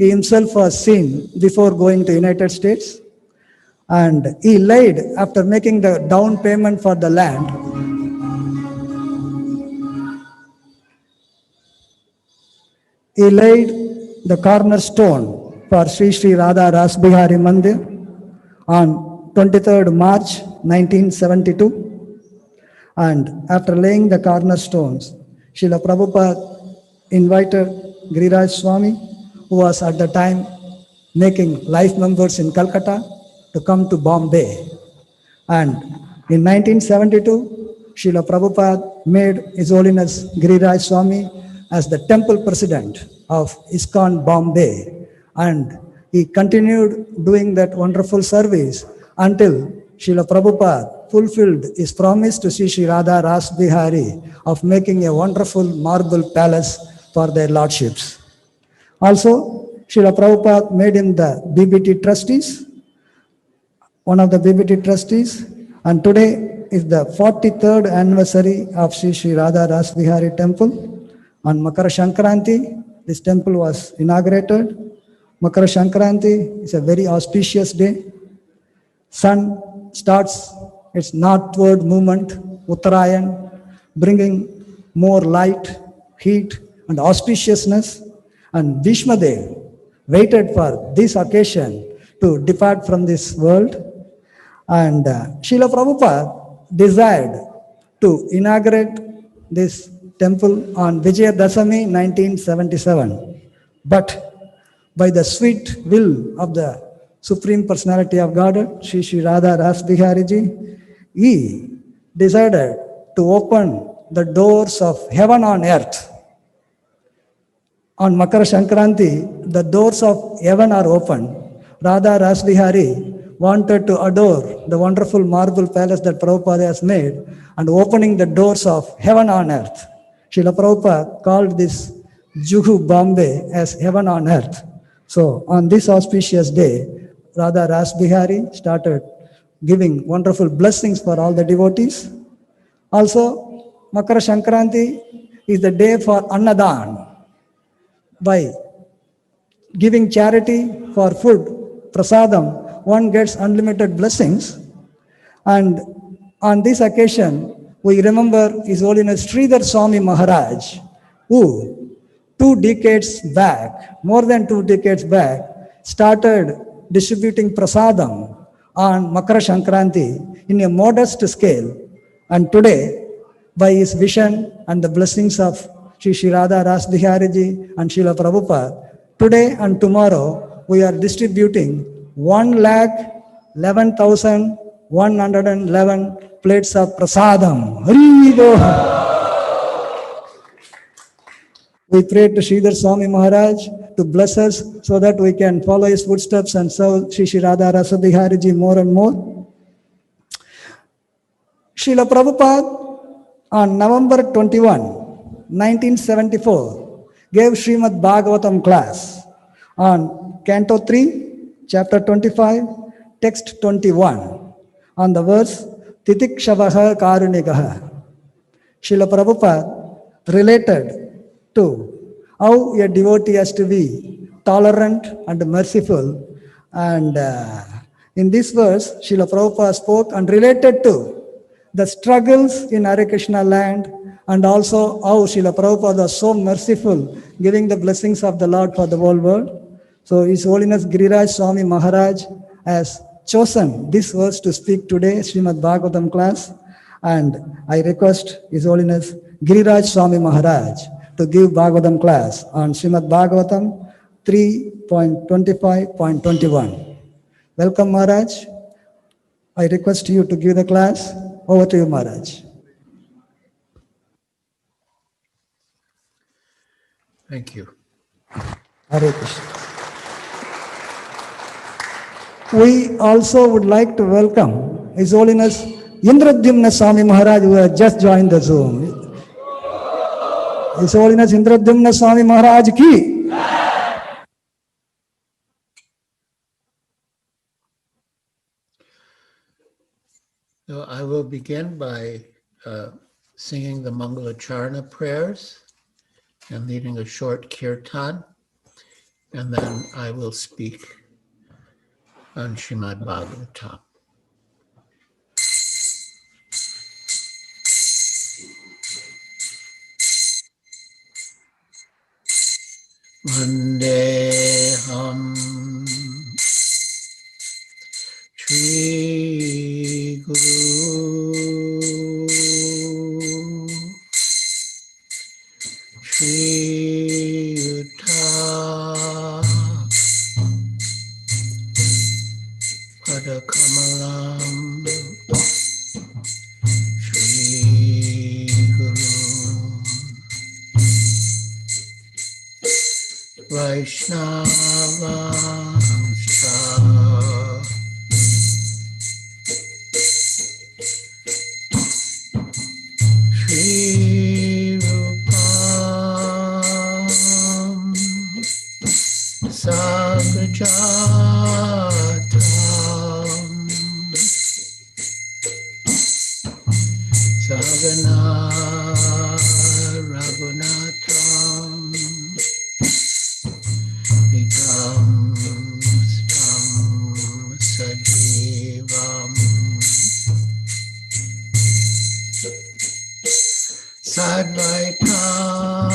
he himself was seen before going to United States. And he laid, after making the down payment for the land, he laid the cornerstone for Sri Sri Radha-Rasabihari Mandir on 23rd March 1972. And after laying the cornerstones, Srila Prabhupada invited Giriraj Swami, who was at the time making life members in Calcutta, to come to Bombay. And in 1972, Srila Prabhupada made His Holiness Giriraj Swami as the temple president of ISKCON Bombay. And he continued doing that wonderful service until Srila Prabhupada fulfilled his promise to Sri Sri Radha-Rasabihari of making a wonderful marble palace for their lordships. Also, Srila Prabhupada made him the BBT trustees, one of the BBT trustees, and today is the 43rd anniversary of Sri Sri Radha-Rasabihari temple. On Makara Sankranti, this temple was inaugurated. Makara Sankranti is a very auspicious day. Sun starts its northward movement, Uttarayan, bringing more light, heat, and auspiciousness. And Bhishmadev waited for this occasion to depart from this world. And Srila Prabhupada desired to inaugurate this temple on Vijayadashami 1977. But by the sweet will of the Supreme Personality of Godhead, Sri Sri Radha-Rasabihari Ji, he decided to open the doors of heaven on earth. On Makara Sankranti, the doors of heaven are open. Radha-Rasabihari wanted to adore the wonderful marble palace that Prabhupada has made and opening the doors of heaven on earth. Srila Prabhupada called this Juhu Bombay as heaven on earth. So on this auspicious day, Radha-Rasabihari started giving wonderful blessings for all the devotees. Also, Makara Sankranti is the day for Annadan. By giving charity for food, prasadam, one gets unlimited blessings. And on this occasion, we remember His Holiness Sridhar Swami Maharaj, who 2 decades back, more than 2 decades back, started distributing prasadam on Makara Sankranti in a modest scale. And today, by his vision and the blessings of Sri Sri Radha-Rasabihari Ji and Srila Prabhupada, today and tomorrow we are distributing 1,11,111 plates of prasadam. Hari Bol. We pray to Sridhar Swami Maharaj to bless us so that we can follow his footsteps and serve Sri Sri Radha-Rasabihari Ji more and more. Srila Prabhupada on November 21, 1974 gave Srimad Bhagavatam class on Canto 3, Chapter 25, Text 21 on the verse Titikshavaha Karunikaha. Srila Prabhupada related to how a devotee has to be tolerant and merciful. And in this verse, Srila Prabhupada spoke and related to the struggles in Hare Krishna land and also how Srila Prabhupada was so merciful, giving the blessings of the Lord for the whole world. So His Holiness Giriraj Swami Maharaj has chosen this verse to speak today, Srimad Bhagavatam class. And I request His Holiness Giriraj Swami Maharaj to give Bhagavatam class on Srimad Bhagavatam 3.25.21. Welcome, Maharaj. I request you to give the class. Over to you, Maharaj. Thank you. Hare Krishna. We also would like to welcome His Holiness Indradyumna Swami Maharaj, who has just joined the Zoom. His Holiness Indradyumna Swami Maharaj ki. So I will begin by singing the Mangalacharna prayers and leading a short kirtan. and then I will speak on Srimad Bhagavatam. Vandeham Shri Guru Shri Yuta Padakamalam Shri Guru Vaishnavanscha Shri Rupam Sagrajatam Sagana Raghunatham Vitam Stam Sajivam Sadvaitam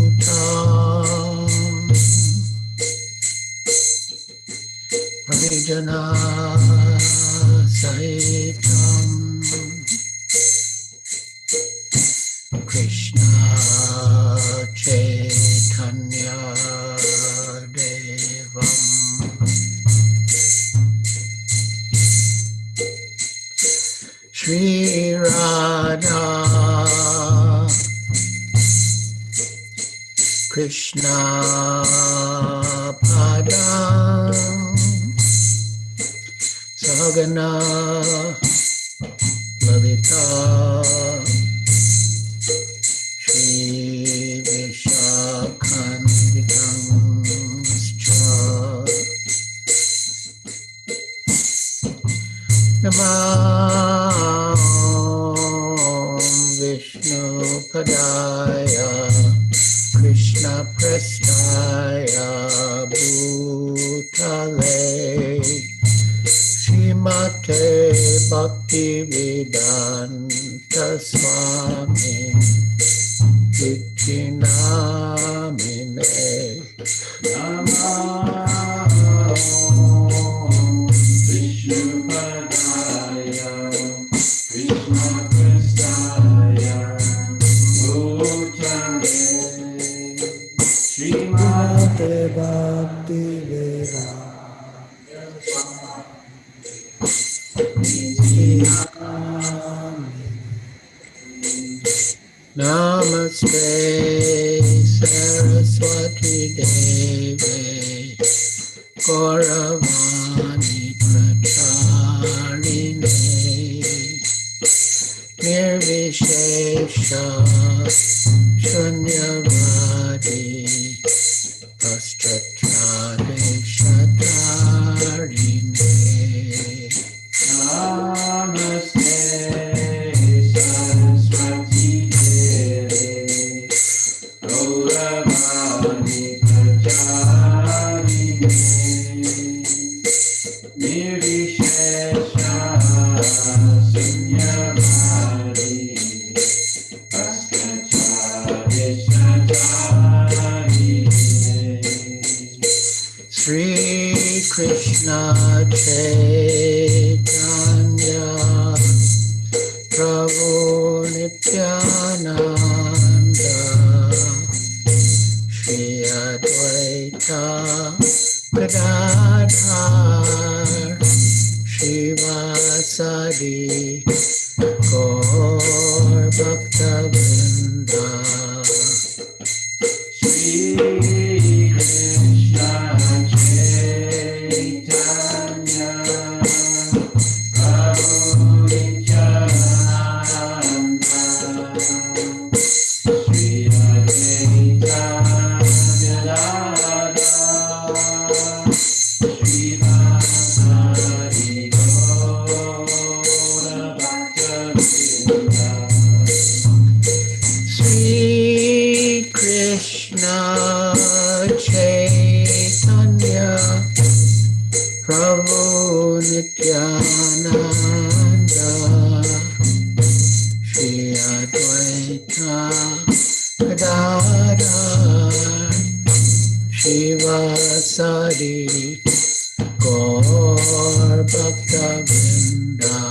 Savadutam Parijana Sahitam Krishna Chaitanya Devam Shri Radha Krishna Padam Sagana Lalita Shri Vishakhanvitanscha Namah Vishnu Padaya Krishna Prestaya Bhutale Srimate Bhakti Vedanta Swami Vitinamine Namah Vishnu Padaya Krishna Prestaya Bhutale Srimate Bhakti Vedanta Namaste Saraswati Deve Gauravani Pracharine Nirvishesha Shunyavadi Paschatradeshatarine Namaste Saraswati Deve Gauravani Pracharine Nirvishesha Shunyavadi Sri Krishna Chaitanya Prabhu Nityananda Shri Advaita Gadadhar Shivasadi Gaur Bhakta-vrinda Shri Krishna Chaitanya Prabhu Nityananda Shri Advaita Gadadhar Shivasadi Gaur Shri Advaita Gadadhar Shivasari Gaur Bhakta Vrinda.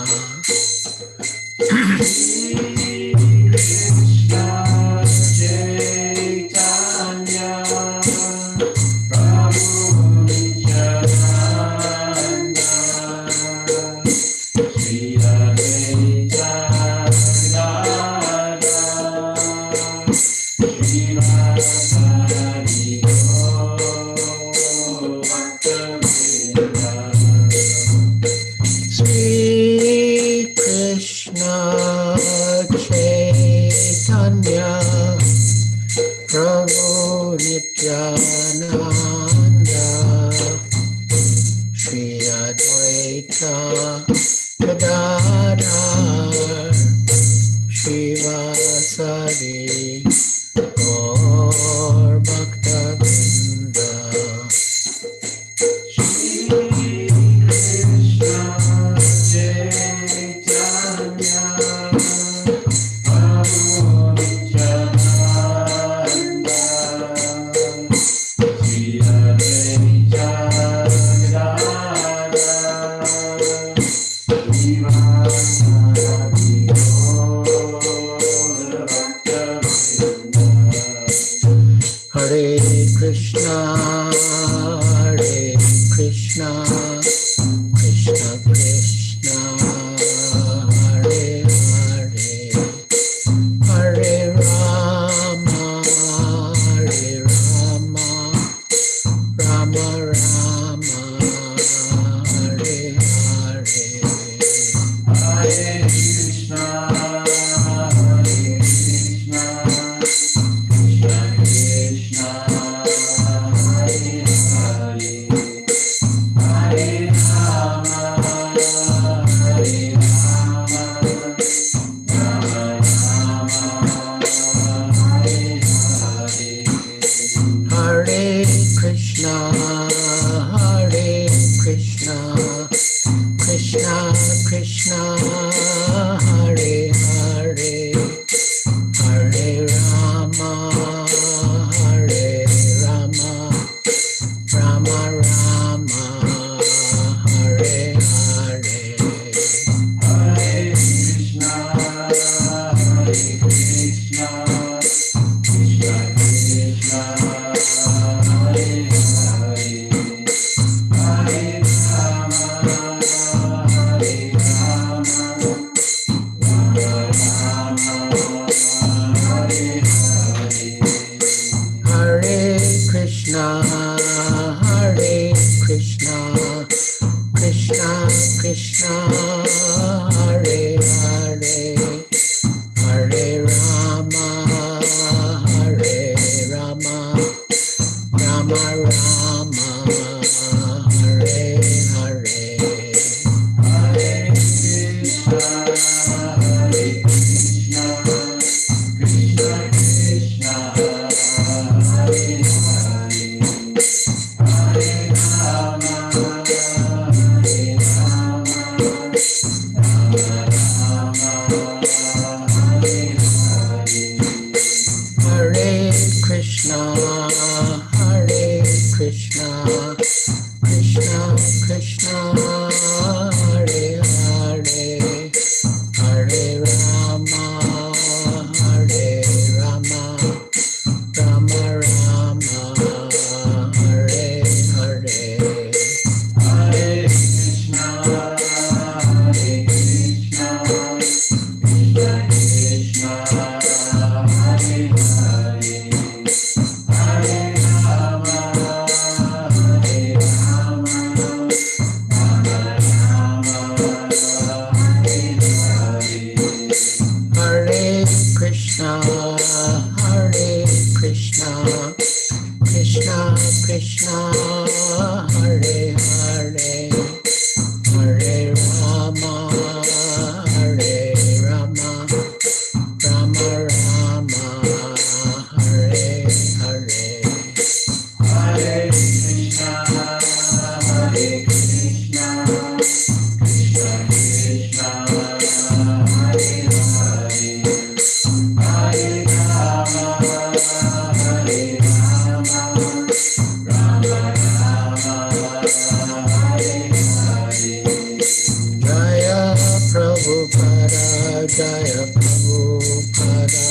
Prabhupada,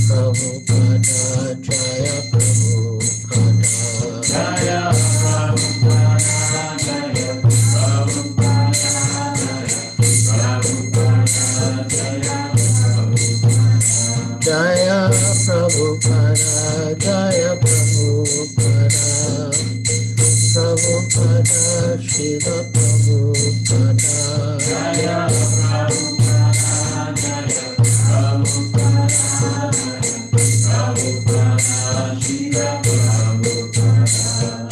Prabhupada, Jaya Prabhupada. Jaya Jaya Prabhupada, Jaya Prabhupada, Prabhupada, Srila Prabhupada. Jaya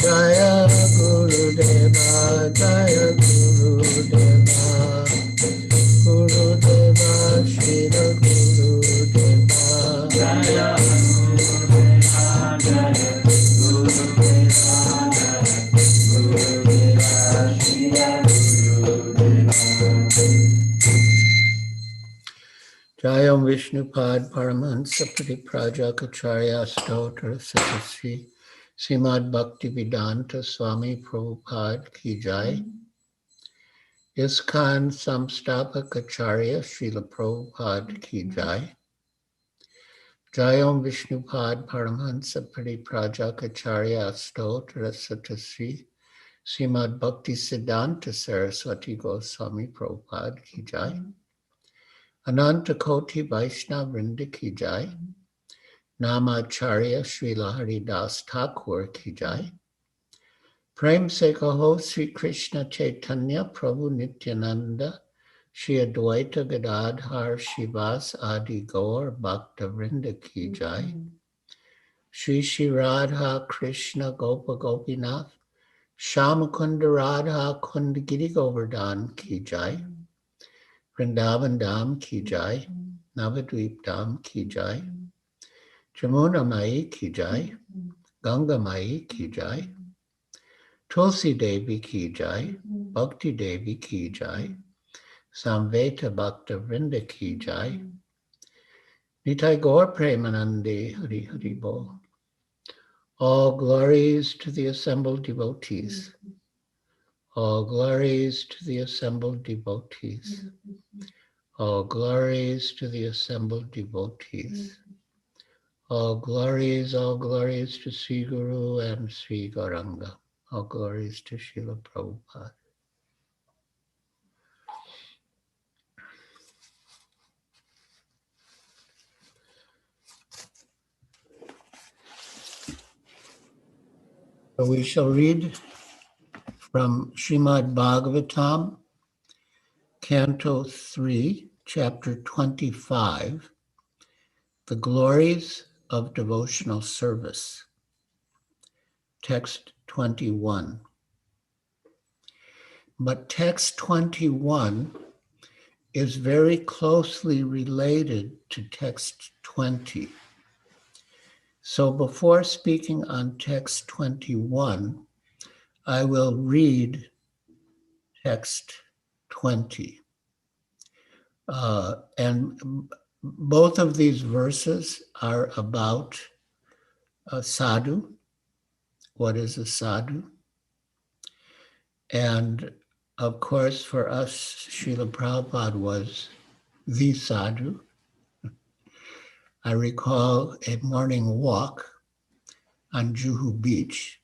Jaya Gurudeva, Jaya Gurudeva, Gurudeva, Srila Gurudeva. Jaya Jayam Vishnupad Paramahansa Prajakacharya Stotra Satasri Srimad Bhaktivedanta Swami Prabhupada Ki Jai. ISKCON Samstapakacharya Srila Prabhupada Ki Jai. Jayam Vishnupad Paramahansa Prajakacharya Stotra Satasri Srimad Bhaktisiddhanta Saraswati Goswami Prabhupada Ki Jai. Ananta Koti Vaishnava Vrinda Ki Jai. Namacharya Srila Haridas Thakur Ki Jai. Prem Se Kaho Sri Krishna Chaitanya Prabhu Nityananda Shri Advaita Gadadhar Shivas Adi Gaur Bhakta Vrinda Ki Jai. Shri Shri Radha Krishna Gopa Gopinath Shamakunda Radha Kunda Giri Govardhan Ki Jai. Vrindavan Dham Ki Jai. Navadvip Dham Ki Jai. Jamuna Mai Ki Jai. Ganga Mai Ki Jai. Tulsi Devi Ki Jai. Bhakti Devi Ki Jai. Samveta Bhakta Vrinda Ki Jai. Nitai Gaur Premanande Hari Hari Bol. All glories to the assembled devotees. All glories to the assembled devotees. All glories to the assembled devotees. All glories to Sri Guru and Sri Gauranga. All glories to Srila Prabhupada. So we shall read from Srimad Bhagavatam, Canto 3, Chapter 25, The Glories of Devotional Service. Text 21. But text 21 is very closely related to text 20. So before speaking on text 21, I will read text 20. And both of these verses are about a sadhu. What is a sadhu? And of course, for us, Srila Prabhupada was the sadhu. I recall a morning walk on Juhu Beach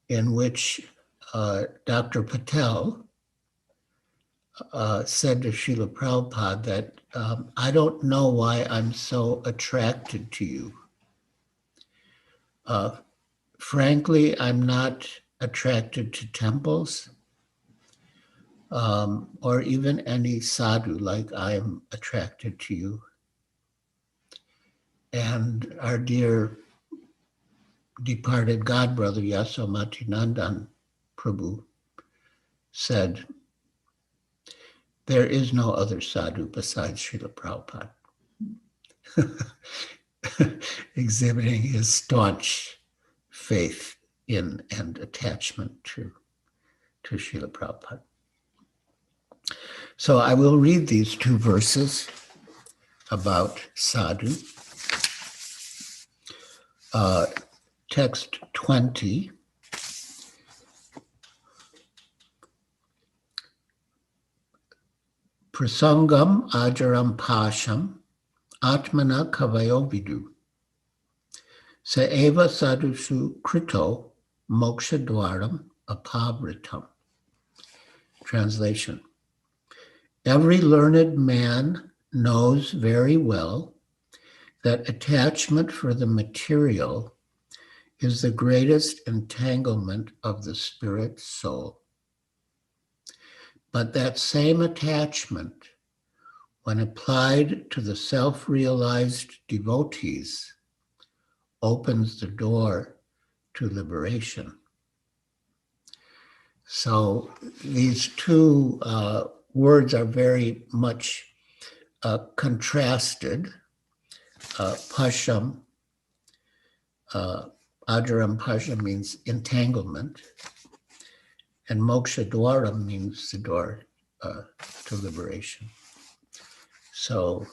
in which Dr. Patel said to Srila Prabhupada that I don't know why I'm so attracted to you. Frankly, I'm not attracted to temples or even any sadhu like I'm attracted to you. And our dear departed godbrother Yasomatinandan Prabhu said, there is no other sadhu besides Srila Prabhupada, exhibiting his staunch faith in and attachment to Srila Prabhupada. So I will read these two verses about sadhu. Text 20. Prasangam ajaram pasham atmana kavayo vidu. Sa eva sadhusu krito moksha dwaram apavritam. Translation. Every learned man knows very well that attachment for the material is the greatest entanglement of the spirit soul. But that same attachment, when applied to the self-realized devotees, opens the door to liberation. So these two words are very much contrasted. Pasham, Ajaram Pasham means entanglement, and Moksha Dwaram means the door to liberation. So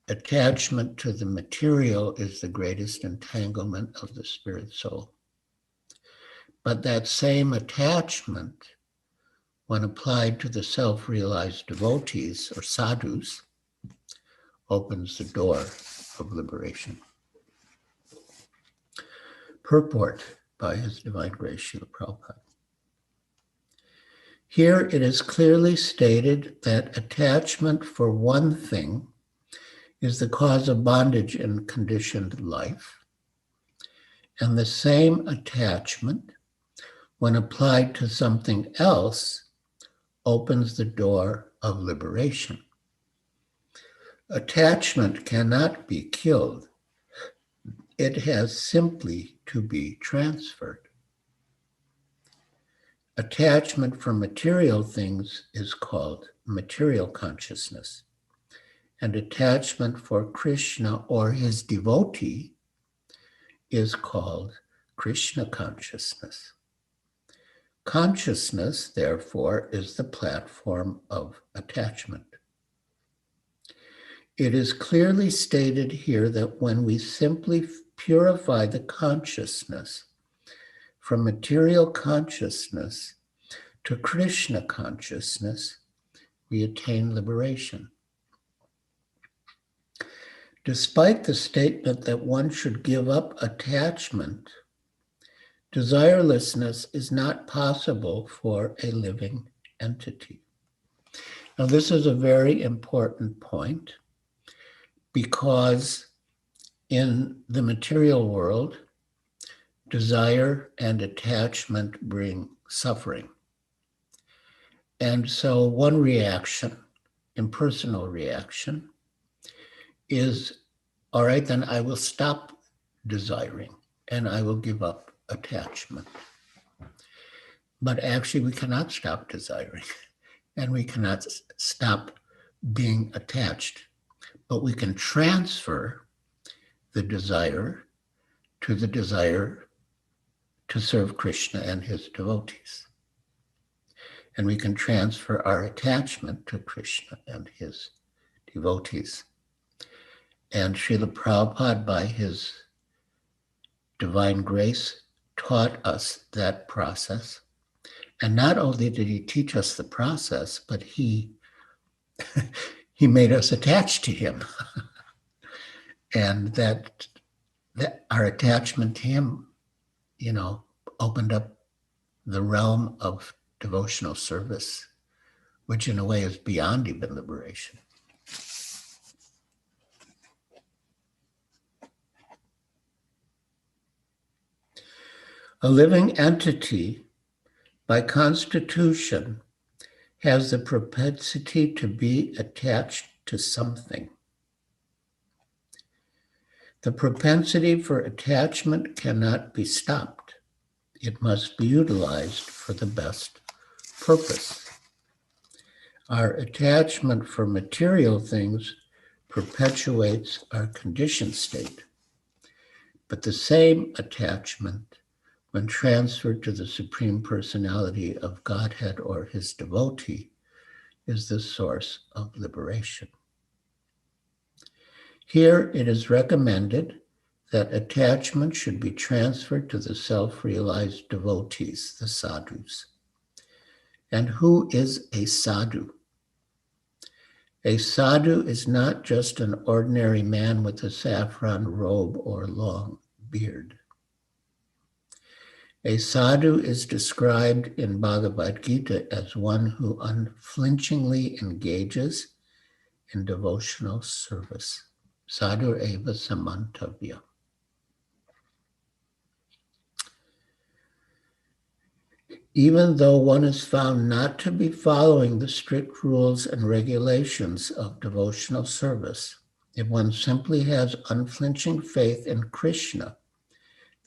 attachment to the material is the greatest entanglement of the spirit soul. But that same attachment, when applied to the self-realized devotees or sadhus, opens the door of liberation. Purport by His Divine Grace Srila Prabhupada. Here it is clearly stated that attachment for one thing is the cause of bondage in conditioned life, and the same attachment, when applied to something else, opens the door of liberation. Attachment cannot be killed. It has simply to be transferred. Attachment for material things is called material consciousness, and attachment for Krishna or his devotee is called Krishna consciousness. Consciousness, therefore, is the platform of attachment. It is clearly stated here that when we simply purify the consciousness from material consciousness to Krishna consciousness, we attain liberation. Despite the statement that one should give up attachment, desirelessness is not possible for a living entity. Now, this is a very important point because in the material world, desire and attachment bring suffering. And so one reaction, impersonal reaction, is, all right, then I will stop desiring and I will give up attachment. But actually we cannot stop desiring and we cannot stop being attached, but we can transfer the desire to serve Krishna and his devotees. And we can transfer our attachment to Krishna and his devotees. And Srila Prabhupada, by his divine grace, taught us that process. And not only did he teach us the process, but he made us attached to him. And that our attachment to him, opened up the realm of devotional service, which in a way is beyond even liberation. A living entity, by constitution, has the propensity to be attached to something. The propensity for attachment cannot be stopped. It must be utilized for the best purpose. Our attachment for material things perpetuates our conditioned state, but the same attachment, when transferred to the Supreme Personality of Godhead or his devotee, is the source of liberation. Here it is recommended that attachment should be transferred to the self-realized devotees, the sadhus. And who is a sadhu? A sadhu is not just an ordinary man with a saffron robe or long beard. A sadhu is described in Bhagavad Gita as one who unflinchingly engages in devotional service. Sadhu eva samantavya. Even though one is found not to be following the strict rules and regulations of devotional service, if one simply has unflinching faith in Krishna,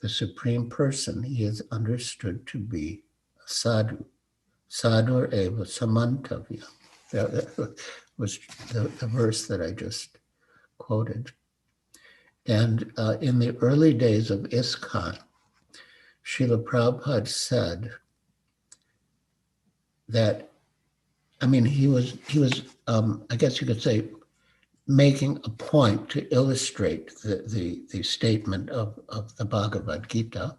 the Supreme Person, he is understood to be a sadhu. Sadhu eva samantavya. That was the verse that I just quoted. And in the early days of ISKCON, Srila Prabhupada said that, he was I guess you could say, making a point to illustrate the statement of the Bhagavad Gita,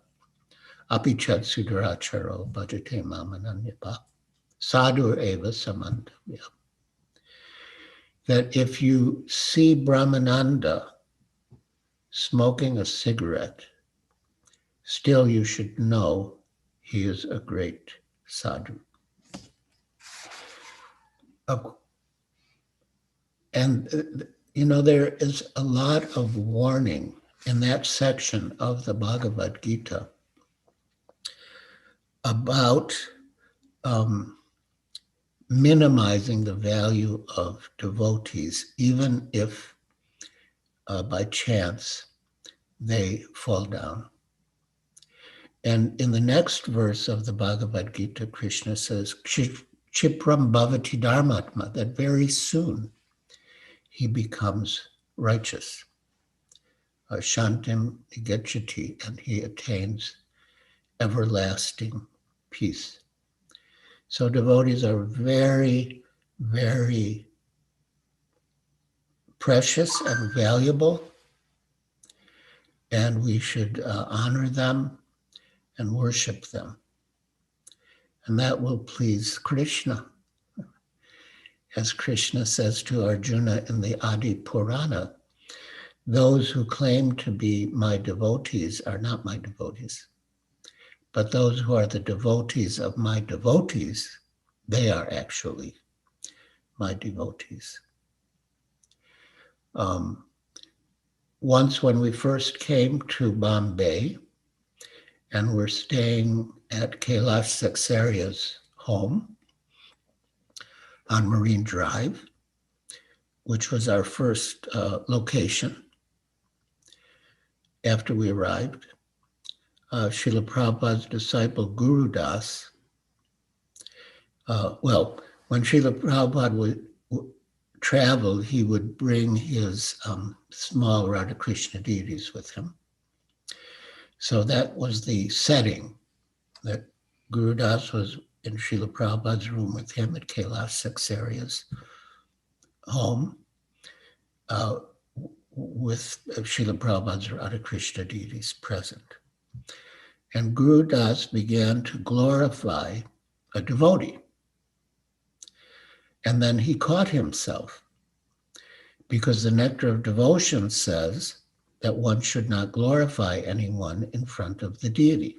apichat sudaracharo bhajate mamananyapa, sadhu eva samantavya. That if you see Brahmananda smoking a cigarette, still you should know he is a great sadhu. And, there is a lot of warning in that section of the Bhagavad Gita about minimizing the value of devotees, even if by chance they fall down. And in the next verse of the Bhagavad Gita, Krishna says, Chipram bhavati dharmatma, that very soon he becomes righteous. Shantim gacchati, and he attains everlasting peace. So devotees are very, very precious and valuable, and we should honor them and worship them. And that will please Krishna. As Krishna says to Arjuna in the Adi Purana, those who claim to be my devotees are not my devotees, but those who are the devotees of my devotees, they are actually my devotees. Once when we first came to Bombay and were staying at Kailash Saksaria's home on Marine Drive, which was our first location after we arrived, Srila Prabhupada's disciple Guru Das, when Srila Prabhupada traveled, he would bring his small Radha Krishna deities with him. So that was the setting, that Guru Das was in Srila Prabhupada's room with him at Kailash Saksaria's home with Srila Prabhupada's Radha Krishna deities present. And Guru Das began to glorify a devotee. And then he caught himself, because the nectar of devotion says that one should not glorify anyone in front of the deity.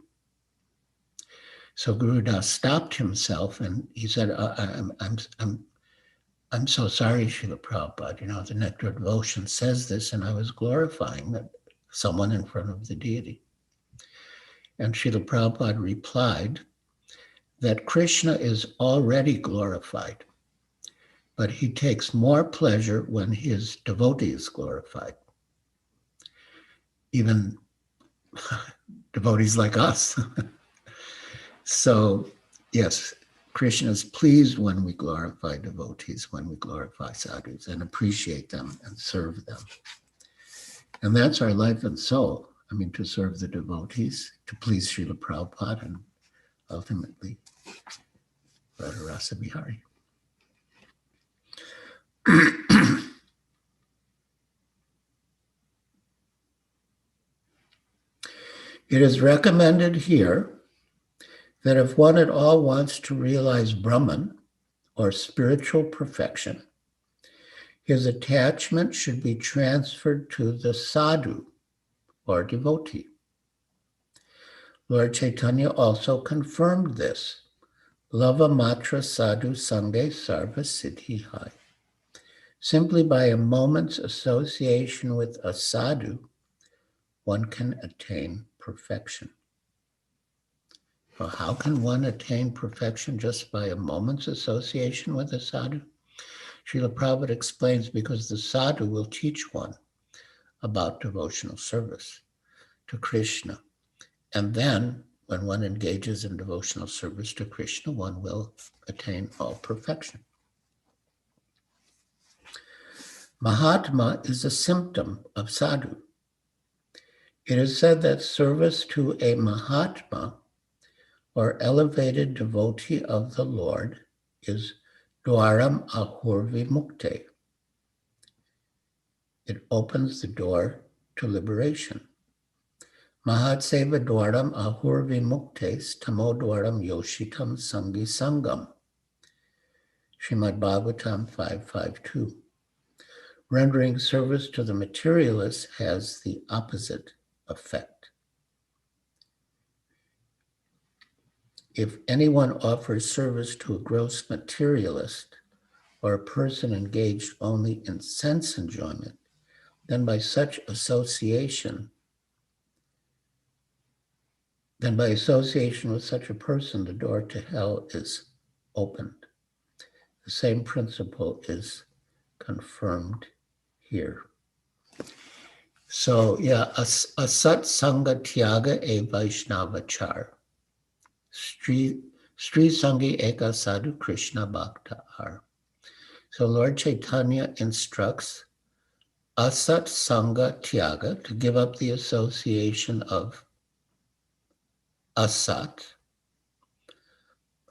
So Guru Das stopped himself and he said, I'm so sorry, Srila Prabhupada, the nectar of devotion says this, and I was glorifying someone in front of the deity. And Srila Prabhupada replied that Krishna is already glorified, but he takes more pleasure when his devotee is glorified. Even devotees like us. So, yes, Krishna is pleased when we glorify devotees, when we glorify sadhus and appreciate them and serve them. And that's our life and soul. To serve the devotees, to please Srila Prabhupada, and ultimately Radha-Rasabihari. It is recommended here that if one at all wants to realize Brahman, or spiritual perfection, his attachment should be transferred to the sadhu or devotee. Lord Chaitanya also confirmed this. Lava matra sadhu sange sarva siddhi hai. Simply by a moment's association with a sadhu, one can attain perfection. Well, how can one attain perfection just by a moment's association with a sadhu? Srila Prabhupada explains because the sadhu will teach one about devotional service to Krishna. And then, when one engages in devotional service to Krishna, one will attain all perfection. Mahatma is a symptom of sadhu. It is said that service to a Mahatma, or elevated devotee of the Lord, is Dwaram Ahurvi Mukte. It opens the door to liberation. Mahatseva Dwaram Ahurvi Muktes Tamo Dwaram Yoshitam Sangi Sangam. Srimad Bhagavatam 5.5.2. Rendering service to the materialist has the opposite effect. If anyone offers service to a gross materialist or a person engaged only in sense enjoyment, then by association with such a person, the door to hell is opened. The same principle is confirmed here. So, asat sangha tyaga e vaishnavachar. Sri Sangi Eka Sadhu Krishna Bhakta Ar. So Lord Chaitanya instructs asat sangha tyaga, to give up the association of asat.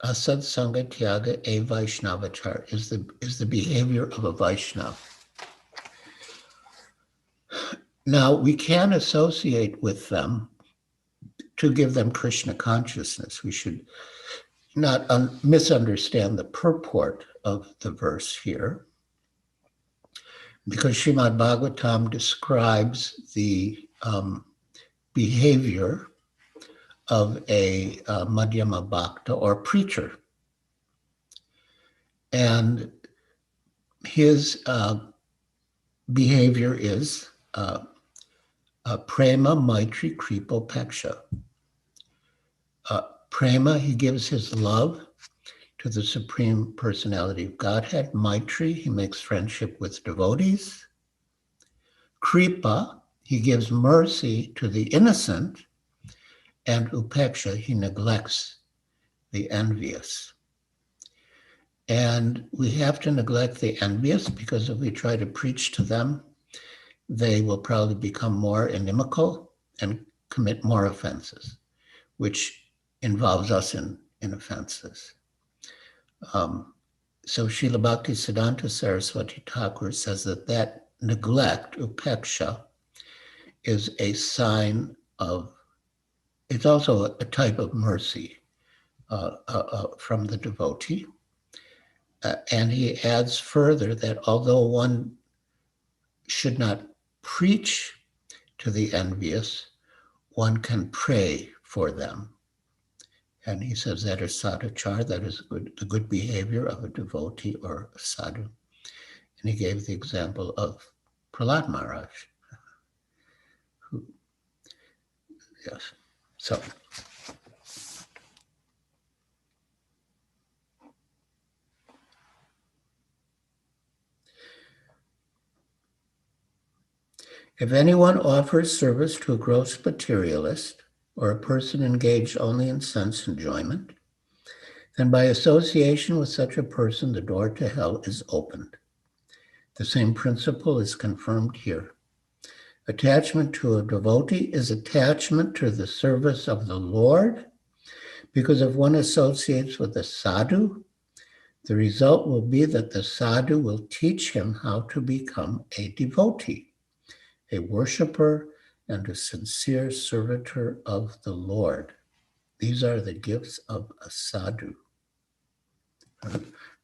Asat sangha tyaga e vaishnavachar is the behavior of a Vaishnava. Now, we can associate with them to give them Krishna consciousness. We should not misunderstand the purport of the verse here, because Srimad Bhagavatam describes the behavior of a Madhyama Bhakta or preacher. And his behavior is prema, maitri, kripa, peksha. Prema, he gives his love to the Supreme Personality of Godhead. Maitri, he makes friendship with devotees. Kripa, he gives mercy to the innocent. And upeksha, he neglects the envious. And we have to neglect the envious, because if we try to preach to them, they will probably become more inimical and commit more offenses, which involves us in offenses. So Srila Bhakti Siddhanta Saraswati Thakur says that neglect, upeksha, is a sign of, it's also a type of mercy from the devotee. And he adds further that although one should not preach to the envious, one can pray for them. And he says that is sadhachar, that is the good behavior of a devotee or a sadhu. And he gave the example of Prahlad Maharaj. Yes. So. If anyone offers service to a gross materialist or a person engaged only in sense enjoyment, then by association with such a person, the door to hell is opened. The same principle is confirmed here. Attachment to a devotee is attachment to the service of the Lord, because if one associates with a sadhu, the result will be that the sadhu will teach him how to become a devotee, a worshiper, and a sincere servitor of the Lord. These are the gifts of a sadhu.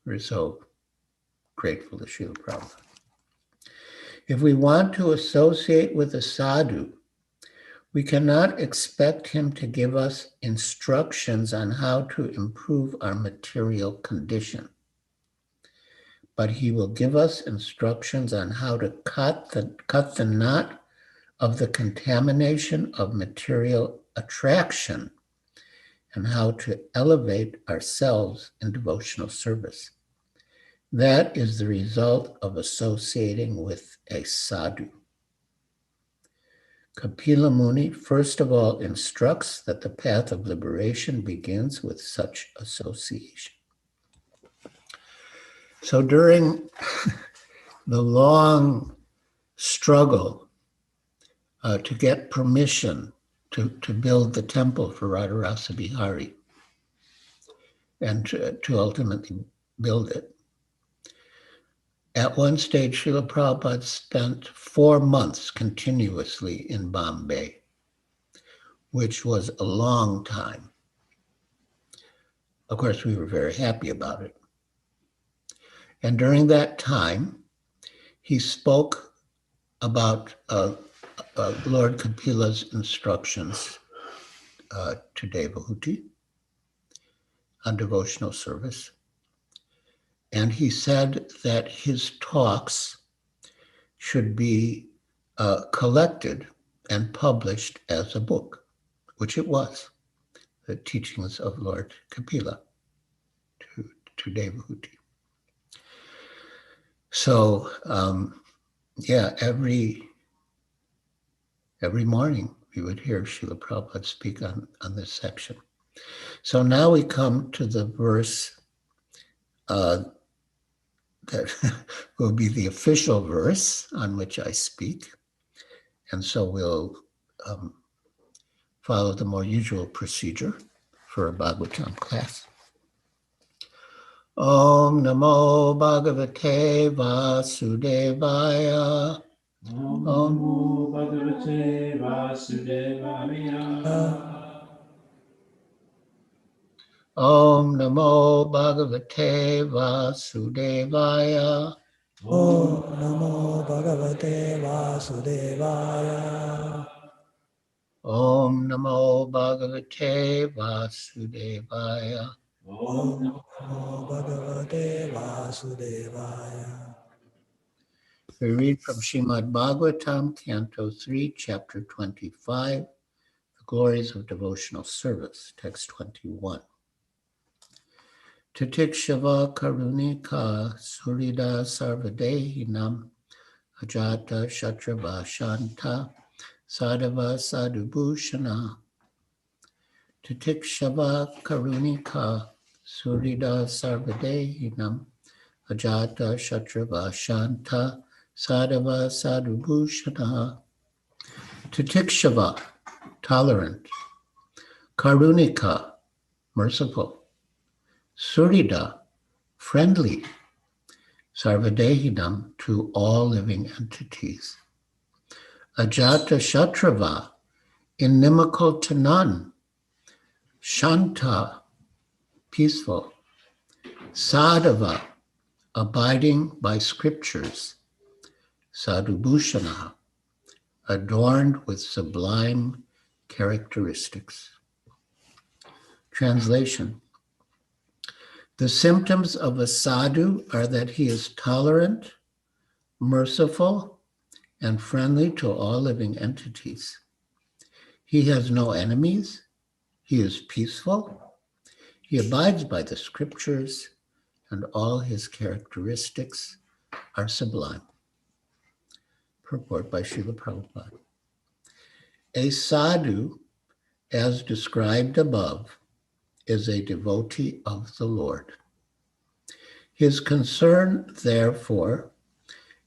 We're so grateful to Srila Prabhupada. If we want to associate with a sadhu, we cannot expect him to give us instructions on how to improve our material condition, but he will give us instructions on how to cut the knot of the contamination of material attraction and how to elevate ourselves in devotional service. That is the result of associating with a sadhu. Kapila Muni, first of all, instructs that the path of liberation begins with such association. So during the long struggle to get permission to build the temple for Radha-Rasabihari and to ultimately build it, at one stage, Srila Prabhupada spent 4 months continuously in Bombay, which was a long time. Of course, we were very happy about it. And during that time, he spoke about Lord Kapila's instructions to Devahuti on devotional service. And he said that his talks should be collected and published as a book, which it was, the teachings of Lord Kapila to Devahuti. So, every morning we would hear Srila Prabhupada speak on this section. So now we come to the verse that will be the official verse on which I speak. And so we'll follow the more usual procedure for a Bhagavatam class. Om Namo Bhagavate Vasudevaya. Om Namo Bhagavate Vasudevaya. Om Namo Bhagavate Vasudevaya. Om Namo Bhagavate Vasudevaya. Om Namo Bhagavate Vasudevaya. Om Namo Bhagavate Vasudevaya. We read from Srimad Bhagavatam, Canto 3, Chapter 25, The Glories of Devotional Service, Text 21. Titikshava Karunika Surida Sarvadehinam Ajata Shatrava Shanta Sadhava Sadhubhushana. Titikshava Karunika Surida Sarvadehinam Ajata Shatrava Shanta Sadhava Sadhubhushana. Titikshava, tolerant. Karunika, merciful. Surida, friendly. Sarvadehinam, to all living entities. Ajata Shatrava, inimical to none. Shanta, peaceful. Sadhava, abiding by scriptures. Sadhubhushana, adorned with sublime characteristics. Translation. The symptoms of a sadhu are that he is tolerant, merciful, and friendly to all living entities. He has no enemies. He is peaceful. He abides by the scriptures, and all his characteristics are sublime. Purport by Srila Prabhupada. A sadhu, as described above, is a devotee of the Lord. His concern, therefore,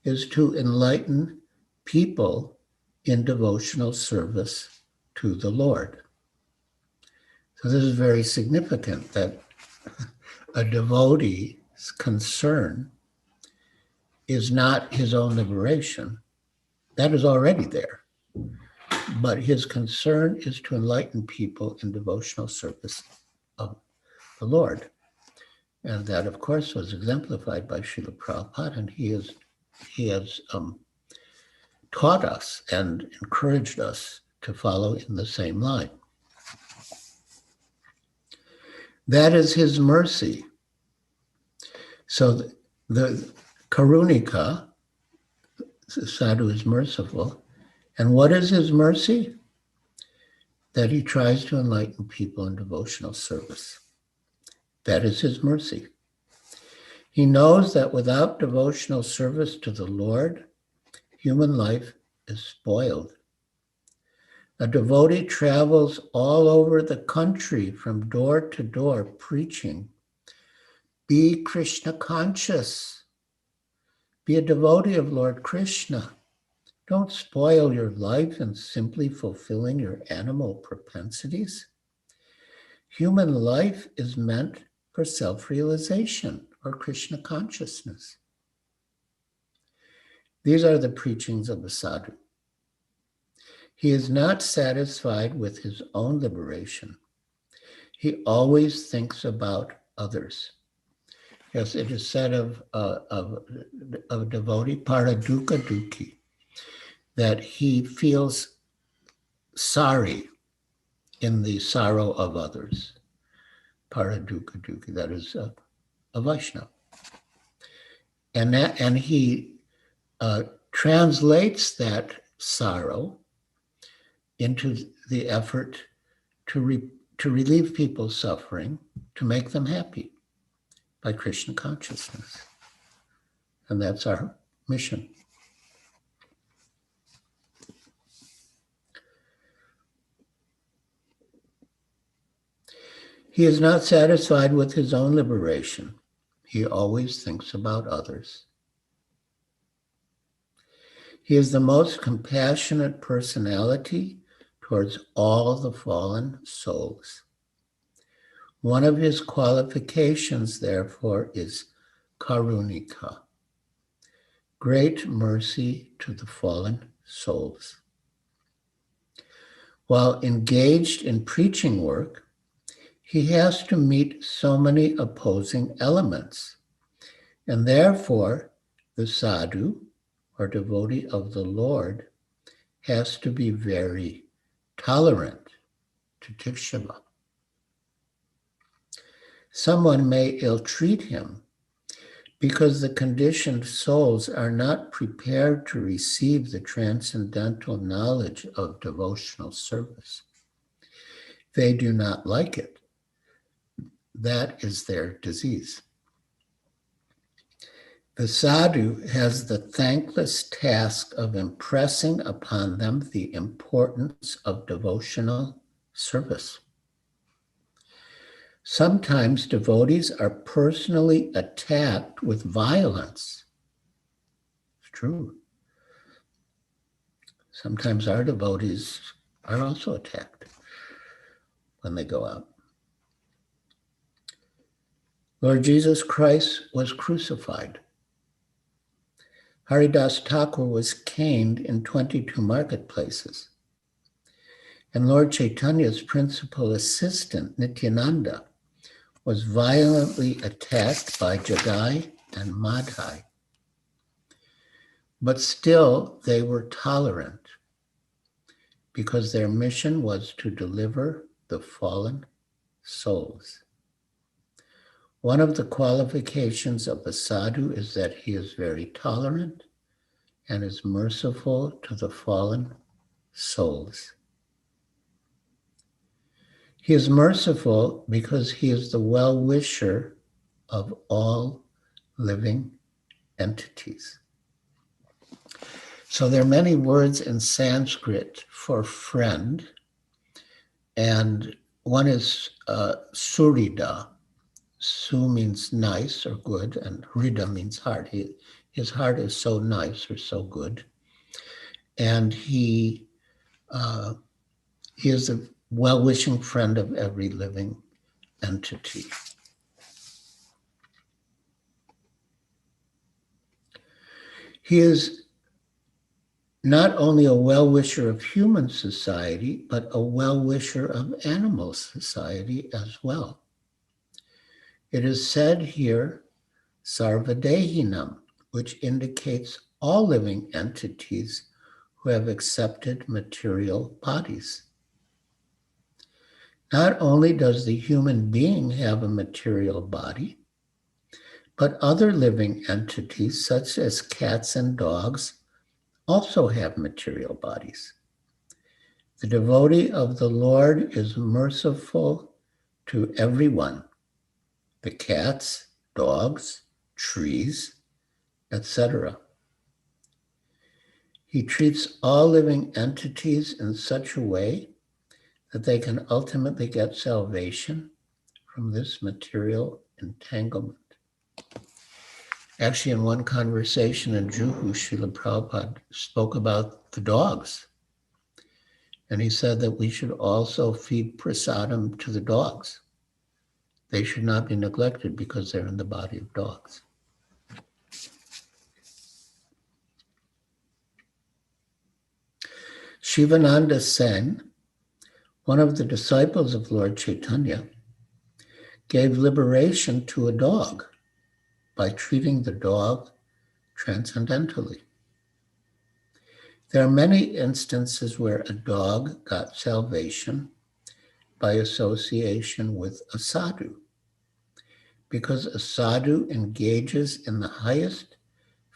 is to enlighten people in devotional service to the Lord. So this is very significant that a devotee's concern is not his own liberation. That is already there. But his concern is to enlighten people in devotional service of the Lord. And that, of course, was exemplified by Srila Prabhupada, and he has taught us and encouraged us to follow in the same line. That is his mercy. So the Karunika, the sadhu is merciful. And what is his mercy? That he tries to enlighten people in devotional service. That is his mercy. He knows that without devotional service to the Lord, human life is spoiled. A devotee travels all over the country from door to door preaching, be Krishna conscious. Be a devotee of Lord Krishna. Don't spoil your life in simply fulfilling your animal propensities. Human life is meant for self-realization or Krishna consciousness. These are the preachings of the sadhu. He is not satisfied with his own liberation. He always thinks about others. Yes, it is said of a devotee, paradukkha dukhi, that he feels sorry in the sorrow of others. Paradukkha dukhi, that is a Vaishnava. And he translates that sorrow into the effort to relieve people's suffering, to make them happy by Krishna consciousness. And that's our mission. He is not satisfied with his own liberation. He always thinks about others. He is the most compassionate personality towards all the fallen souls. One of his qualifications, therefore, is karunika, great mercy to the fallen souls. While engaged in preaching work, he has to meet so many opposing elements, and therefore the sadhu, or devotee of the Lord, has to be very tolerant to tikshava. Someone may ill-treat him because the conditioned souls are not prepared to receive the transcendental knowledge of devotional service. They do not like it. That is their disease. The sadhu has the thankless task of impressing upon them the importance of devotional service. Sometimes devotees are personally attacked with violence. It's true. Sometimes our devotees are also attacked when they go out. Lord Jesus Christ was crucified. Haridas Thakur was caned in 22 marketplaces. And Lord Chaitanya's principal assistant, Nityananda, was violently attacked by Jagai and Madhai. But still, they were tolerant because their mission was to deliver the fallen souls. One of the qualifications of a sadhu is that he is very tolerant and is merciful to the fallen souls. He is merciful because he is the well-wisher of all living entities. So there are many words in Sanskrit for friend, and one is surida. Su means nice or good, and Hrida means heart. His heart is so nice or so good. And he is a well-wishing friend of every living entity. He is not only a well-wisher of human society, but a well-wisher of animal society as well. It is said here, sarvadehinam, which indicates all living entities who have accepted material bodies. Not only does the human being have a material body, but other living entities such as cats and dogs also have material bodies. The devotee of the Lord is merciful to everyone, the cats, dogs, trees, etc. He treats all living entities in such a way that they can ultimately get salvation from this material entanglement. Actually, in one conversation in Juhu, Srila Prabhupada spoke about the dogs. And he said that we should also feed prasadam to the dogs. They should not be neglected because they're in the body of dogs. Shivananda Sen, one of the disciples of Lord Chaitanya, gave liberation to a dog by treating the dog transcendentally. There are many instances where a dog got salvation by association with a sadhu, because a sadhu engages in the highest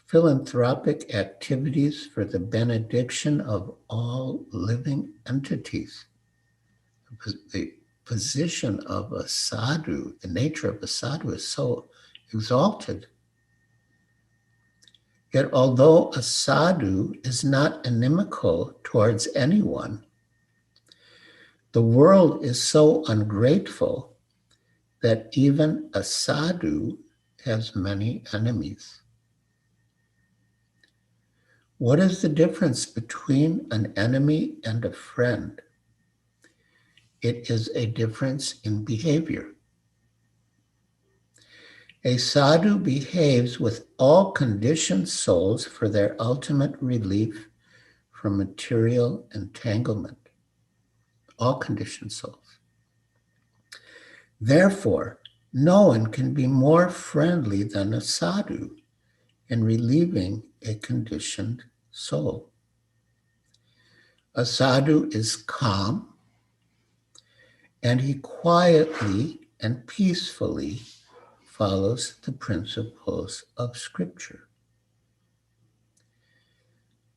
philanthropic activities for the benediction of all living entities. The position of a sadhu, the nature of a sadhu is so exalted. Yet although a sadhu is not inimical towards anyone, the world is so ungrateful that even a sadhu has many enemies. What is the difference between an enemy and a friend? It is a difference in behavior. A sadhu behaves with all conditioned souls for their ultimate relief from material entanglement. All conditioned souls. Therefore, no one can be more friendly than a sadhu in relieving a conditioned soul. A sadhu is calm, and he quietly and peacefully follows the principles of Scripture.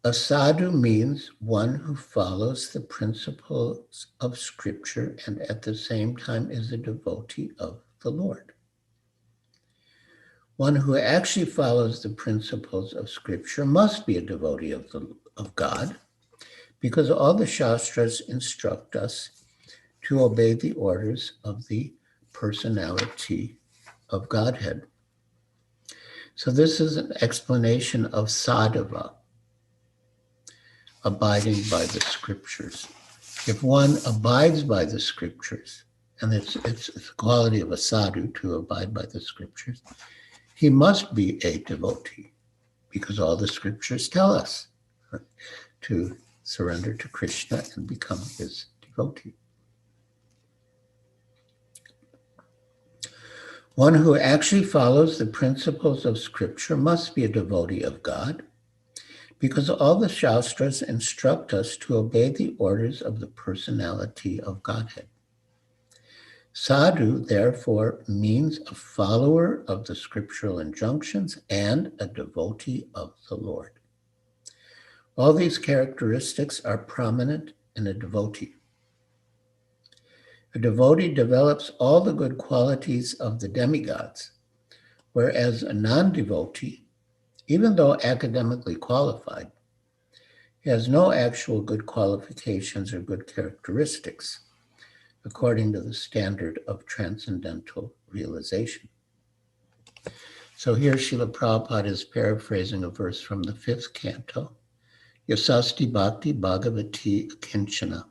A sadhu means one who follows the principles of Scripture and at the same time is a devotee of the Lord. One who actually follows the principles of Scripture must be a devotee of God, because all the Shastras instruct us to obey the orders of the personality of Godhead. So this is an explanation of sadhava, abiding by the Scriptures. If one abides by the Scriptures, and it's the quality of a sadhu to abide by the Scriptures, he must be a devotee, because all the Scriptures tell us to surrender to Krishna and become his devotee. One who actually follows the principles of Scripture must be a devotee of God, because all the Shastras instruct us to obey the orders of the personality of Godhead. Sadhu, therefore, means a follower of the scriptural injunctions and a devotee of the Lord. All these characteristics are prominent in a devotee. A devotee develops all the good qualities of the demigods, whereas a non-devotee, even though academically qualified, has no actual good qualifications or good characteristics, according to the standard of transcendental realization. So here Srila Prabhupada is paraphrasing a verse from the 5th canto, Yasasti Bhakti Bhagavati Kinchana,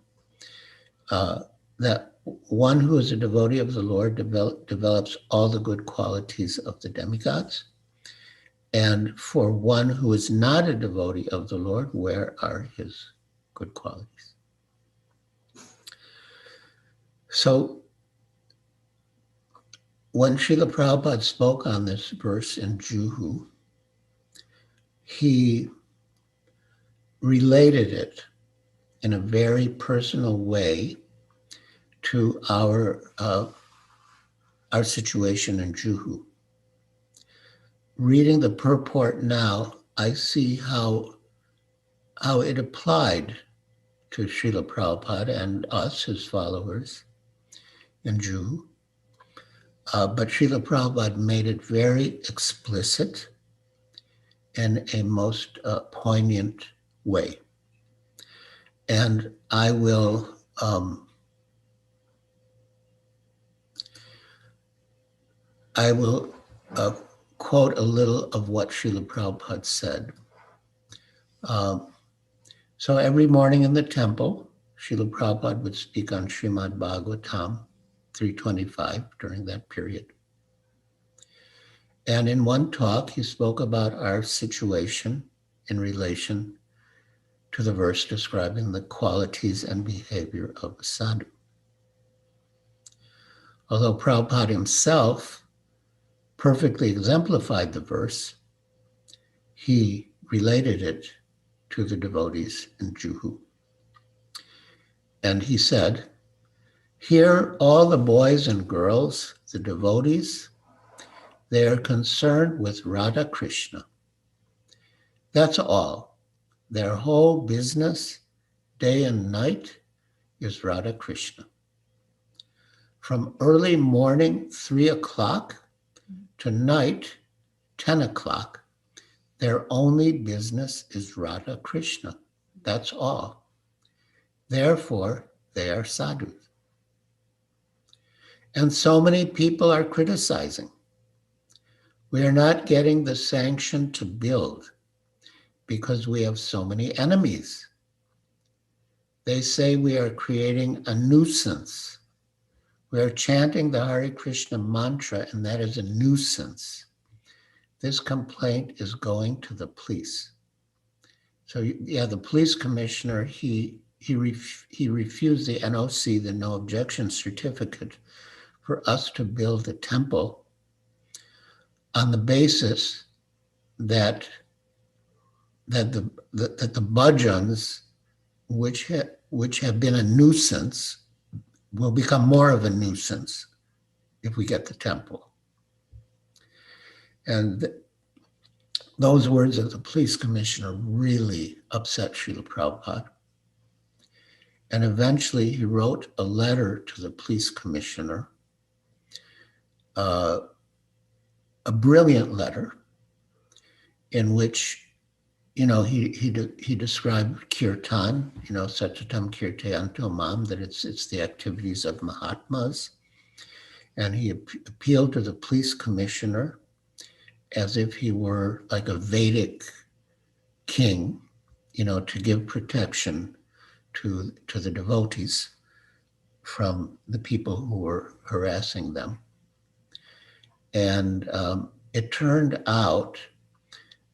that one who is a devotee of the Lord develops all the good qualities of the demigods. And for one who is not a devotee of the Lord, where are his good qualities? So when Srila Prabhupada spoke on this verse in Juhu, he related it in a very personal way to our situation in Juhu. Reading the purport now, I see how it applied to Srila Prabhupada and us, his followers in Juhu. But Srila Prabhupada made it very explicit in a most poignant way. And I will quote a little of what Srila Prabhupada said. So every morning in the temple, Srila Prabhupada would speak on Srimad Bhagavatam 325 during that period. And in one talk, he spoke about our situation in relation to the verse describing the qualities and behavior of a sadhu. Although Prabhupada himself perfectly exemplified the verse, he related it to the devotees in Juhu. And he said, "Here all the boys and girls, the devotees, they are concerned with Radha Krishna. That's all. Their whole business, day and night, is Radha Krishna. From early morning, 3 o'clock, to night, 10 o'clock, their only business is Radha Krishna. That's all. Therefore, they are sadhus." And so many people are criticizing. We are not getting the sanction to build because we have so many enemies. They say we are creating a nuisance. We are chanting the Hare Krishna mantra, and that is a nuisance. This complaint is going to the police. So yeah, the police commissioner, he refused the NOC, the no objection certificate, for us to build a temple on the basis that the bhajans, which have been a nuisance, will become more of a nuisance if we get the temple. And those words of the police commissioner really upset Srila Prabhupada. And eventually he wrote a letter to the police commissioner, a brilliant letter in which, he described kirtan, Satyatam Kirtayanto Mam, that it's the activities of Mahatmas. And he appealed to the police commissioner as if he were like a Vedic king, to give protection to the devotees from the people who were harassing them. And it turned out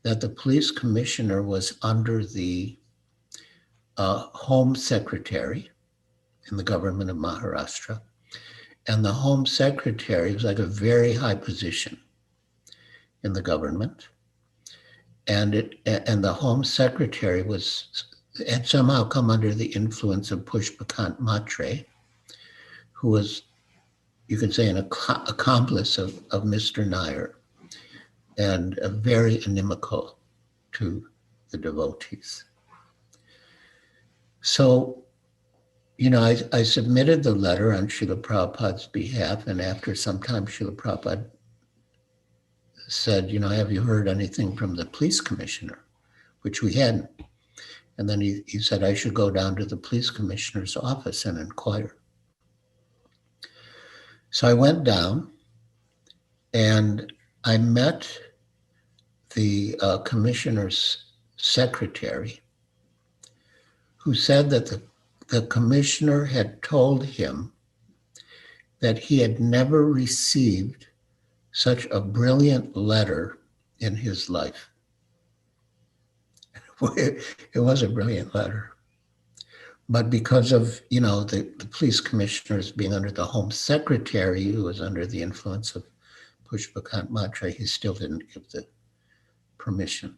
that the police commissioner was under the Home Secretary in the government of Maharashtra. And the Home Secretary was like a very high position in the government. And the Home Secretary had somehow come under the influence of Pushpakant Matre, who was, you could say, an accomplice of Mr. Nair, and very inimical to the devotees. So, I submitted the letter on Srila Prabhupada's behalf, and after some time, Srila Prabhupada said, "Have you heard anything from the police commissioner?" Which we hadn't. And then he said, "I should go down to the police commissioner's office and inquire." So I went down and I met the commissioner's secretary, who said that the commissioner had told him that he had never received such a brilliant letter in his life. It was a brilliant letter. But because of, the police commissioners being under the Home Secretary, who was under the influence of Pushpakant Matre, he still didn't give the permission.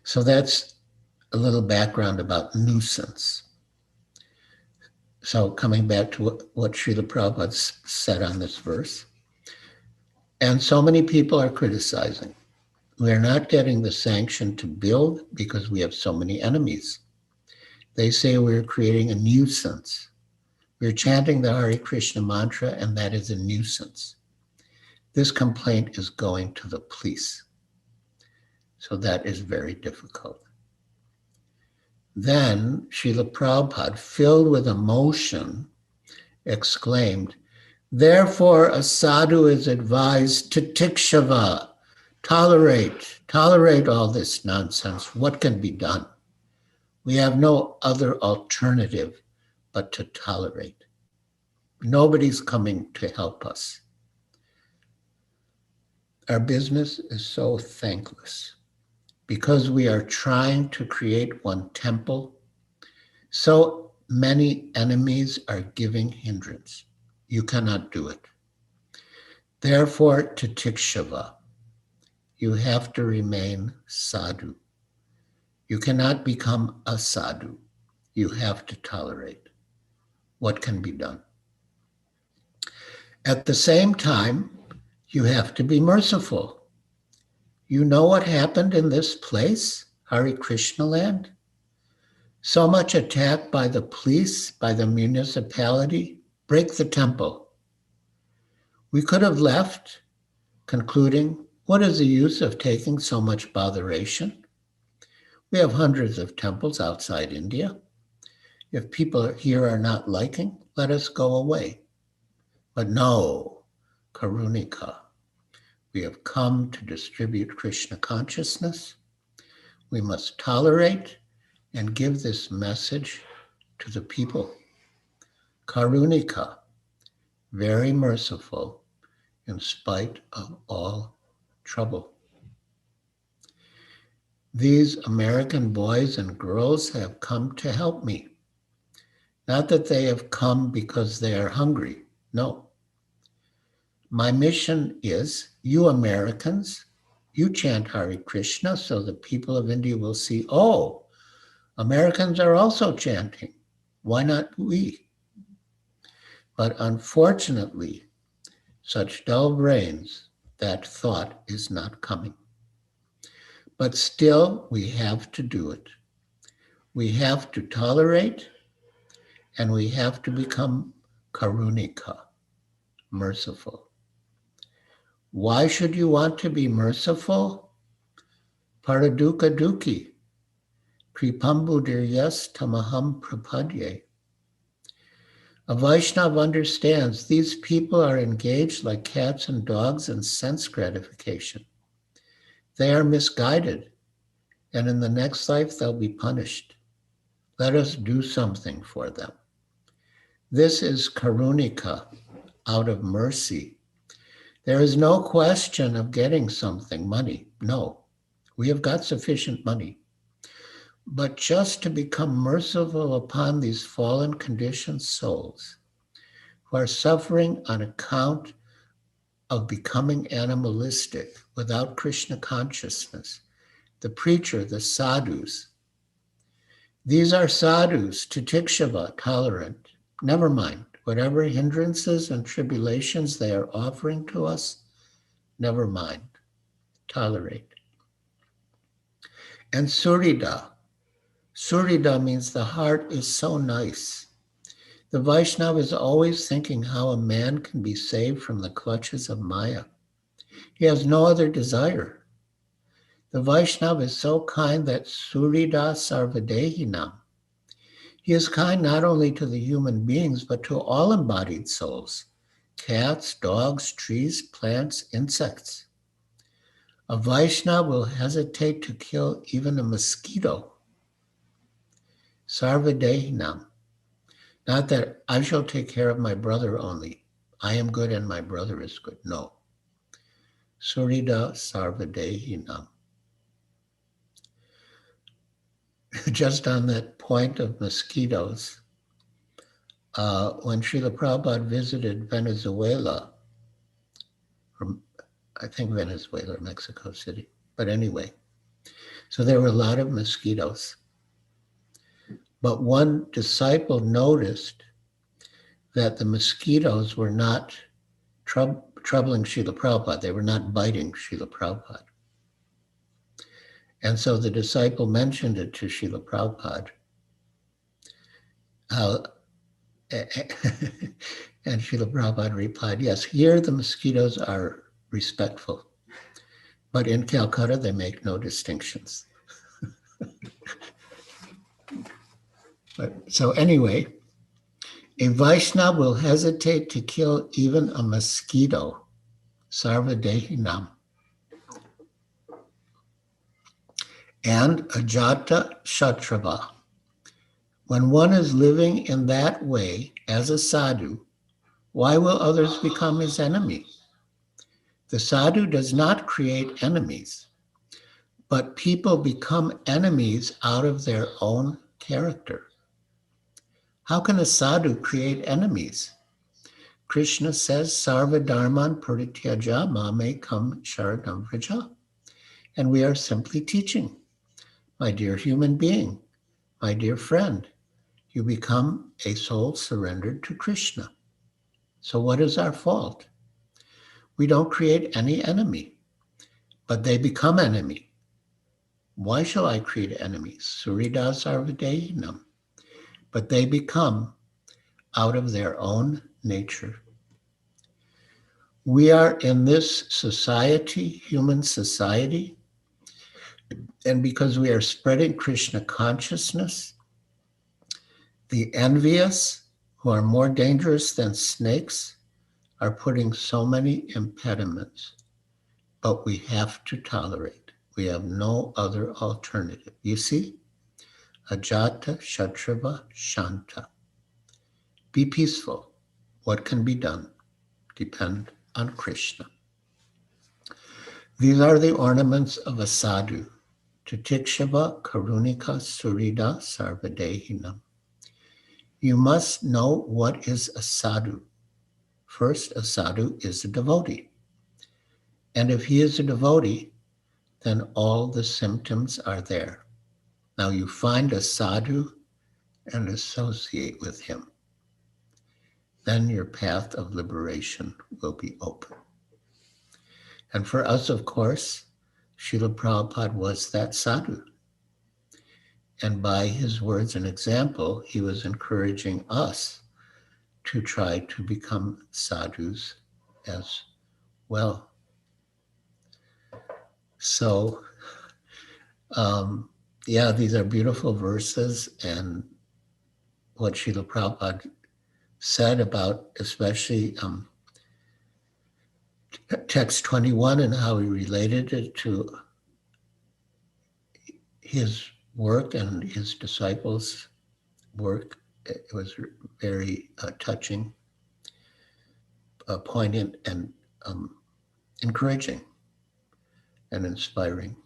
So that's a little background about nuisance. So coming back to what Srila Prabhupada said on this verse, and so many people are criticizing. We are not getting the sanction to build because we have so many enemies. They say we're creating a nuisance. We're chanting the Hare Krishna mantra, and that is a nuisance. This complaint is going to the police. So that is very difficult. Then Srila Prabhupada, filled with emotion, exclaimed, therefore a sadhu is advised to tikshava, tolerate all this nonsense. What can be done? We have no other alternative but to tolerate. Nobody's coming to help us. Our business is so thankless because we are trying to create one temple. So many enemies are giving hindrance. You cannot do it. Therefore, to tikshava, you have to remain sadhu. You cannot become a sadhu. You have to tolerate. What can be done? At the same time, you have to be merciful. You know what happened in this place, Hare Krishna land? So much attack by the police, by the municipality, break the temple. We could have left, concluding, what is the use of taking so much botheration? We have hundreds of temples outside India. If people here are not liking, let us go away. But no, Karunika. We have come to distribute Krishna consciousness. We must tolerate and give this message to the people. Karunika, very merciful in spite of all trouble. These American boys and girls have come to help me. Not that they have come because they are hungry. No. My mission is, you Americans, you chant Hare Krishna so the people of India will see, oh, Americans are also chanting. Why not we? But unfortunately, such dull brains, that thought is not coming. But still, we have to do it. We have to tolerate, and we have to become karunika, merciful. Why should you want to be merciful? Paraduka duki, kripambu diryas tamaham prapadye. A Vaishnava understands these people are engaged like cats and dogs in sense gratification. They are misguided, and in the next life they'll be punished. Let us do something for them. This is karunika, out of mercy. There is no question of getting something, money. No, we have got sufficient money. But just to become merciful upon these fallen conditioned souls who are suffering on account of becoming animalistic without Krishna consciousness, the preacher, the sadhus. These are sadhus, titikshava, tolerant. Never mind, whatever hindrances and tribulations they are offering to us, never mind, tolerate. And surida. Surida means the heart is so nice. The Vaishnava is always thinking how a man can be saved from the clutches of Maya. He has no other desire. The Vaishnava is so kind that surida sarvadehinam. He is kind not only to the human beings, but to all embodied souls, cats, dogs, trees, plants, insects. A Vaishnava will hesitate to kill even a mosquito. Sarvadehinam. Not that I shall take care of my brother only. I am good and my brother is good. No. Surida sarvadehinam. Just on that point of mosquitoes, when Srila Prabhupada visited Venezuela, or I think Venezuela or Mexico City, but anyway, so there were a lot of mosquitoes. But one disciple noticed that the mosquitoes were not troubling Srila Prabhupada. They were not biting Srila Prabhupada. And so the disciple mentioned it to Srila Prabhupada. And Srila Prabhupada replied, yes, here the mosquitoes are respectful, but in Calcutta they make no distinctions. So anyway, a Vaishnava will hesitate to kill even a mosquito, sarvadehinam. And ajata shatrava. When one is living in that way as a sadhu, why will others become his enemy? The sadhu does not create enemies, but people become enemies out of their own character. How can a sadhu create enemies? Krishna says, Sarva Dharman Parityaja Mame Kam Sharanam Vraja. And we are simply teaching, my dear human being, my dear friend, you become a soul surrendered to Krishna. So what is our fault? We don't create any enemy, but they become enemy. Why shall I create enemies? Surida sarvadehinam. But they become out of their own nature. We are in this society, human society, and because we are spreading Krishna consciousness, the envious, who are more dangerous than snakes, are putting so many impediments, but we have to tolerate. We have no other alternative. You see? Ajata Shatrava Shanta. Be peaceful. What can be done? Depend on Krishna. These are the ornaments of a sadhu. Titikshava Karunika Surida Sarvadehinam. You must know what is a sadhu. First, a sadhu is a devotee. And if he is a devotee, then all the symptoms are there. Now you find a sadhu and associate with him. Then your path of liberation will be open. And for us, of course, Srila Prabhupada was that sadhu. And by his words and example, he was encouraging us to try to become sadhus as well. So, these are beautiful verses, and what Srila Prabhupada said about especially text 21 and how he related it to his work and his disciples' work. It was very touching, poignant, and encouraging and inspiring.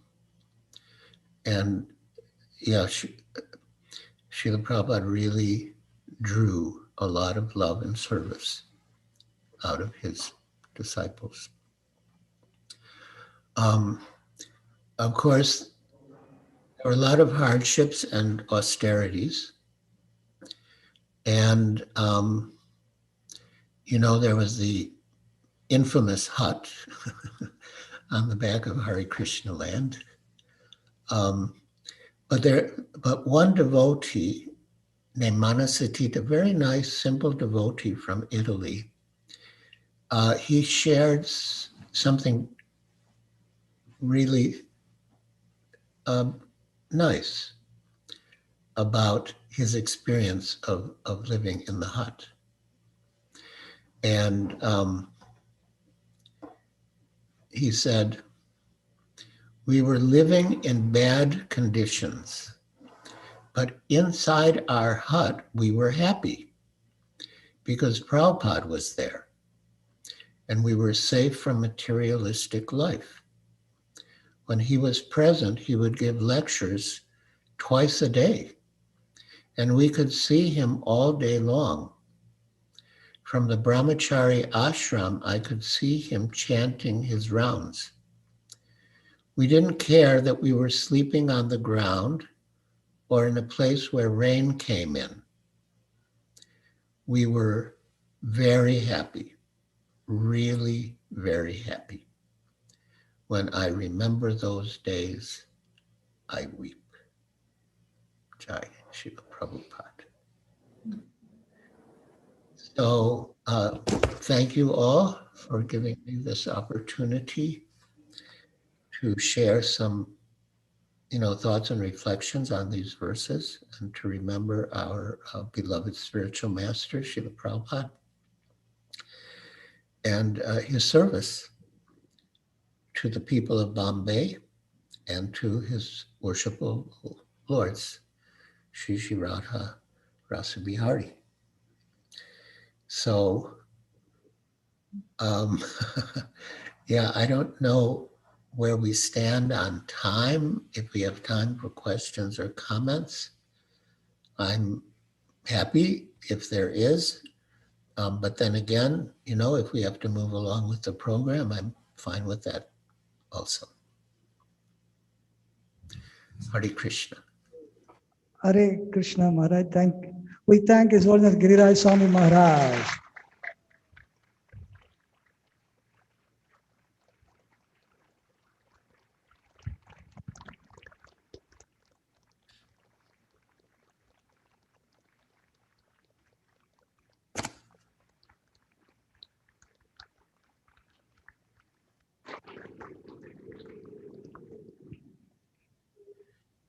And Srila Prabhupada really drew a lot of love and service out of his disciples. Of course, there were a lot of hardships and austerities. And, there was the infamous hut on the back of Hare Krishna land. But one devotee named Manasatita, a very nice, simple devotee from Italy, he shared something really nice about his experience of living in the hut. And he said, we were living in bad conditions, but inside our hut, we were happy because Prabhupada was there and we were safe from materialistic life. When he was present, he would give lectures twice a day, and we could see him all day long. From the brahmachari ashram, I could see him chanting his rounds. We didn't care that we were sleeping on the ground or in a place where rain came in, we were very happy, really very happy. When I remember those days, I weep. Jai Srila Prabhupada. So thank you all for giving me this opportunity to share some thoughts and reflections on these verses and to remember our beloved spiritual master, Srila Prabhupada, and his service to the people of Bombay and to his worshipful lords, Shri Shri Radha-Rasabihari. So, yeah, I don't know where we stand on time. If we have time for questions or comments, I'm happy if there is. But then again, if we have to move along with the program, I'm fine with that also. Hare Krishna. Hare Krishna Maharaj, we thank His Holiness Giriraj Swami Maharaj.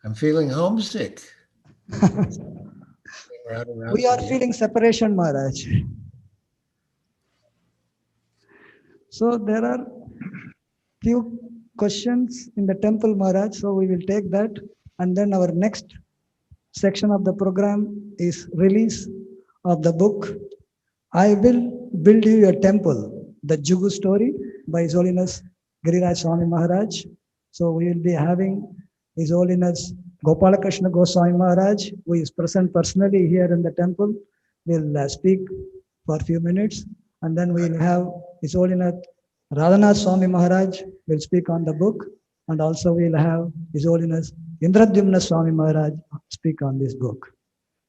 I'm feeling homesick. We are feeling separation, Maharaj. So there are few questions in the temple, Maharaj. So we will take that. And then our next section of the program is release of the book, I Will Build You a Temple, the Juhu story by His Holiness Giriraj Swami Maharaj. So we will be having His Holiness Gopal Krishna Goswami Maharaj, who is present personally here in the temple, will speak for a few minutes. And then we will have His Holiness Radhanath Swami Maharaj will speak on the book. And also we will have His Holiness Indradyumna Swami Maharaj speak on this book.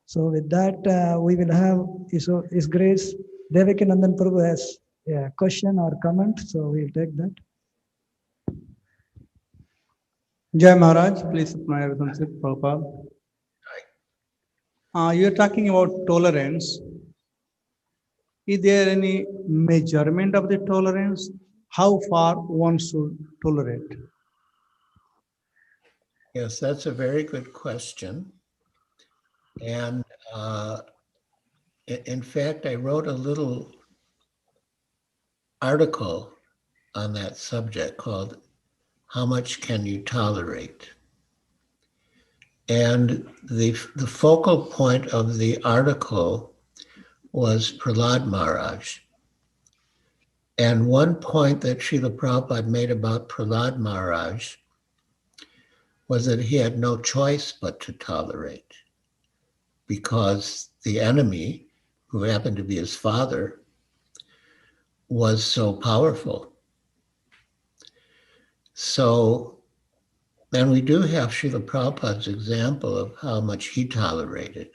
So with that, we will have His Grace Devakinandan Prabhu has a question or comment. So we will take that. Jai Maharaj, please my relationship, Prabhupada. You are talking about tolerance. Is there any measurement of the tolerance? How far one should tolerate? Yes, that's a very good question. And in fact, I wrote a little article on that subject called How Much Can You Tolerate? And the focal point of the article was Prahlad Maharaj. And one point that Srila Prabhupada made about Prahlad Maharaj was that he had no choice but to tolerate, because the enemy, who happened to be his father, was so powerful. So, and we do have Srila Prabhupada's example of how much he tolerated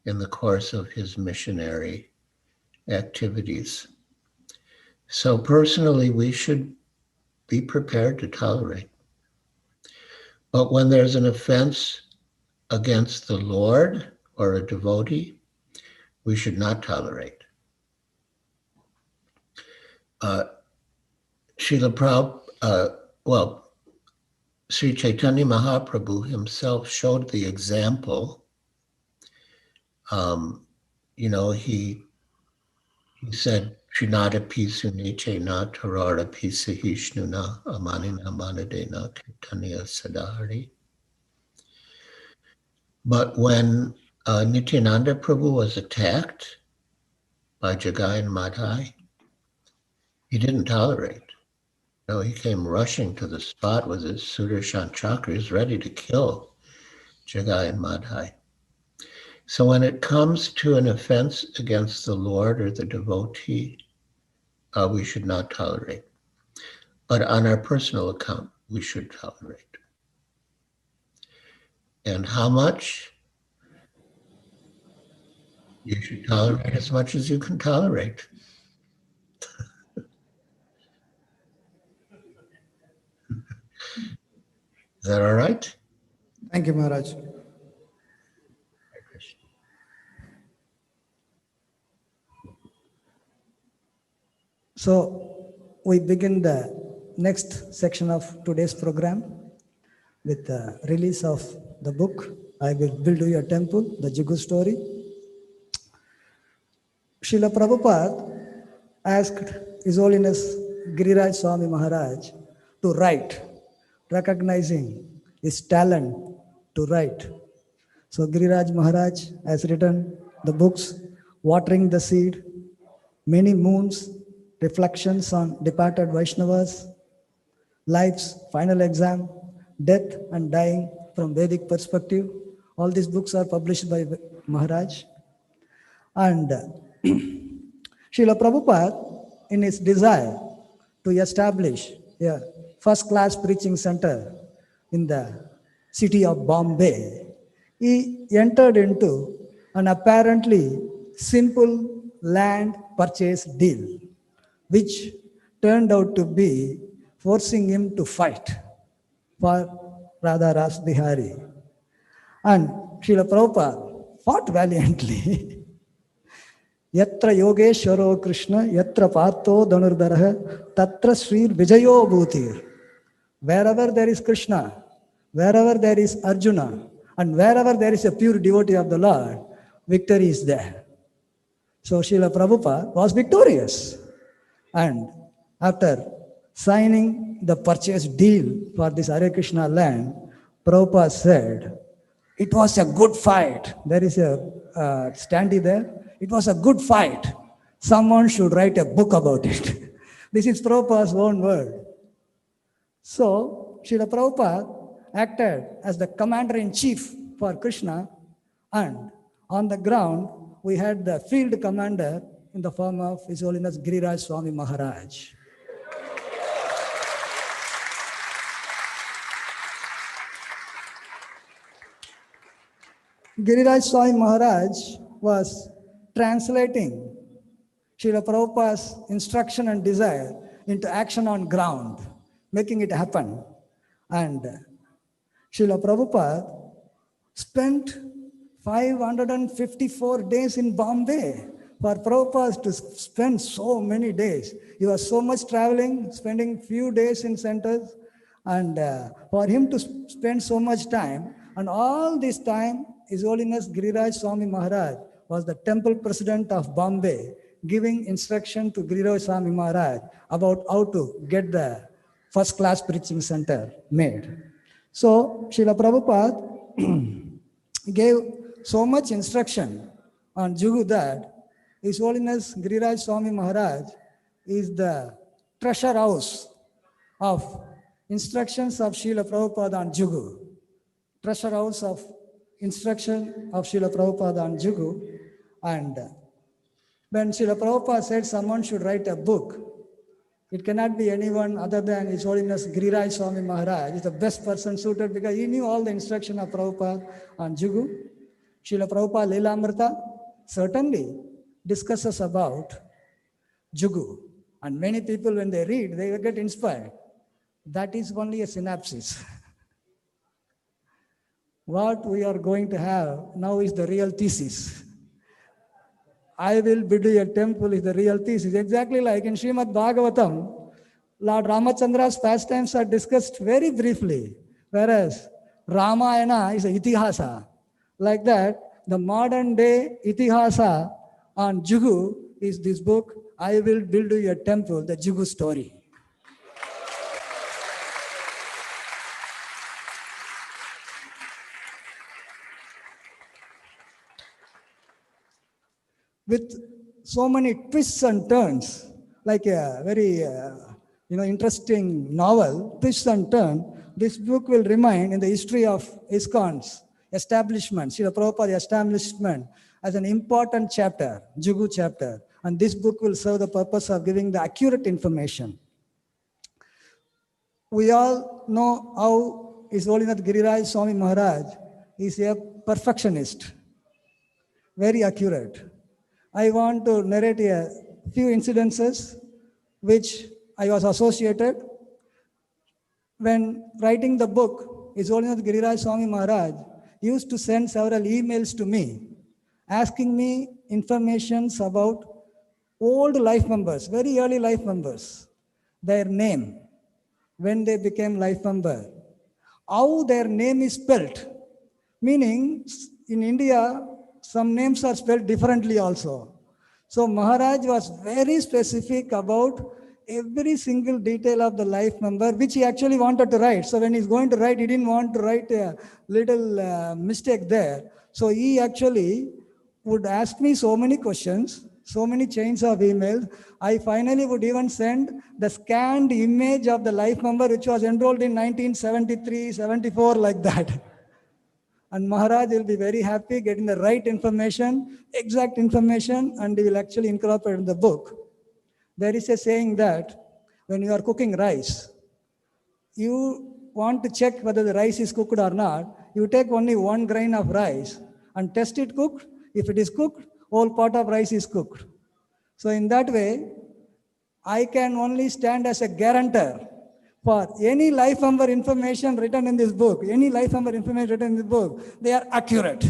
in the course of his missionary activities. So personally, we should be prepared to tolerate. But when there's an offense against the Lord or a devotee, we should not tolerate. Srila Prabhupada, Sri Chaitanya Mahaprabhu himself showed the example. He said, Trinada pisu niche na tarara pisa hishnuna amanina manadena kirtaniya sadhari. But when Nityananda Prabhu was attacked by Jagai and Madhai, he didn't tolerate. He came rushing to the spot with his Sudarshan chakras, ready to kill Jagai and Madhai. So when it comes to an offense against the Lord or the devotee, we should not tolerate. But on our personal account, we should tolerate. And how much? You should tolerate as much as you can tolerate. Is that all right? Thank you, Maharaj. So we begin the next section of today's program with the release of the book, I Will Build You a Temple, the Juhu story. Srila Prabhupada asked His Holiness Giriraj Swami Maharaj to write, recognizing his talent to write. So Giriraj Maharaj has written the books Watering the Seed, Many Moons, Reflections on Departed Vaishnavas, Life's Final Exam, Death and Dying from Vedic Perspective. All these books are published by Maharaj. And Srila Prabhupada, in his desire to establish a first-class preaching center in the city of Bombay, he entered into an apparently simple land purchase deal, which turned out to be forcing him to fight for Radha-Rasabihari. And Srila Prabhupada fought valiantly. Yatra Yogeshwaro Krishna, Yatra Partho Dhanurdharah, Tatra Sri Vijayo Bhutir. Wherever there is Krishna, wherever there is Arjuna, and wherever there is a pure devotee of the Lord, victory is there. So Srila Prabhupada was victorious. And after signing the purchase deal for this Hare Krishna land, Prabhupada said, it was a good fight. There is a standee there. It was a good fight. Someone should write a book about it. This is Prabhupada's own word. So, Srila Prabhupada acted as the commander-in-chief for Krishna, and on the ground, we had the field commander in the form of His Holiness Giriraj Swami Maharaj. Giriraj Swami Maharaj was translating Srila Prabhupada's instruction and desire into action on ground, making it happen. And Srila Prabhupada spent 554 days in Bombay. For Prabhupada to spend so many days, he was so much traveling, spending few days in centers, and for him to spend so much time, and all this time, His Holiness Giriraj Swami Maharaj was the temple president of Bombay, giving instruction to Giriraj Swami Maharaj about how to get the first-class preaching center made. So, Srila Prabhupada gave so much instruction on Juhu that His Holiness Giriraj Swami Maharaj is the treasure house of instructions of Srila Prabhupada on Juhu. Treasure house of instruction of Srila Prabhupada on Juhu. And when Srila Prabhupada said someone should write a book, it cannot be anyone other than His Holiness Giriraj Swami Maharaj. He's the best person suited because he knew all the instruction of Prabhupada on Juhu. Srila Prabhupada Leelamrita certainly discusses about Juhu. And many people, when they read, they get inspired. That is only a synopsis. What we are going to have now is the real thesis. I will build you a temple is the real thesis. Exactly like in Srimad Bhagavatam, Lord Ramachandra's pastimes are discussed very briefly, whereas Ramayana is a itihasa. Like that, the modern day itihasa on Juhu is this book, I Will Build You a Temple, the Juhu story. With so many twists and turns, like a very interesting novel, twists and turns, this book will remain in the history of ISKCON's establishment, Srila Prabhupada establishment, as an important chapter, Juhu chapter. And this book will serve the purpose of giving the accurate information. We all know how His Holiness Giriraj Swami Maharaj is a perfectionist, very accurate. I want to narrate a few incidences which I was associated. When writing the book, His Holiness Giriraj Swami Maharaj used to send several emails to me, asking me informations about old life members, very early life members, their name, when they became life member, how their name is spelt. Meaning, in India, some names are spelled differently also. So Maharaj was very specific about every single detail of the life member, which he actually wanted to write. So when he's going to write, he didn't want to write a little mistake there. So he actually would ask me so many questions, so many chains of emails. I finally would even send the scanned image of the life member, which was enrolled in 1973, 74, like that. And Maharaj will be very happy getting the right information, exact information, and he will actually incorporate in the book. There is a saying that when you are cooking rice, you want to check whether the rice is cooked or not, you take only 1 grain of rice and test it cooked. If it is cooked, whole pot of rice is cooked. So in that way, I can only stand as a guarantor for any life member information written in this book, any life member information written in this book, they are accurate.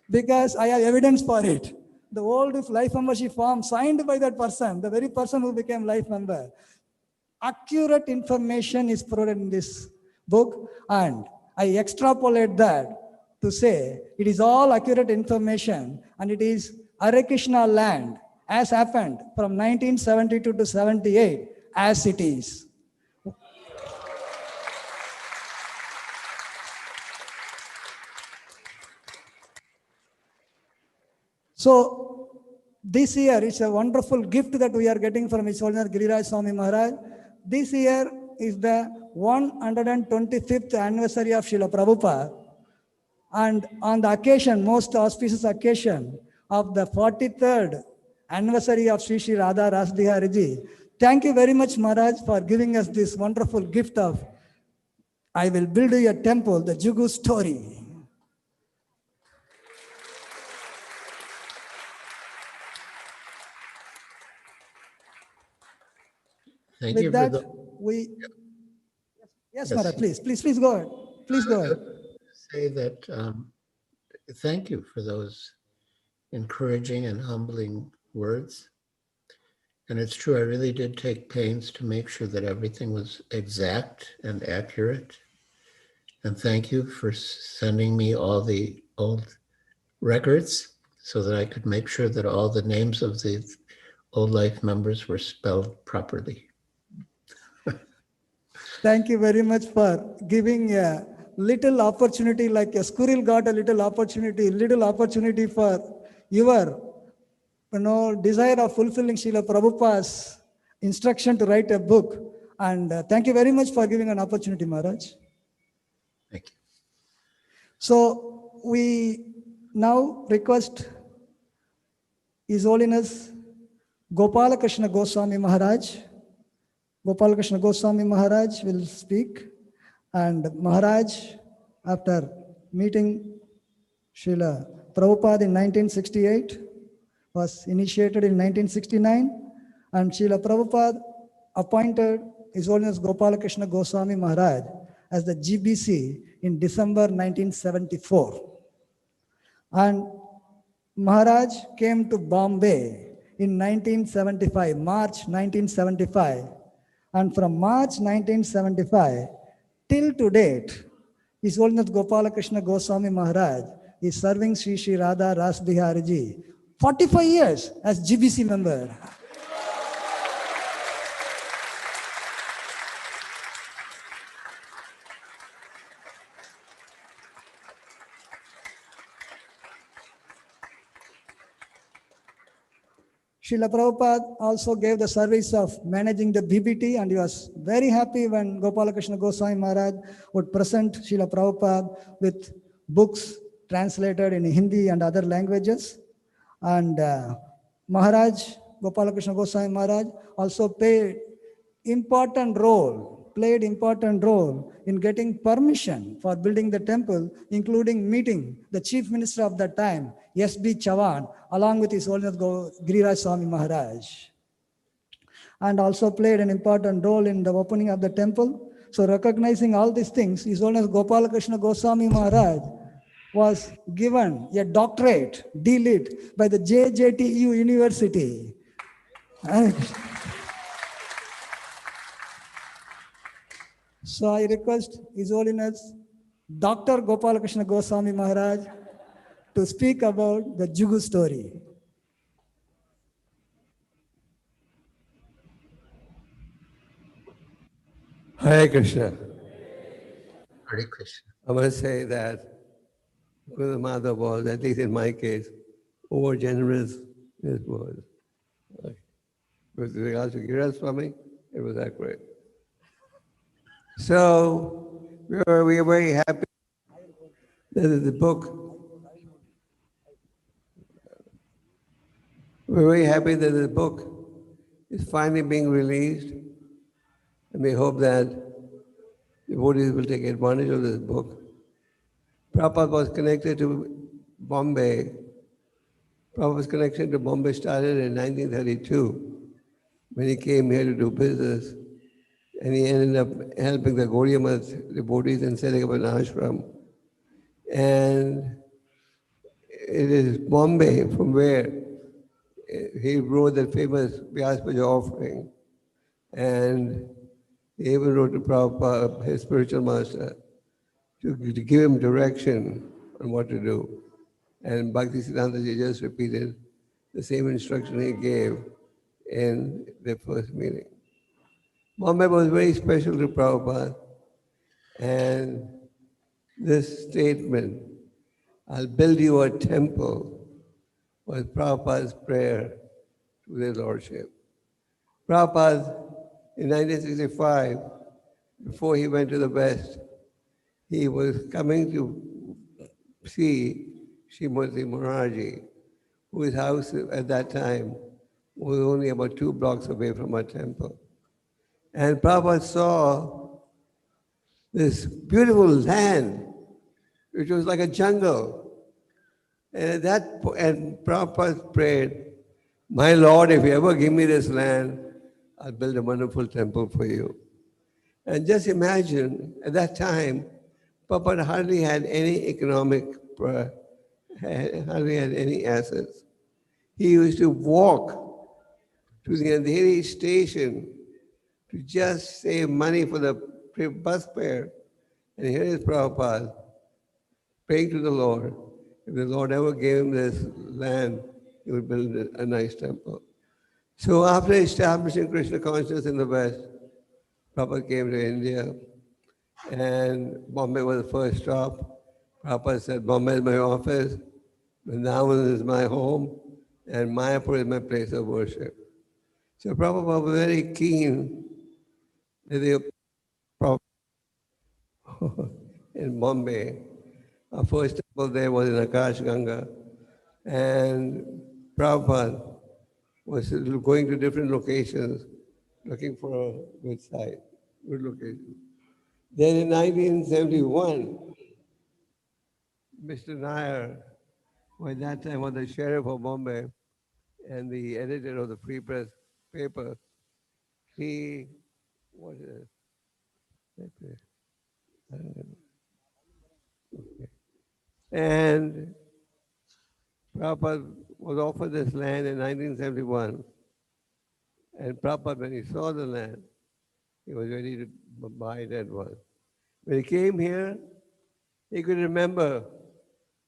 Because I have evidence for it. The old life membership form signed by that person, the very person who became life member. Accurate information is provided in this book, and I extrapolate that to say it is all accurate information, and it is Hare Krishna land as happened from 1972 to 78 as it is. So this year is a wonderful gift that we are getting from His Holiness Giriraj Swami Maharaj. This year is the 125th anniversary of Srila Prabhupada. And on the occasion, most auspicious occasion of the 43rd anniversary of Sri Sri Radha-Rasabihari ji, thank you very much, Maharaj, for giving us this wonderful gift of, I will build you a temple, the Juhu story. Thank you With for that, we, yes, Yes. Maharaj, please go ahead. Please go ahead. say that thank you for those encouraging and humbling words. And it's true, I really did take pains to make sure that everything was exact and accurate. And thank you for sending me all the old records so that I could make sure that all the names of the old life members were spelled properly. Thank you very much for giving a little opportunity, like a squirrel got a little opportunity for your, desire of fulfilling Srila Prabhupada's instruction to write a book. And thank you very much for giving an opportunity, Maharaj. Thank you. So we now request His Holiness Gopal Krishna Goswami Maharaj. Gopal Krishna Goswami Maharaj will speak, and Maharaj, after meeting Srila Prabhupada in 1968, was initiated in 1969, and Srila Prabhupada appointed His Holiness Gopal Krishna Goswami Maharaj as the GBC in December 1974. And Maharaj came to Bombay in 1975, March 1975. And from March 1975 till to date, His Holiness Gopala Krishna Goswami Maharaj is serving Sri Sri Radha-Rasabihari ji 45 years as GBC member. Srila Prabhupada also gave the service of managing the BBT, and he was very happy when Gopala Krishna Goswami Maharaj would present Srila Prabhupada with books translated in Hindi and other languages. And Maharaj, Gopala Krishna Goswami Maharaj, also played important role played important role in getting permission for building the temple, including meeting the chief minister of that time, S.B. Chavan, along with His Holiness Giriraj Swami Maharaj, and also played an important role in the opening of the temple. So recognizing all these things, His Holiness Gopal Krishna Goswami Maharaj was given a doctorate, D.Litt, by the JJTU University. And so I request His Holiness Dr. Gopal Krishna Goswami Maharaj to speak about the Juhu story. Hare Krishna. Hare Krishna. I must say that Guru Mother was, at least in my case, over generous in his words. With regards to Giriraj Swami, it was accurate. So we are very happy that the book, we're very happy that the book is finally being released, and we hope that the devotees will take advantage of this book. Prabhupada was connected to Bombay. Prabhupada's connection to Bombay started in 1932 when he came here to do business, and he ended up helping the Gaudiya Math devotees and setting up an ashram. And it is Bombay from where he wrote that famous Vyaspaja offering, and he even wrote to Prabhupada, his spiritual master, to give him direction on what to do. And Bhaktisiddhanta Ji just repeated the same instruction he gave in the first meeting. Bombay was very special to Prabhupada, and this statement, "I'll build you a temple," was Prabhupada's prayer to their Lordship. Prabhupada, in 1965, before he went to the West, he was coming to see Srimati Morarji, whose house at that time was only about 2 blocks away from our temple. And Prabhupada saw this beautiful land, which was like a jungle. And and Prabhupada prayed, "My Lord, if you ever give me this land, I'll build a wonderful temple for you." And just imagine, at that time, Prabhupada hardly had any hardly had any assets. He used to walk to the Andheri station to just save money for the bus fare. And here is Prabhupada praying to the Lord. If the Lord ever gave him this land, he would build a nice temple. So after establishing Krishna consciousness in the West, Prabhupada came to India, and Bombay was the first stop. Prabhupada said, "Bombay is my office, Vrindavan is my home, and Mayapur is my place of worship." So Prabhupada was very keen that the in Bombay. Our first temple there was in Akash Ganga, and Prabhupada was going to different locations looking for a good site, good location. Then in 1971, Mr. Nair, who at that time was the sheriff of Bombay and the editor of the Free Press paper, he was and Prabhupada was offered this land in 1971. And Prabhupada, when he saw the land, he was ready to buy it at once. When he came here, he could remember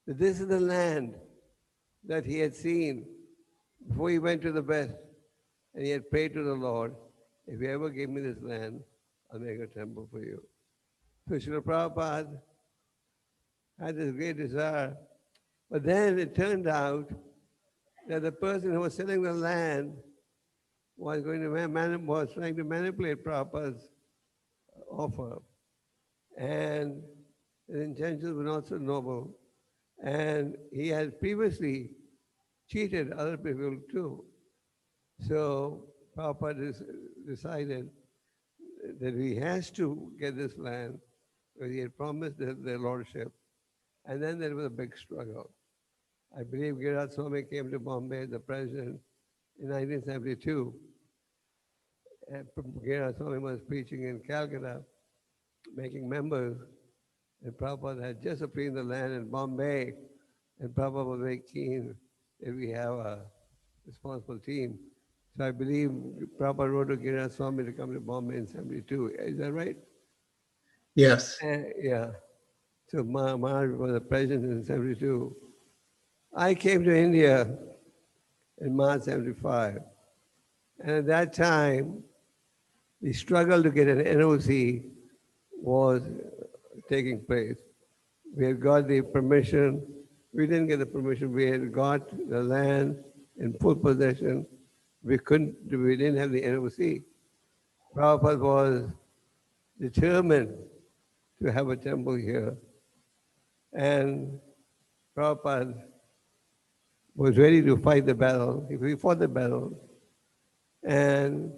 that this is the land that he had seen before he went to the West. And he had prayed to the Lord, "If you ever give me this land, I'll make a temple for you." So Srila Prabhupada had this great desire. But then it turned out that the person who was selling the land was going to was trying to manipulate Prabhupada's offer, and his intentions were not so noble, and he had previously cheated other people too. So Prabhupada decided that he has to get this land because he had promised their lordship. And then there was a big struggle. I believe Giriraj Swami came to Bombay, the president, in 1972. And Giriraj Swami was preaching in Calcutta, making members, and Prabhupada had just obtained the land in Bombay, and Prabhupada was very keen that we have a responsible team. So I believe Prabhupada wrote to Giriraj Swami to come to Bombay in 72. Is that right? Yes. Yeah. So Maharaj was the president in 72. I came to India in March 75. And at that time, the struggle to get an NOC was taking place. We had got the permission. We didn't get the permission. We had got the land in full possession. We didn't have the NOC. Prabhupada was determined to have a temple here. And Prabhupada was ready to fight the battle. We fought the battle. And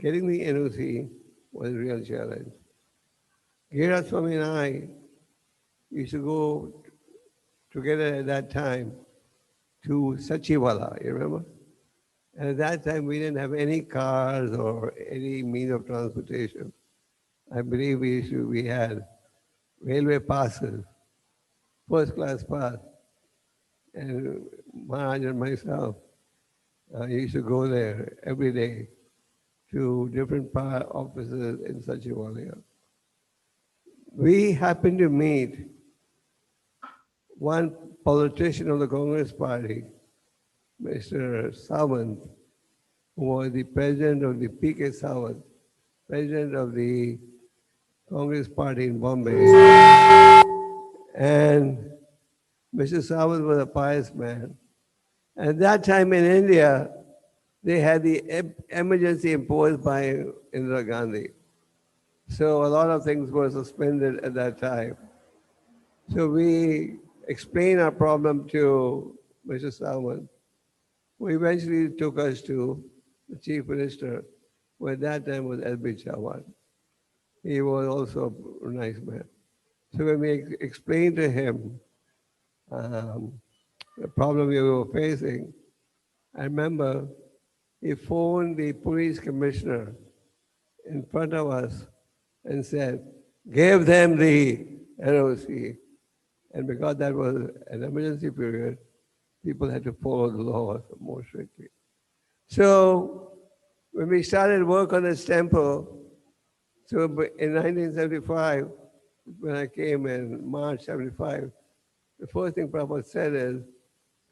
getting the NOC was a real challenge. Giriraj Swami and I used to go together at that time to Sachivala, you remember? And at that time, we didn't have any cars or any means of transportation. I believe we had railway passes, first class pass. And Maharaj and myself used to go there every day to different offices in Sachivala. We happened to meet one politician of the Congress Party, Mr. Sawant, who was the president of the P.K. Sawant, president of the Congress Party in Bombay. And Mr. Sawant was a pious man. At that time in India, they had the emergency imposed by Indira Gandhi. So a lot of things were suspended at that time. So we explained our problem to Mr. Sawant, who eventually took us to the chief minister, who at that time was L.B. Chauhan. He was also a nice man. So when we explained to him the problem we were facing, I remember he phoned the police commissioner in front of us and said, give them the NOC. And because that was an emergency period, people had to follow the law more strictly. So when we started work on this temple, so in 1975, when I came in March 75, the first thing Prabhupada said is,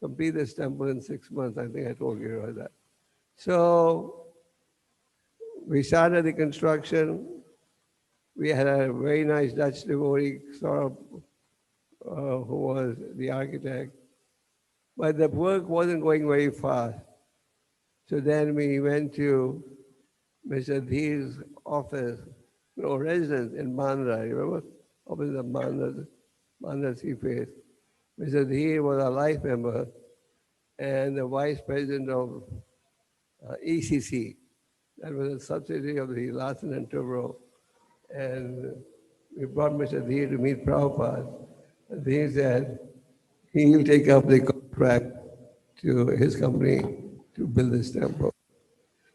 complete this temple in 6 months. I think I told you about that. So we started the construction. We had a very nice Dutch devotee, Srila, who was the architect. But the work wasn't going very fast. So then we went to Mr. Dheer's office, residence in Bandra. You remember? Office of Bandra Seaface. Mr. Dheer was a life member and the vice president of ECC. That was a subsidiary of the Larsen and Toubro. And we brought Mr. Dheer to meet Prabhupada. And Dheer said he will take up the contract to his company to build this temple.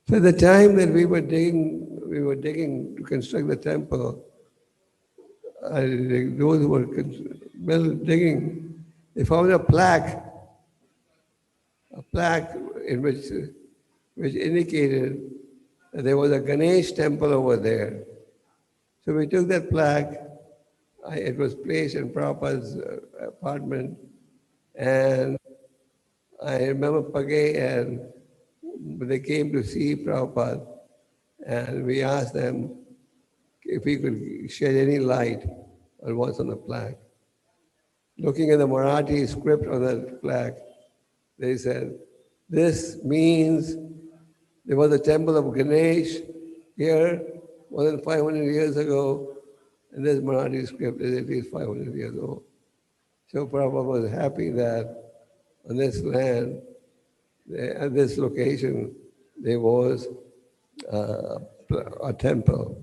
So at the time that we were digging to construct the temple, those who were digging, they found a plaque in which indicated that there was a Ganesh temple over there. So we took that plaque. It was placed in Prabhupada's apartment, and I remember Pagay and they came to see Prabhupada, and we asked them if we could shed any light on what's on the plaque. Looking at the Marathi script on the plaque, they said, this means there was a temple of Ganesh here more than 500 years ago, and this Marathi script is at least 500 years old. So Prabhupada was happy that on this land, at this location, there was a temple.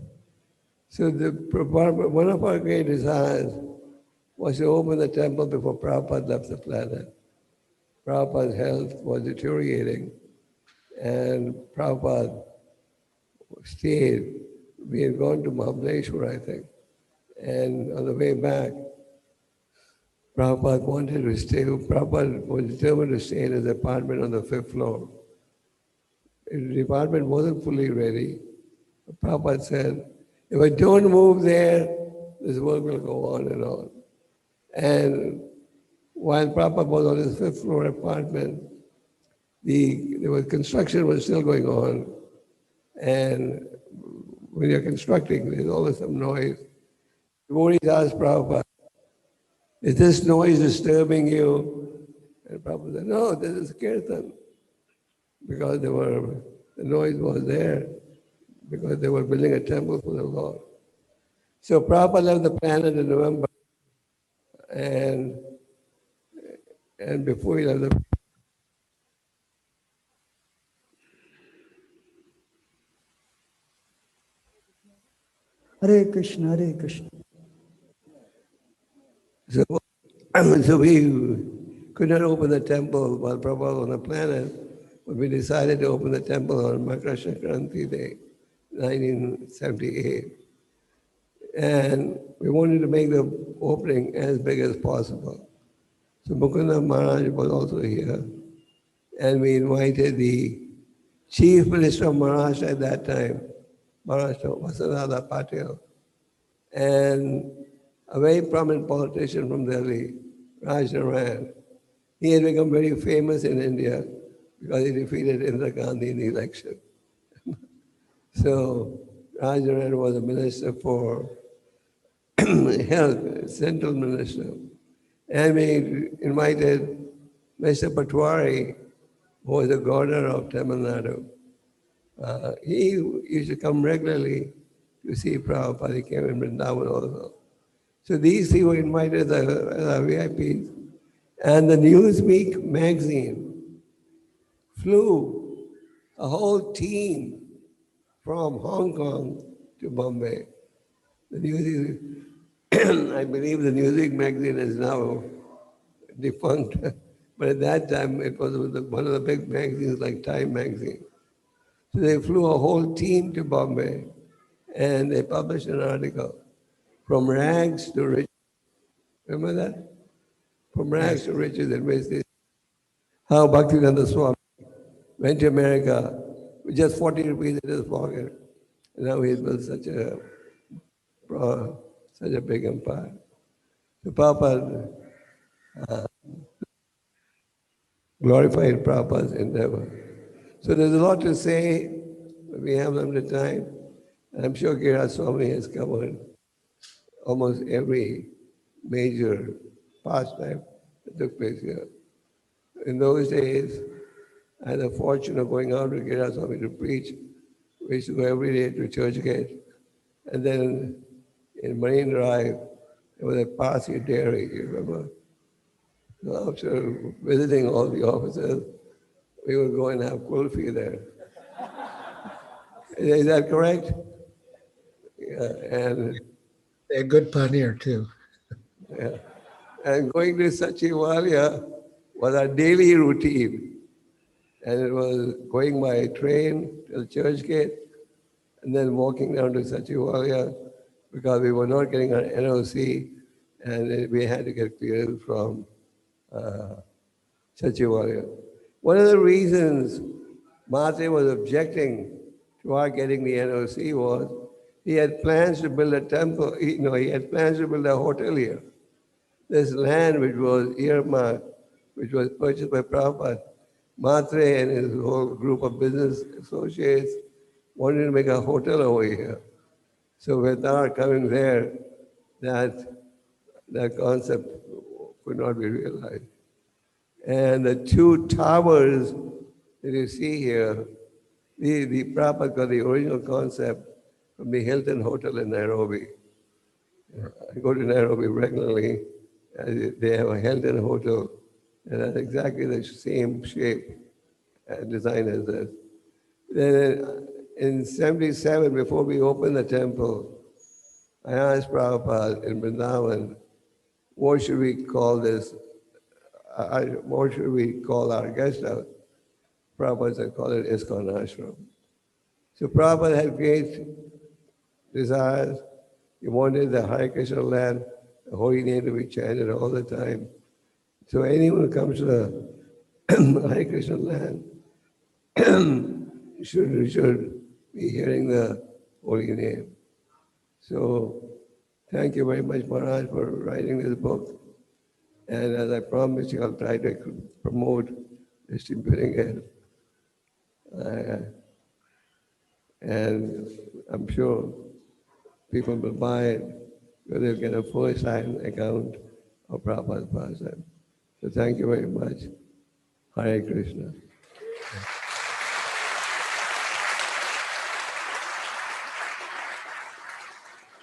So one of our great desires was to open the temple before Prabhupada left the planet. Prabhupada's health was deteriorating, and Prabhupada stayed. We had gone to Mahabaleshwar, I think, and on the way back, Prabhupada wanted to stay. Prabhupada was determined to stay in his apartment on the 5th floor. The apartment wasn't fully ready. Prabhupada said, if I don't move there, this work will go on and on. And while Prabhupada was on his 5th floor apartment, construction was still going on. And when you're constructing, there's always some noise. Devotees asked Prabhupada, is this noise disturbing you? And Prabhupada said, no, this is kirtan. Because the noise was there, because they were building a temple for the Lord. So Prabhupada left the planet in November, and before he left the Hare Krishna, Hare Krishna. So, so we could not open the temple while Prabhupada was on the planet, but we decided to open the temple on Makara Sankranti Day, 1978. And we wanted to make the opening as big as possible. So Mukunda Maharaj was also here, and we invited the Chief Minister of Maharashtra at that time, Maharashtra, Vasantha Patil, and a very prominent politician from Delhi, Raj Narayan. He had become very famous in India because he defeated Indira Gandhi in the election. So Raj Narayan was a minister for health, central minister. And we invited Mr. Patwari, who was the governor of Tamil Nadu. He used to come regularly to see Prabhupada. He came in Vrindavan also. So these three were invited as VIPs. And the Newsweek magazine flew a whole team from Hong Kong to Bombay. The Newsweek, I believe the Newsweek magazine is now defunct, but at that time it was one of the big magazines like Time magazine. So they flew a whole team to Bombay, and they published an article, From Rags to Riches. Remember that? From Rags to Riches, and basically how Bhaktivedanta Swami went to America with just 40 rupees in his pocket, and now he's built such a big empire. So Prabhupada glorified Prabhupada's endeavor. So there's a lot to say, but we have limited time. I'm sure Giriraj Swami has covered almost every major pastime that took place here. In those days, I had the fortune of going out with Giriraj Swami to preach. We used to go every day to Churchgate. And then in Marine Drive, there was a Parsi dairy, you remember? So after visiting all the officers, we would go and have kulfi there. Is that correct? Yeah, and A good paneer too. yeah. And going to Sachivalya was our daily routine. And it was going by train to the church gate and then walking down to Sachivalya because we were not getting our NOC and we had to get cleared from Sachivalya. One of the reasons Mate was objecting to our getting the NOC was he had plans to build a temple, he had plans to build a hotel here. This land which was earmarked, which was purchased by Prabhupada, Matre and his whole group of business associates wanted to make a hotel over here. So with our coming there, that concept could not be realized. And the two towers that you see here, the Prabhupada got the original concept from the Hilton Hotel in Nairobi. I go to Nairobi regularly. They have a Hilton Hotel that has exactly the same shape and design as this. Then in 77, before we opened the temple, I asked Prabhupada in Vrindavan, what should we call this? What should we call our guest house? Prabhupada said, call it ISKCON Ashram. So Prabhupada had great desires. He wanted the Hare Krishna land, the holy name to be chanted all the time. So anyone who comes to the Hare Krishna land should be hearing the holy name. So thank you very much, Maharaj, for writing this book. And as I promised you, I'll try to promote distributing it. And I'm sure people will buy it, so they'll get a full-time account of Prabhupada's pastime. So thank you very much. Hare Krishna.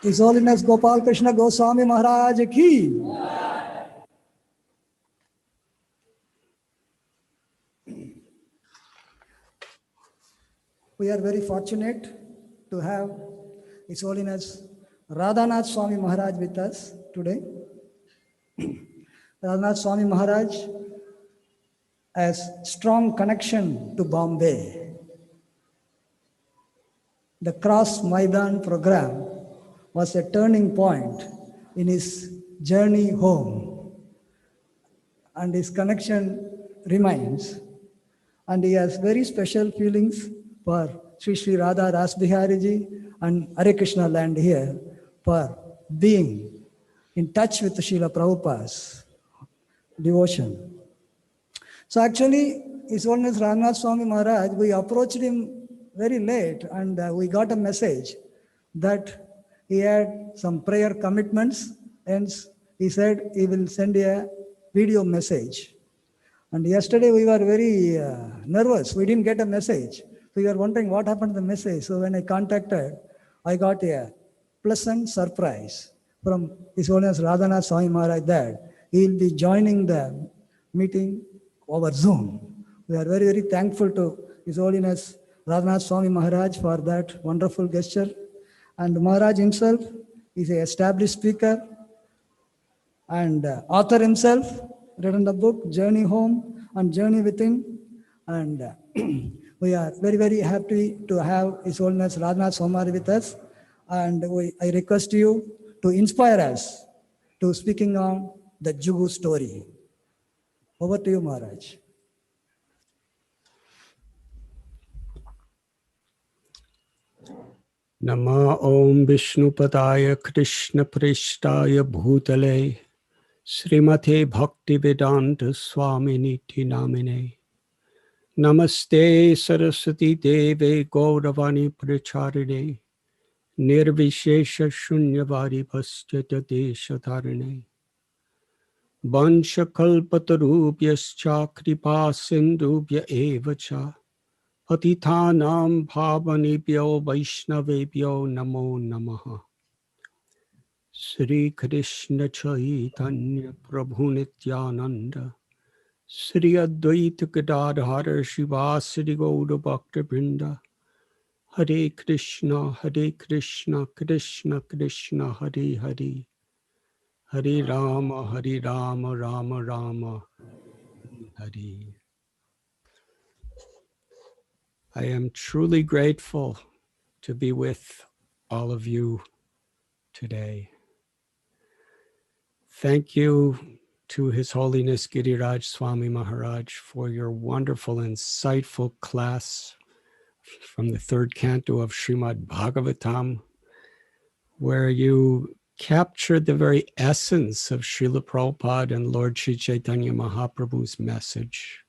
His Holiness Gopal Krishna Goswami Maharaj ki. We are very fortunate to have His Holiness Radhanath Swami Maharaj with us today. Radhanath Swami Maharaj has strong connection to Bombay. The Cross Maidan program was a turning point in his journey home, and his connection remains. And he has very special feelings for Sri Radha-Rasabihari ji and Hare Krishna land here, for being in touch with Srila Prabhupada's devotion. So actually, His Holiness Radhanath Swami Maharaj, we approached him very late, and we got a message that he had some prayer commitments, and he said he will send a video message. And yesterday we were very nervous. We didn't get a message. We were wondering what happened to the message. So when I contacted, I got a pleasant surprise from His Holiness Radhanath Swami Maharaj that he will be joining the meeting over Zoom. We are very, very thankful to His Holiness Radhanath Swami Maharaj for that wonderful gesture. And Maharaj himself is an established speaker and author himself, written the book Journey Home and Journey Within. And we are very, very happy to have His Holiness Radhanath Swami Maharaj with us. And I request you to inspire us to speaking on the Juhu story. Over to you, Maharaj. Nama Om Vishnupadaya Krishna Prishtaya Bhutale Srimate Bhaktivedanta Swami Niti Namine Namaste Saraswati Deve Gauravani Pracharine Nirvishesha Shunyavadi Pastyata Desha Dharane Vansha Kalpatarubhyascha Kripa Sindhubhya Evacha Patitanam Bhavanebhyo Vaishnavebhyo Namo Namaha Sri Krishna Chaitanya Prabhu Nityananda Sri Advaita Gadadhara Shivasari Gaura Bhakta Vrinda Hare Krishna Krishna Krishna Hare Hare Hare Rama Rama Rama Hare. I am truly grateful to be with all of you today. Thank you to His Holiness Giriraj Swami Maharaj for your wonderful, insightful class from the third canto of Srimad Bhagavatam, where you captured the very essence of Srila Prabhupada and Lord Sri Chaitanya Mahaprabhu's message,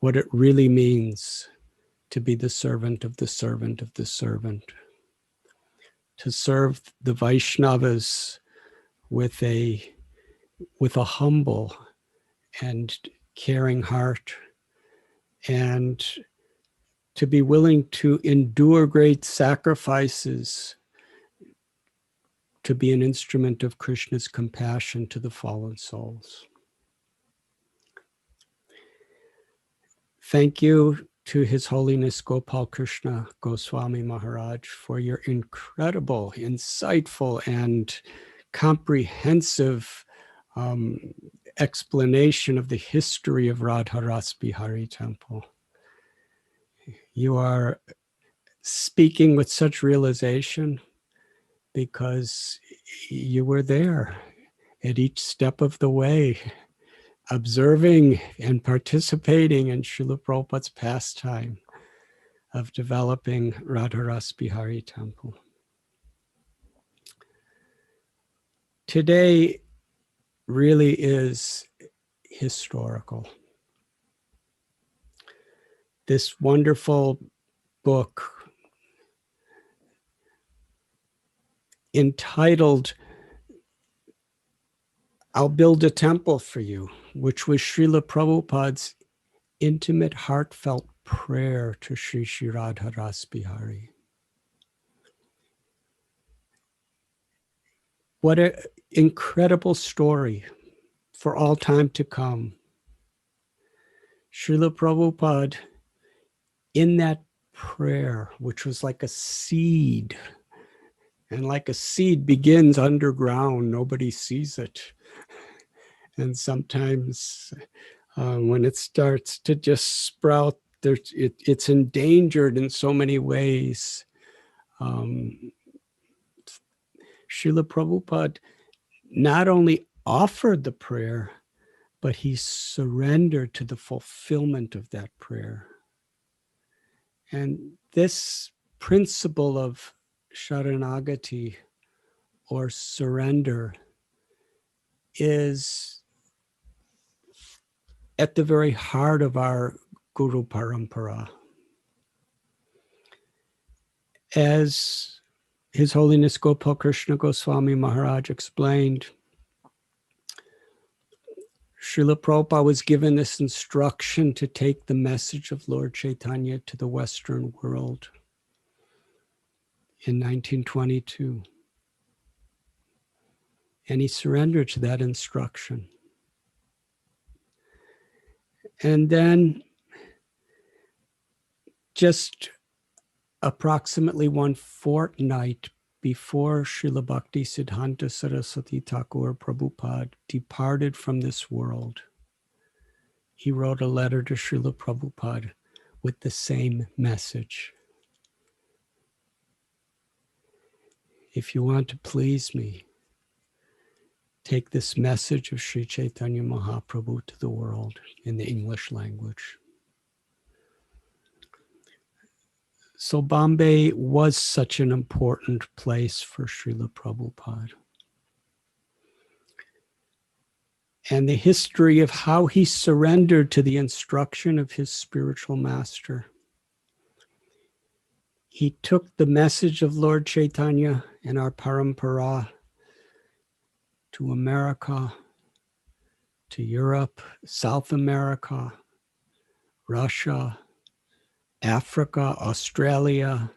what it really means to be the servant of the servant of the servant, to serve the Vaishnavas with a humble and caring heart, and to be willing to endure great sacrifices to be an instrument of Krishna's compassion to the fallen souls. Thank you to His Holiness Gopal Krishna Goswami Maharaj for your incredible, insightful, and comprehensive explanation of the history of Radha-Rasabihari Temple. You are speaking with such realization because you were there at each step of the way, observing and participating in Srila Prabhupada's pastime of developing Radha-Rasabihari Temple. Today really is historical. This wonderful book entitled I'll Build a Temple for You, which was Srila Prabhupada's intimate, heartfelt prayer to Sri Sri Radha-Rasabihari. What an incredible story for all time to come. Srila Prabhupada, in that prayer, which was like a seed, and like a seed begins underground, nobody sees it. And sometimes when it starts to just sprout, it's endangered in so many ways. Srila Prabhupada not only offered the prayer, but he surrendered to the fulfillment of that prayer. And this principle of Sharanagati, or surrender, is at the very heart of our Guru Parampara. As His Holiness Gopal Krishna Goswami Maharaj explained, Srila Prabhupada was given this instruction to take the message of Lord Chaitanya to the Western world in 1922. And he surrendered to that instruction. And then, just approximately one fortnight before Srila Bhakti Siddhanta Saraswati Thakur Prabhupada departed from this world, he wrote a letter to Srila Prabhupada with the same message. If you want to please me, take this message of Sri Chaitanya Mahaprabhu to the world in the English language. So Bombay was such an important place for Srila Prabhupada. And the history of how he surrendered to the instruction of his spiritual master. He took the message of Lord Chaitanya and our parampara to America, to Europe, South America, Russia, Africa, Australia.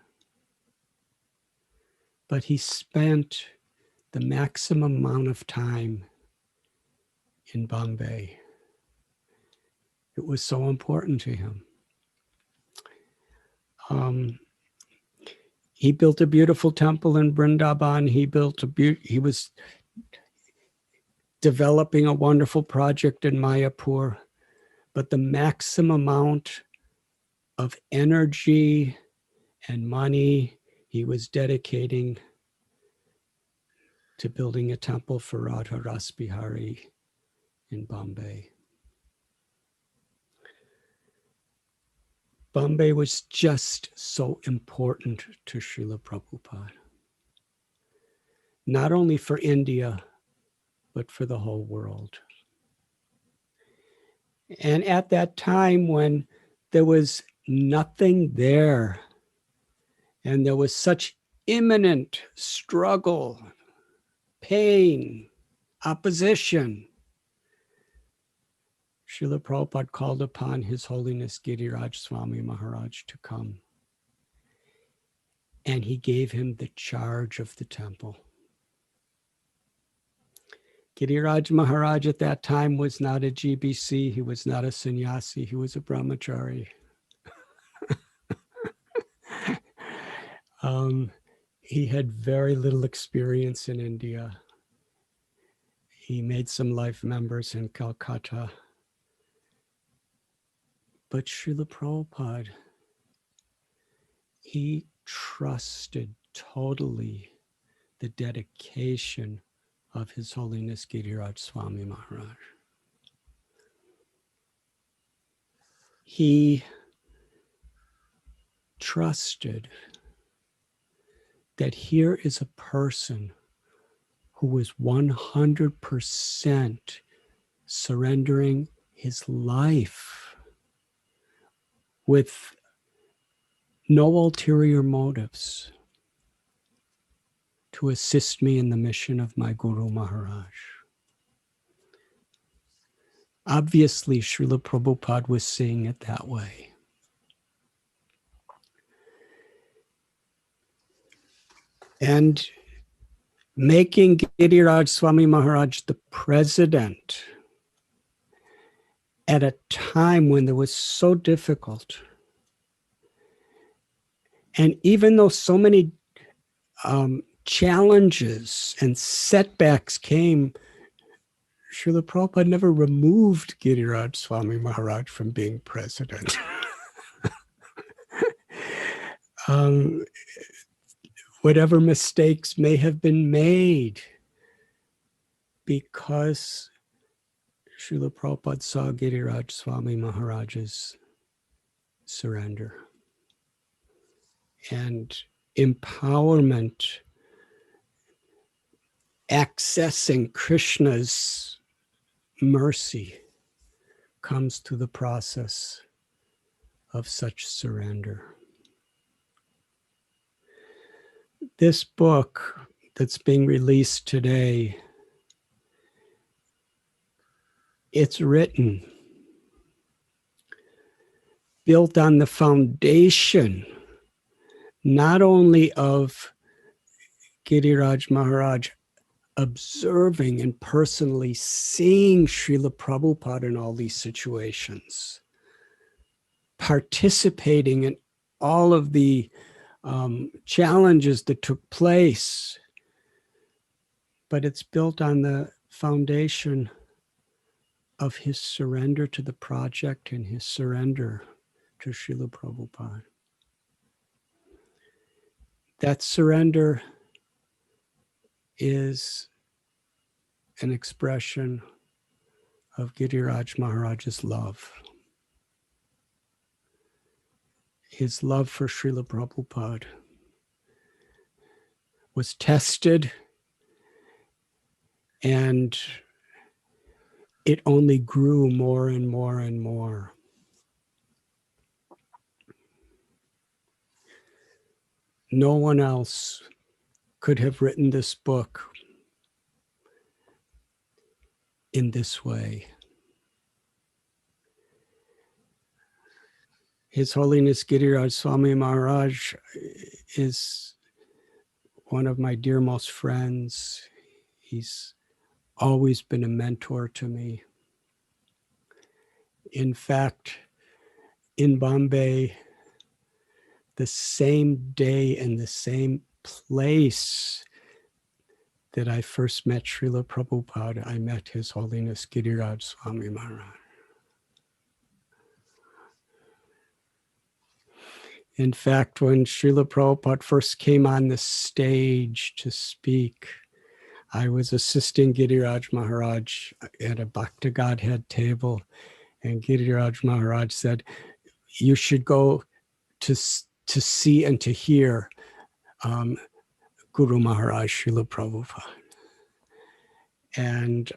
But he spent the maximum amount of time in Bombay. It was so important to him. He built a beautiful temple in Vrindavan. He was developing a wonderful project in Mayapur, but the maximum amount of energy and money he was dedicating to building a temple for Radha-Rasabihari in Bombay. Bombay was just so important to Srila Prabhupada. Not only for India, but for the whole world. And at that time when there was nothing there, and there was such imminent struggle, pain, opposition, Srila Prabhupada called upon His Holiness Giriraj Swami Maharaj to come. And he gave him the charge of the temple. Giriraj Maharaj at that time was not a GBC, he was not a sannyasi, he was a brahmachari. He had very little experience in India. He made some life members in Calcutta. But Srila Prabhupada, he trusted totally the dedication of His Holiness Giriraj Swami Maharaj. He trusted that here is a person who was 100% surrendering his life with no ulterior motives to assist me in the mission of my Guru Maharaj. Obviously, Srila Prabhupada was seeing it that way. And making Giriraj Swami Maharaj the president at a time when it was so difficult. And even though so many challenges and setbacks came, Srila Prabhupada never removed Giriraj Swami Maharaj from being president. Whatever mistakes may have been made, because Srila Prabhupada saw Giriraj Swami Maharaj's surrender and empowerment, accessing Krishna's mercy comes to the process of such surrender. This book that's being released today, it's written, built on the foundation not only of Giriraj Maharaj observing and personally seeing Srila Prabhupada in all these situations, participating in all of the challenges that took place, but it's built on the foundation of his surrender to the project and his surrender to Srila Prabhupada. That surrender is an expression of Giriraj Maharaj's love. His love for Srila Prabhupada was tested, and it only grew more and more and more. No one else could have written this book in this way. His Holiness Giriraj Swami Maharaj is one of my dearmost friends. He's always been a mentor to me. In fact, in Bombay, the same day and the same place that I first met Srila Prabhupada, I met His Holiness Giriraj Swami Maharaj. In fact, when Srila Prabhupada first came on the stage to speak, I was assisting Giriraj Maharaj at a Bhakta Godhead table, and Giriraj Maharaj said, "You should go to see and to hear Guru Maharaj Srila Prabhupada." And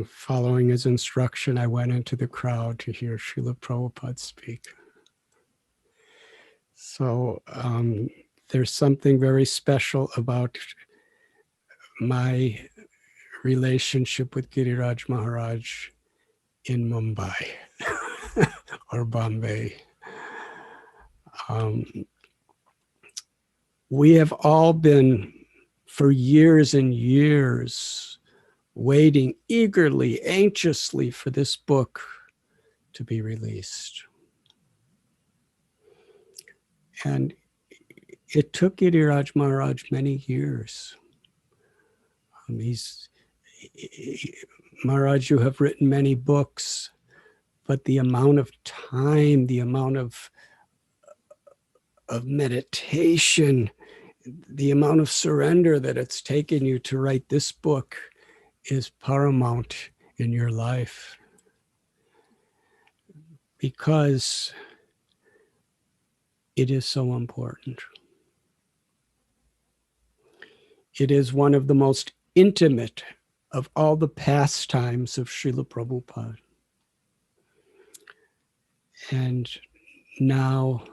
following his instruction, I went into the crowd to hear Srila Prabhupada speak. So there's something very special about my relationship with Giriraj Maharaj in Mumbai or Bombay. We have all been, for years and years, waiting eagerly, anxiously for this book to be released. And it took Giriraj Maharaj many years. Maharaj, you have written many books, but the amount of time, the amount of meditation, the amount of surrender that it's taken you to write this book is paramount in your life. Because it is so important. It is one of the most intimate of all the pastimes of Srila Prabhupada. And now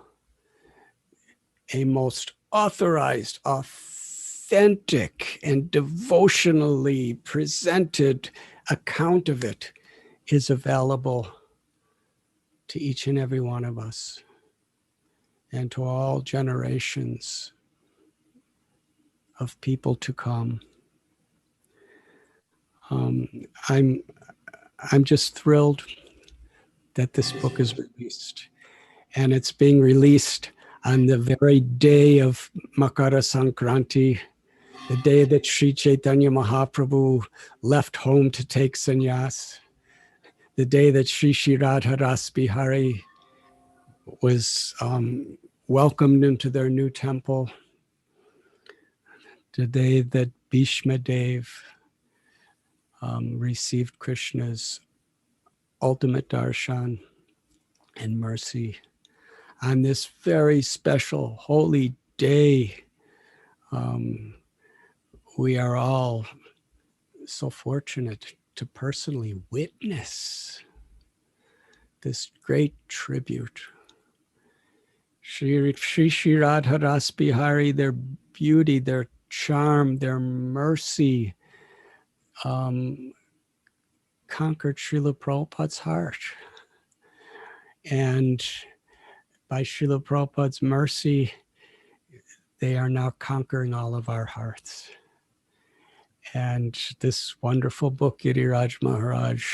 a most authorized, authentic, and devotionally presented account of it is available to each and every one of us and to all generations of people to come. I'm just thrilled that this book is released, and it's being released on the very day of Makara Sankranti, the day that Sri Chaitanya Mahaprabhu left home to take sannyas, the day that Sri Radha-Rasabihari was welcomed into their new temple, the day that Bhishma Dev received Krishna's ultimate darshan and mercy. On this very special holy day, we are all so fortunate to personally witness this great tribute. Sri Radha-Rasabihari, their beauty, their charm, their mercy, conquered Srila Prabhupada's heart. And by Srila Prabhupada's mercy, they are now conquering all of our hearts. And this wonderful book, Giriraj Maharaj,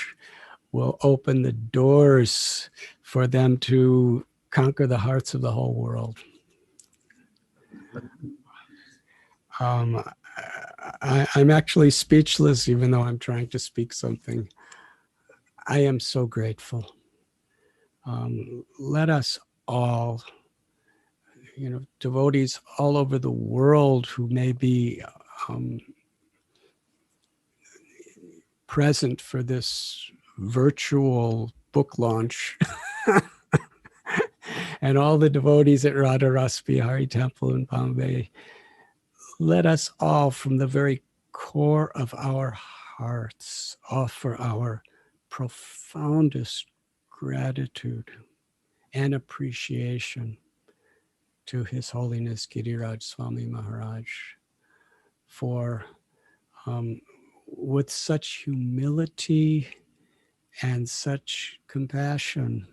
will open the doors for them to conquer the hearts of the whole world. I'm actually speechless, even though I'm trying to speak something. I am so grateful. Let us all, devotees all over the world who may be present for this virtual book launch, and all the devotees at Radha-Rasabihari Temple in Bombay, let us all, from the very core of our hearts, offer our profoundest gratitude and appreciation to His Holiness Giriraj Swami Maharaj for, with such humility and such compassion,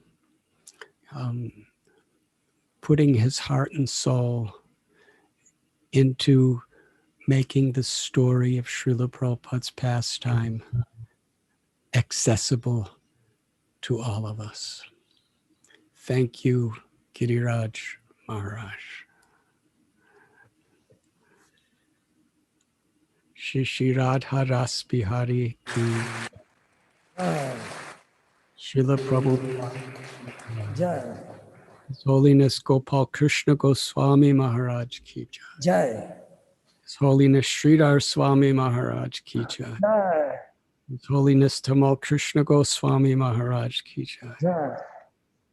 putting his heart and soul into making the story of Srila Prabhupada's pastime accessible to all of us. Thank you, Giriraj Maharaj. Shri Radha-Rasabihari ki Srila Prabhupada. Jai. His Holiness Gopal Krishna Goswami Maharaj ki jai. Jai. His Holiness Sridhar Swami Maharaj ki jai. Jai. His Holiness Tamal Krishna Goswami Maharaj ki jai. Jai.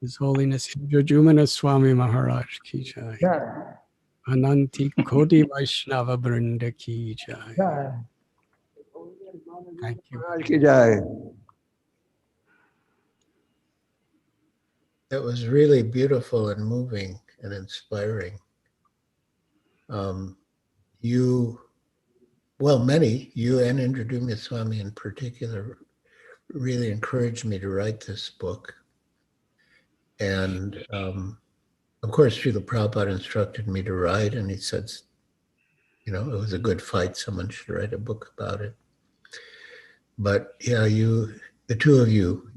His Holiness Indradyumna Swami Maharaj ki jai. Jai. Ananti Koti Vaishnava Brinda ki jai. Jai. Thank you. Maharaj ki jai. That was really beautiful and moving and inspiring. You and Indradyumna Swami in particular, really encouraged me to write this book. And of course, Srila Prabhupada instructed me to write, and he said, it was a good fight. Someone should write a book about it. But yeah, the two of you,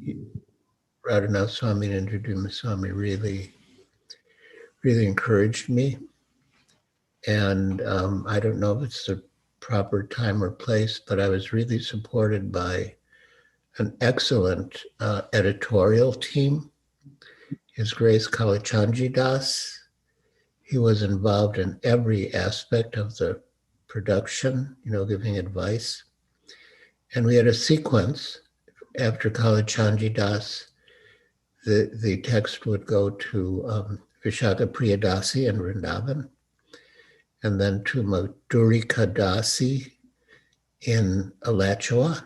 Radhanath Swami and Indradyumna Swami, really, really encouraged me. And I don't know if it's the proper time or place, but I was really supported by an excellent editorial team. His Grace Kalachandji Das. He was involved in every aspect of the production, giving advice. And we had a sequence after Kalachandji Das. The text would go to Vishaka Priyadasi in Vrindavan, and then to Madhurika Dasi in Alachua,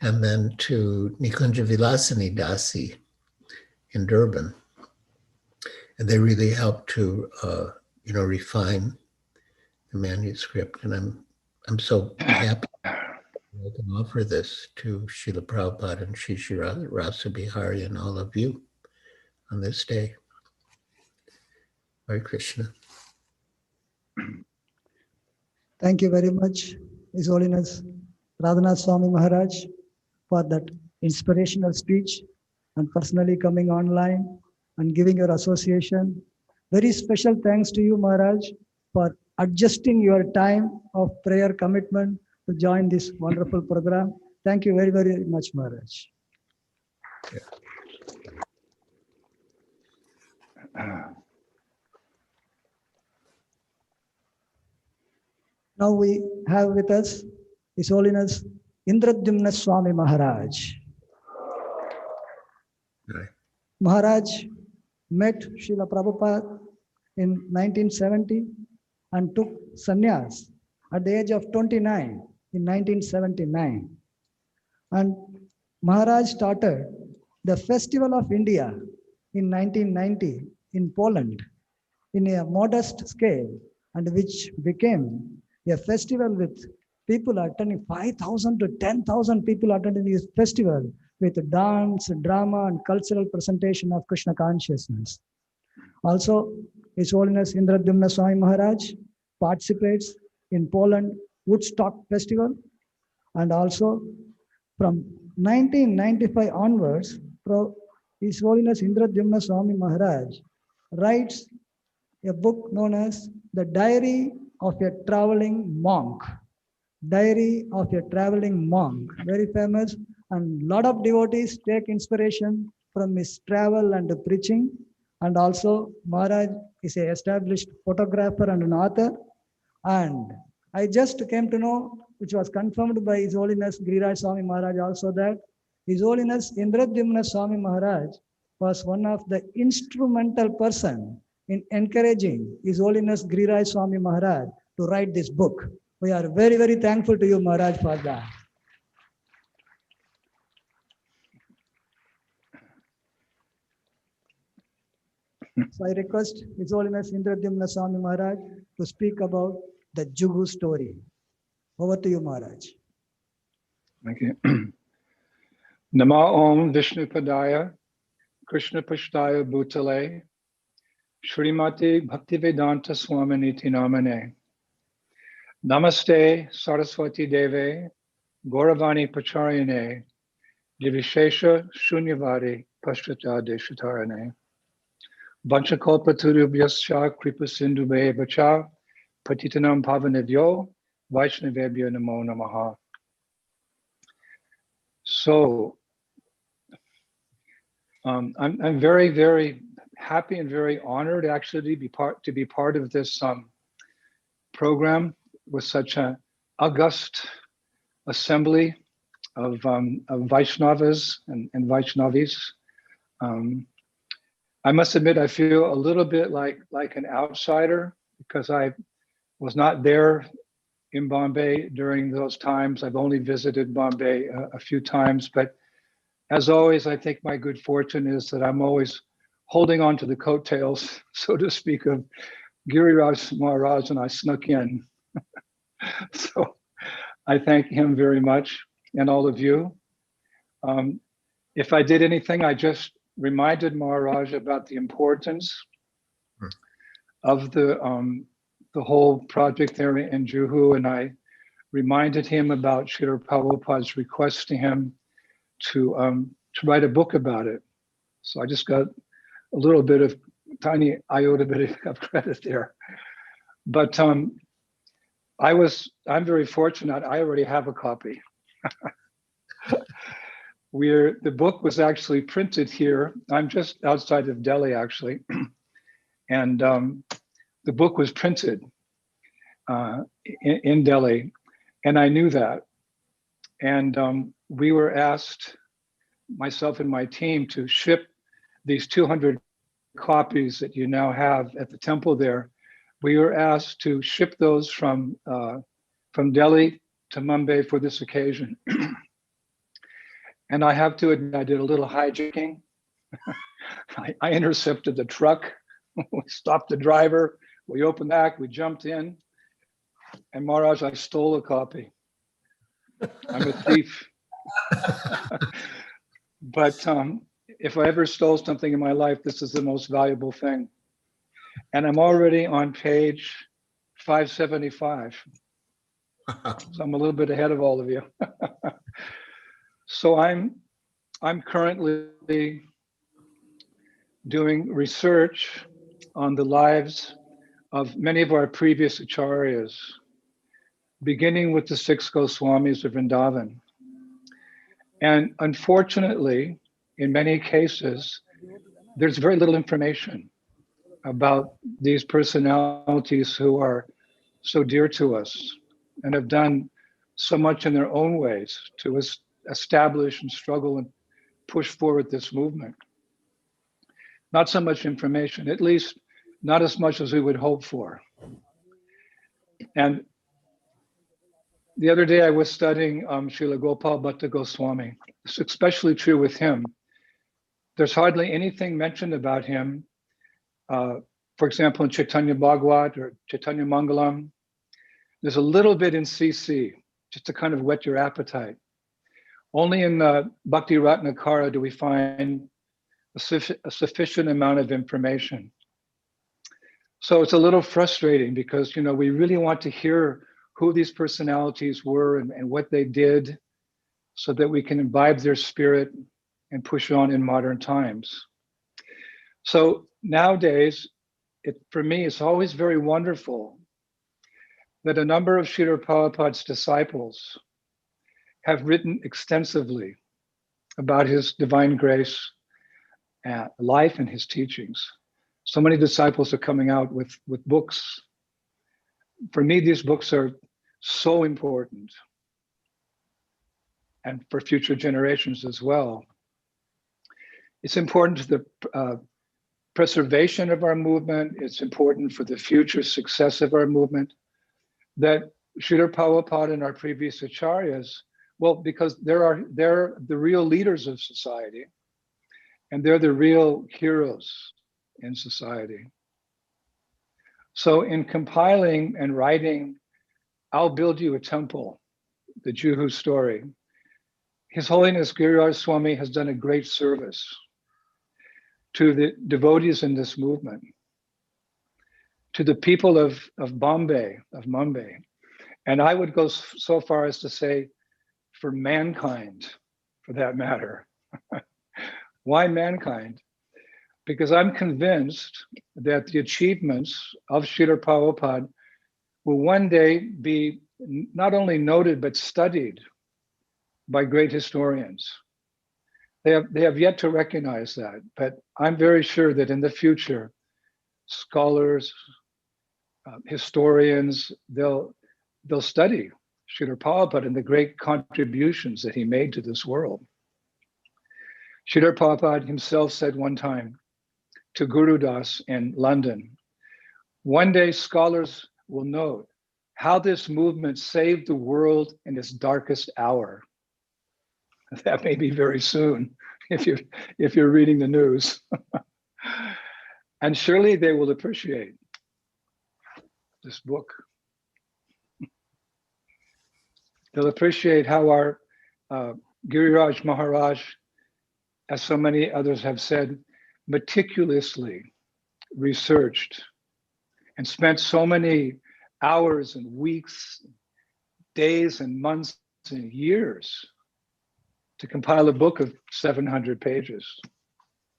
and then to Nikunja Vilasini Dasi in Durban. And they really helped to, refine the manuscript. And I'm so happy I can offer this to Srila Prabhupada and Shri Radha-Rasabihari and all of you on this day. Hare Krishna. Thank you very much, His Holiness Radhanath Swami Maharaj, for that inspirational speech and personally coming online and giving your association. Very special thanks to you, Maharaj, for adjusting your time of prayer commitment to join this wonderful program. Thank you very, very much, Maharaj. Now we have with us His Holiness Indradyumna Swami Maharaj. Right. Maharaj met Srila Prabhupada in 1970 and took sannyas at the age of 29 in 1979. And Maharaj started the Festival of India in 1990 in Poland in a modest scale, and which became a festival with people attending, 5,000 to 10,000 people attending this festival with dance, drama, and cultural presentation of Krishna consciousness. Also, His Holiness Indradyumna Swami Maharaj participates in Poland Woodstock Festival, and also from 1995 onwards, His Holiness Indradyumna Swami Maharaj writes a book known as The Diary of a Traveling Monk. Diary of a Traveling Monk, very famous, and a lot of devotees take inspiration from his travel and preaching. And also Maharaj is an established photographer and an author. And I just came to know, which was confirmed by His Holiness Giriraj Swami Maharaj also, that His Holiness Indradyumna Swami Maharaj was one of the instrumental person in encouraging His Holiness Giriraj Swami Maharaj to write this book. We are very, very thankful to you, Maharaj, for that. So I request His Holiness Indradyumna Swami Maharaj to speak about the Juhu story. Over to you, Maharaj. Thank you. Nama Om Vishnu Padaya, Krishna Pashtaya Bhutale, Srimati Bhaktivedanta Swaminiti Namane. Namaste Saraswati Deve, Gauravani Pacharyane, Divishesha Shunyavadi Pashtata Deshatarane. Vanchakalpa Turubhyascha Kripa Sindhube Vacha, Patitanam Pavanevyo, Vaishnavebhyo Namo Namaha. So, I'm very, very happy and very honored actually to be part of this program with such an august assembly of Vaishnavas and Vaishnavis. I must admit I feel a little bit like an outsider because I was not there in Bombay during those times. I've only visited Bombay a few times, but as always, I think my good fortune is that I'm always holding on to the coattails, so to speak, of Giriraj Maharaj, and I snuck in. So I thank him very much and all of you. If I did anything, I just reminded Maharaj about the importance of the whole project there in Juhu, and I reminded him about Srila Prabhupada's request to him to write a book about it. So I just got a little bit of tiny iota bit of credit there. But I'm very fortunate. I already have a copy. The book was actually printed here. I'm just outside of Delhi, actually. And the book was printed in Delhi, and I knew that. And we were asked, myself and my team, to ship these 200 copies that you now have at the temple there. We were asked to ship those from Delhi to Mumbai for this occasion. And I have to admit, I did a little hijacking. I intercepted the truck, we stopped the driver, we opened the back, we jumped in, and Maharaj, I stole a copy. I'm a thief. But if I ever stole something in my life, this is the most valuable thing. And I'm already on page 575. So I'm a little bit ahead of all of you. So I'm currently doing research on the lives of many of our previous acharyas, beginning with the 6 Goswamis of Vrindavan. And unfortunately, in many cases, there's very little information about these personalities who are so dear to us and have done so much in their own ways to establish and struggle and push forward this movement. Not so much information, at least not as much as we would hope for. And the other day I was studying Srila Gopal Bhatta Goswami. It's especially true with him. There's hardly anything mentioned about him. For example, in Chaitanya Bhagavat or Chaitanya Mangalam, there's a little bit in CC, just to kind of whet your appetite. Only in Bhakti Ratnakara do we find a sufficient amount of information. So it's a little frustrating because, we really want to hear who these personalities were and what they did so that we can imbibe their spirit and push on in modern times. So nowadays, for me, it's always very wonderful that a number of Srila Prabhupada's disciples have written extensively about his divine grace, life, and his teachings. So many disciples are coming out with books. For me, these books are so important, and for future generations as well. It's important to the preservation of our movement. It's important for the future success of our movement that Srila Prabhupada and our previous acharyas, well, because they're the real leaders of society, and they're the real heroes in society. So in compiling and writing, I'll build you a temple, the Juhu story, His Holiness Giriraj Swami has done a great service to the devotees in this movement, to the people of Bombay, of Mumbai. And I would go so far as to say, for mankind, for that matter. Why mankind? Because I'm convinced that the achievements of Srila Prabhupada will one day be not only noted, but studied by great historians. They have yet to recognize that, but I'm very sure that in the future, scholars, historians, they'll study Srila Prabhupada and the great contributions that he made to this world. Srila Prabhupada himself said one time to Guru Das in London, one day scholars will note how this movement saved the world in its darkest hour. That may be very soon if you're reading the news. And surely they will appreciate this book. They'll appreciate how our Giriraj Maharaj, as so many others have said, meticulously researched and spent so many hours and weeks, days and months and years to compile a book of 700 pages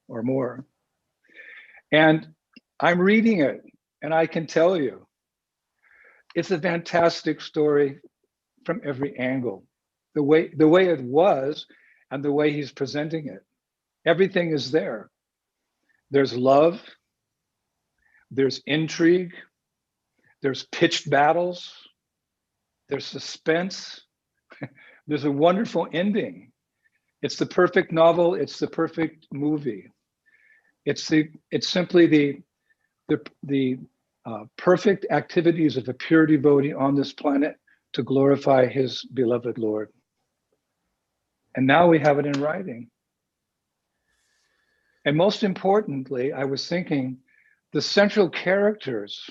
or more. And I'm reading it, and I can tell you It's a fantastic story from every angle. The way it was and the way he's presenting it. Everything is there. There's love, there's intrigue, there's pitched battles, there's suspense, there's a wonderful ending. It's the perfect novel, it's the perfect movie. It's simply the perfect activities of a pure devotee on this planet to glorify his beloved Lord. And now we have it in writing. And most importantly, I was thinking the central characters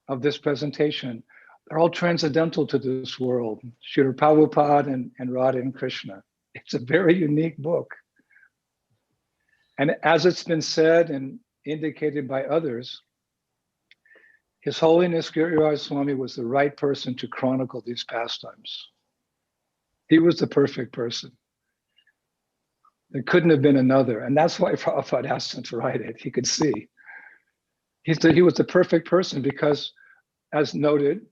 of this presentation are all transcendental to this world. Srila Prabhupada and Radha and Krishna. It's a very unique book. And as it's been said and indicated by others, His Holiness Giriraj Swami was the right person to chronicle these pastimes. He was the perfect person. There couldn't have been another. And that's why Prabhupada asked him to write it. He could see. He was the perfect person because, as noted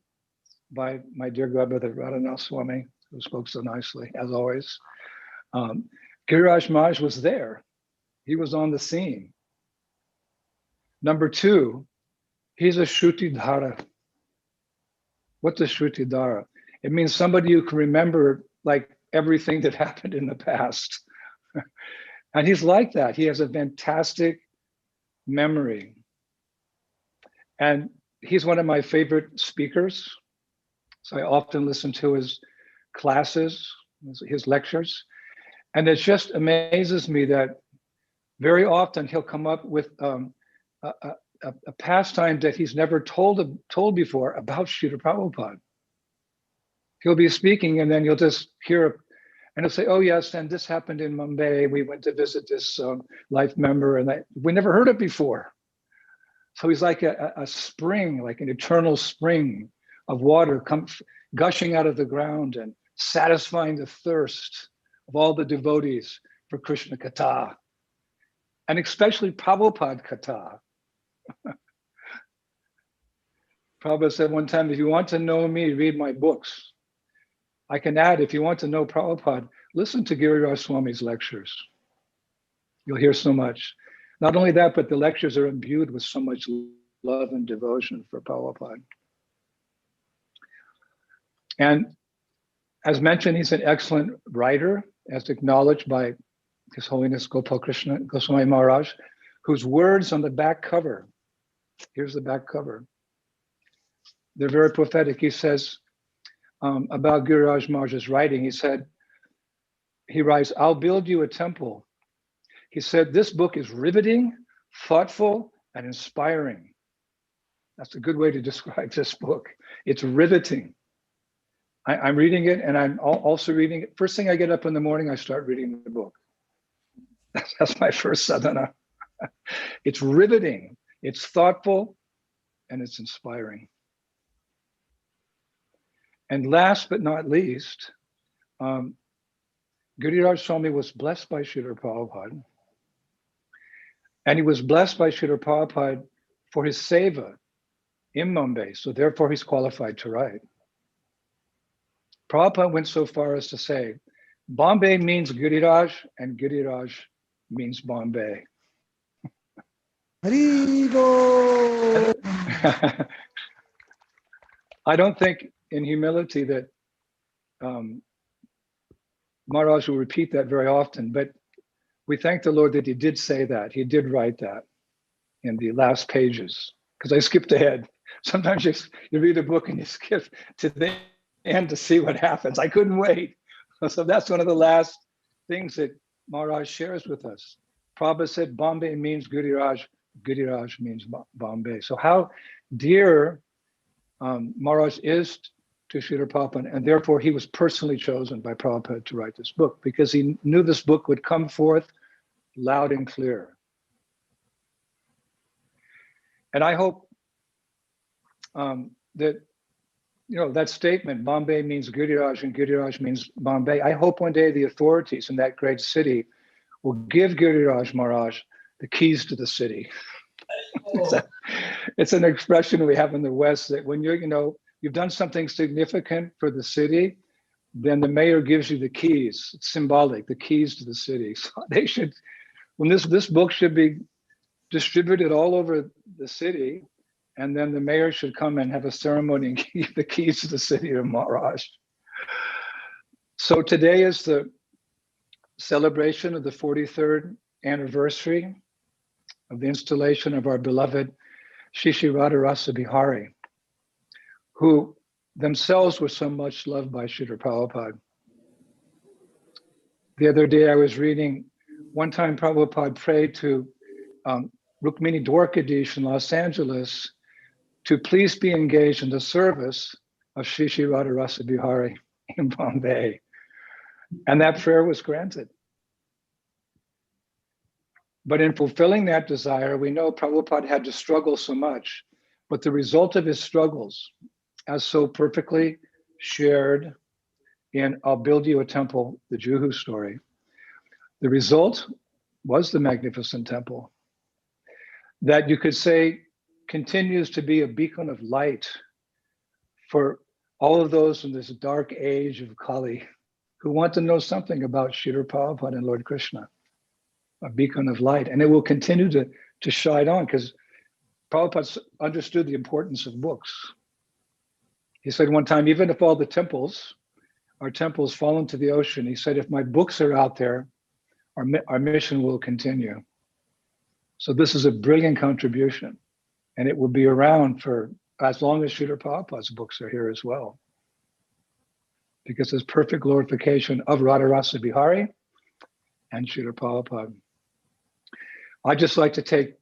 by my dear godbrother Radhanath Swami, who spoke so nicely, as always, Giriraj Maharaj was there. He was on the scene. Number two, he's a Shrutidhara. What's a Shrutidhara? It means somebody who can remember like everything that happened in the past. And he's like that. He has a fantastic memory. And he's one of my favorite speakers. So I often listen to his classes, his lectures. And it just amazes me that very often he'll come up with a pastime that he's never told before about Srila Prabhupada. He'll be speaking and then you'll just hear, and he'll say, oh yes, and this happened in Mumbai. We went to visit this life member and we never heard it before. So he's like a spring, like an eternal spring of water gushing out of the ground and satisfying the thirst of all the devotees for Krishna Katha. And especially Prabhupada Katha. Prabhupada said one time, if you want to know me, read my books. I can add, if you want to know Prabhupada, listen to Giriraj Swami's lectures. You'll hear so much. Not only that, but the lectures are imbued with so much love and devotion for Prabhupada. And as mentioned, he's an excellent writer, as acknowledged by His Holiness Gopal Krishna Goswami Maharaj, whose words on the back cover, here's the back cover, they're very prophetic. He says about Giriraj Maharaj's writing, he writes, I'll build you a temple. He said, this book is riveting, thoughtful, and inspiring. That's a good way to describe this book. It's riveting. I'm reading it and I'm also reading it. First thing I get up in the morning, I start reading the book. That's my first sadhana. It's riveting, it's thoughtful, and it's inspiring. And last but not least, Giriraj Swami was blessed by Srila Prabhupada. And he was blessed by Srila Prabhupada for his seva in Mumbai. So therefore he's qualified to write. Prabhupada went so far as to say, Bombay means Giriraj and Giriraj means Bombay. Haribo! I don't think in humility that Maharaj will repeat that very often, but we thank the Lord that he did say that. He did write that in the last pages, because I skipped ahead. Sometimes you read a book and you skip to the end to see what happens. I couldn't wait. So that's one of the last things that Maharaj shares with us. Prabhupada said Bombay means Giriraj, Giriraj means Bombay. So how dear Maharaj is to Srila Prabhupada, and therefore he was personally chosen by Prabhupada to write this book because he knew this book would come forth loud and clear. And I hope that, that statement, Bombay means Giriraj and Giriraj means Bombay. I hope one day the authorities in that great city will give Giriraj Maharaj the keys to the city. It's an expression we have in the West that when you've done something significant for the city, then the mayor gives you the keys. It's symbolic, the keys to the city. So they should, when this book should be distributed all over the city, and then the mayor should come and have a ceremony and give the keys to the city of Maharaj. So today is the celebration of the 43rd anniversary of the installation of our beloved Shri Radha-Rasabihari, who themselves were so much loved by Srila Prabhupada. The other day I was reading, one time Prabhupada prayed to Rukmini Dwarkadish in Los Angeles to please be engaged in the service of Shri Radha-Rasabihari in Bombay. And that prayer was granted. But in fulfilling that desire, we know Prabhupada had to struggle so much, but the result of his struggles, as so perfectly shared in I'll Build You a Temple, the Juhu story, the result was the magnificent temple that you could say continues to be a beacon of light for all of those in this dark age of Kali who want to know something about Srila Prabhupada and Lord Krishna, a beacon of light. And it will continue to shine on because Prabhupada understood the importance of books. He said one time, even if all the temples, our temples fall into the ocean, he said, if my books are out there, our mission will continue. So this is a brilliant contribution, and it will be around for as long as Srila Prabhupada's books are here as well. Because it's perfect glorification of Radha-Rasabihari and Srila Prabhupada. I'd just like to take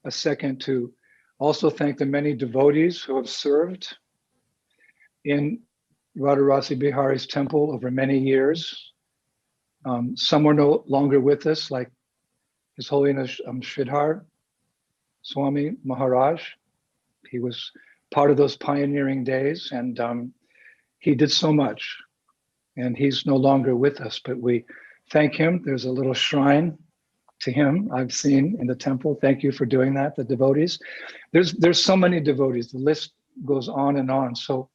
a second to also thank the many devotees who have served in Radha-Rasabihari's temple over many years. Some are no longer with us, like His Holiness Sridhar Swami Maharaj. He was part of those pioneering days, and he did so much. And he's no longer with us, but we thank him. There's a little shrine to him I've seen in the temple. Thank you for doing that, the devotees. There's so many devotees. The list goes on and on. So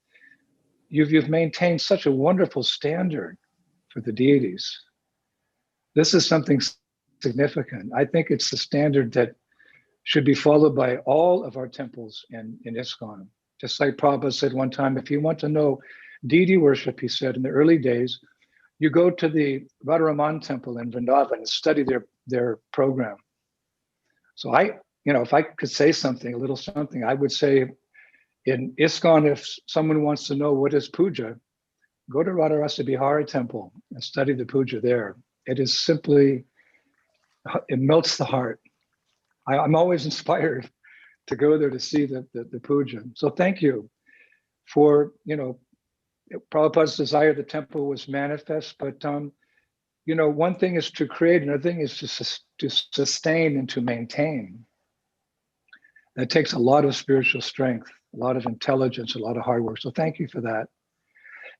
you've maintained such a wonderful standard for the deities. This is something significant. I think it's the standard that should be followed by all of our temples in ISKCON. Just like Prabhupada said one time, if you want to know deity worship, he said in the early days, you go to the Radharaman temple in Vrindavan and study their program. So if I could say something, a little something, I would say in ISKCON, if someone wants to know what is puja, go to Radha-Rasabihari temple and study the puja there. It is simply, it melts the heart. I'm always inspired to go there to see the puja. So thank you for, Prabhupada's desire the temple was manifest, but one thing is to create, another thing is to sustain and to maintain. That takes a lot of spiritual strength, a lot of intelligence, a lot of hard work. So thank you for that.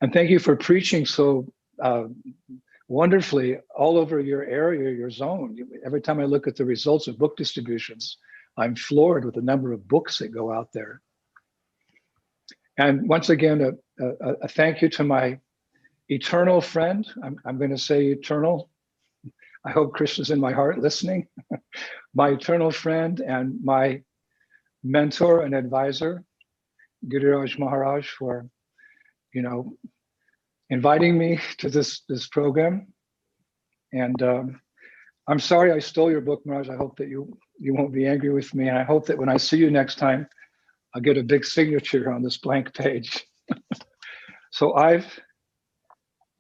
And thank you for preaching so wonderfully all over your area, your zone. Every time I look at the results of book distributions, I'm floored with the number of books that go out there. And once again, a thank you to my eternal friend. I'm going to say eternal. I hope Krishna's in my heart listening. My eternal friend and my mentor and advisor, Giriraj Maharaj, for inviting me to this program. And I'm sorry I stole your book, Maharaj. I hope that you won't be angry with me. And I hope that when I see you next time, I'll get a big signature on this blank page. So I've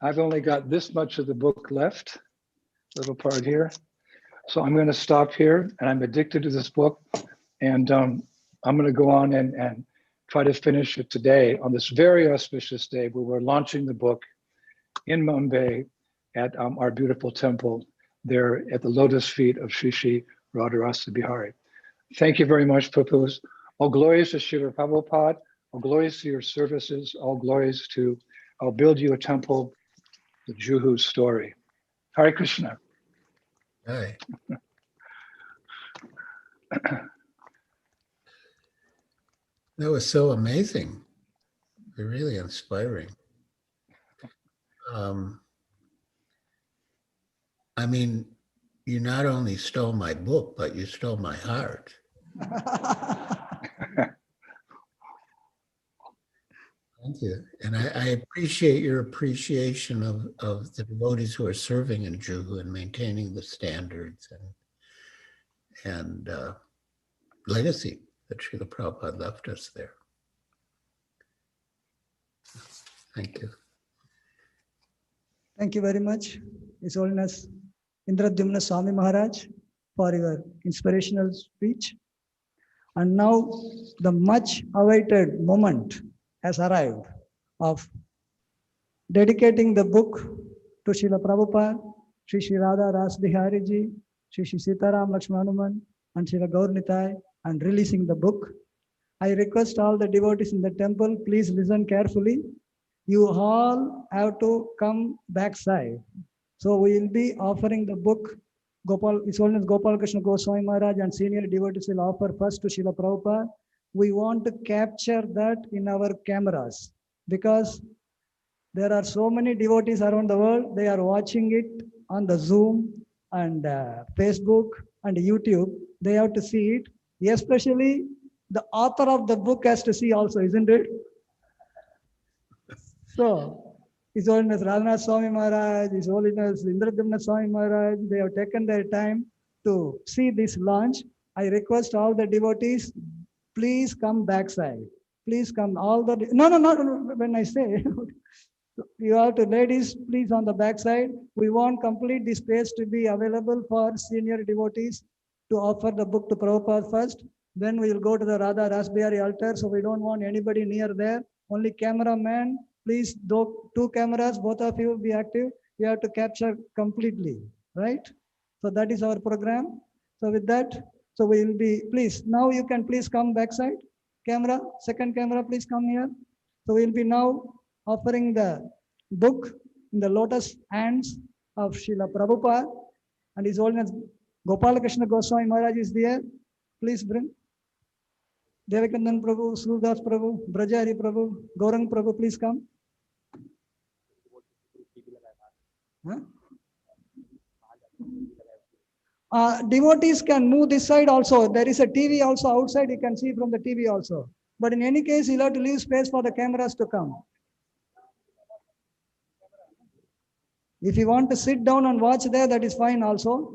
only got this much of the book left, little part here. So I'm going to stop here, and I'm addicted to this book. And I'm going to go on and try to finish it today on this very auspicious day where we're launching the book in Mumbai at our beautiful temple there at the lotus feet of Shri Radha-Rasabihari. Thank you very much, Prabhus. All glories to Srila Prabhupada, all glories to your services, all glories to I'll Build You a Temple, the Juhu story. Hare Krishna. Hi. That was so amazing. Really inspiring. I mean, you not only stole my book, but you stole my heart. Thank you. And I appreciate your appreciation of the devotees who are serving in Juhu and maintaining the standards and legacy that Srila Prabhupada left us there. Thank you. Thank you very much, His Holiness Indradyumna Swami Maharaj, for your inspirational speech. And now the much awaited moment has arrived of dedicating the book to Srila Prabhupada, Sri Radha-Rasabihari ji, Sri Sitaram Lakshmanaman, and Srila Gaurnitai, and releasing the book. I request all the devotees in the temple, please listen carefully. You all have to come backside. So we will be offering the book. Gopal, His Holiness Gopal Krishna Goswami Maharaj and senior devotees will offer first to Srila Prabhupada. We want to capture that in our cameras because there are so many devotees around the world. They are watching it on the Zoom and Facebook and YouTube. They have to see it. Especially the author of the book has to see also, isn't it? So, His Holiness Radhanath Swami Maharaj, His Holiness Indradyumna Swami Maharaj, they have taken their time to see this launch. I request all the devotees, please come backside. Please come. All the no, when I say you have to, ladies, please on the backside. We want complete the space to be available for senior devotees to offer the book to Prabhupada first. Then we will go to the Radha-Rasabihari altar. So we don't want anybody near there. Only cameraman. Please, two cameras, both of you be active. You have to capture completely, right? So that is our program. So with that, so we will be, please, now you can please come backside. Camera, second camera, please come here. So we will be now offering the book in the lotus hands of Srila Prabhupada and His Holiness Gopal Krishna Goswami Maharaj is there. Please bring. Devakandan Prabhu, Surdas Prabhu, Brajari Prabhu, Gaurang Prabhu, please come. Huh? Devotees can move this side also. There is a TV also outside. You can see from the TV also. But in any case, you'll have to leave space for the cameras to come. If you want to sit down and watch there, that is fine also.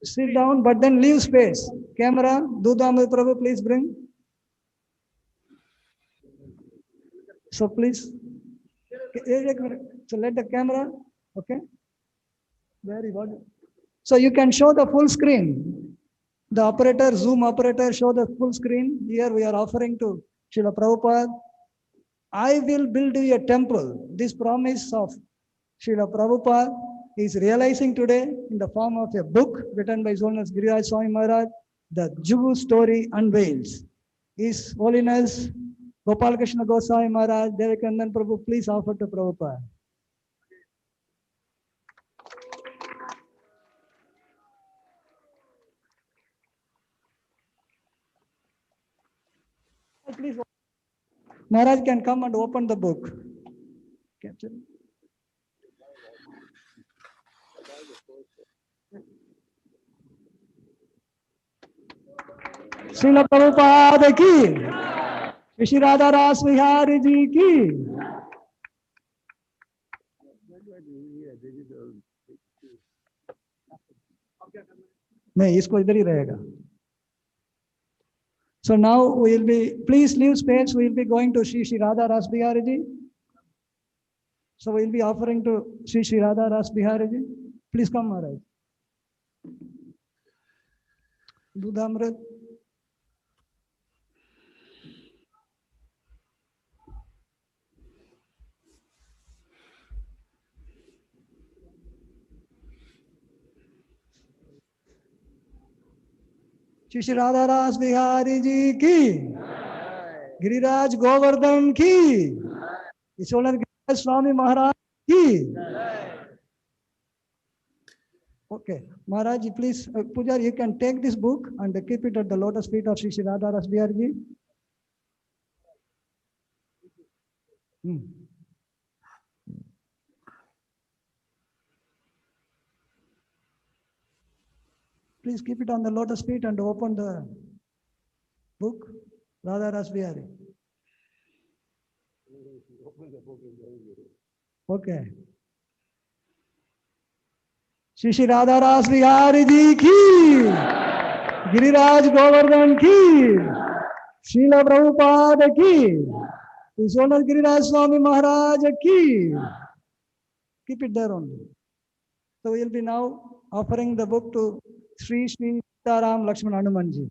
Sit down, but then leave space. Camera, Dudamil Prabhu, please bring. So please. So let the camera, okay. Very good. So you can show the full screen. The operator, Zoom operator, show the full screen. Here we are offering to Srila Prabhupada. I will build you a temple. This promise of Srila Prabhupada is realizing today in the form of a book written by His Holiness Giriraj Swami Maharaj. The Juhu story unveils. His Holiness Gopal Krishna Goswami Maharaj, Devakandan Prabhu, please offer to Prabhupada. Please, Maharaj can come and open the book. Capture. Srila Prabhupada ki, Sri Radha-Rasabihari ji ki. नहीं, इसको इधर ही रहेगा. So now we will be, please leave space. We will be going to Sri Radha-Rasabihari ji. So we will be offering to Sri Radha-Rasabihari ji. Please come, Maharaj. Dudamrit. Shri Radha-Rasabihari ji ki, Giriraj Govardhan ki, His Holiness Giriraj Swami Maharaj ki. Okay, Maharaj, please, Pujar, you can take this book and keep it at the lotus feet of Shri Radha-Rasabihari ji. Hmm. Please keep it on the lotus feet and open the book, Radha-Rasabihari. Okay. Shri Radha-Rasabihari ji ki, Giriraj Govardhan ki, Srila Prabhupada ki, His Honor Giriraj Swami Maharaj ki. Keep it there only. So we will be now offering the book to Sri Sitaram Lakshman Hanumanji.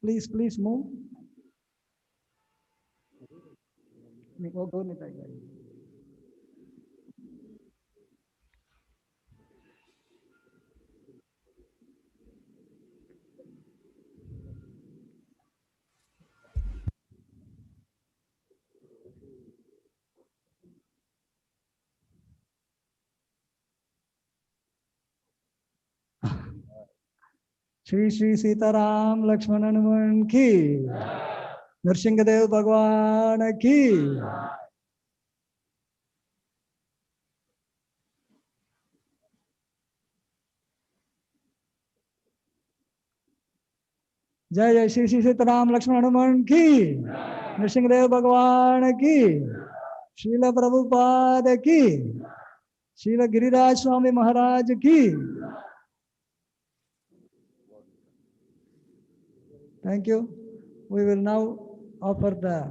Please move. Go, Nitai. Shri Sitaram Lakshman Hanuman ki, Nrsingadev Bhagwan ki. Jai Jai Shri Sitaram Lakshman Hanuman ki, Nrsingadev Bhagwan ki, Srila Prabhupada ki, Srila Giriraj Swami Maharaj ki. Thank you. We will now offer the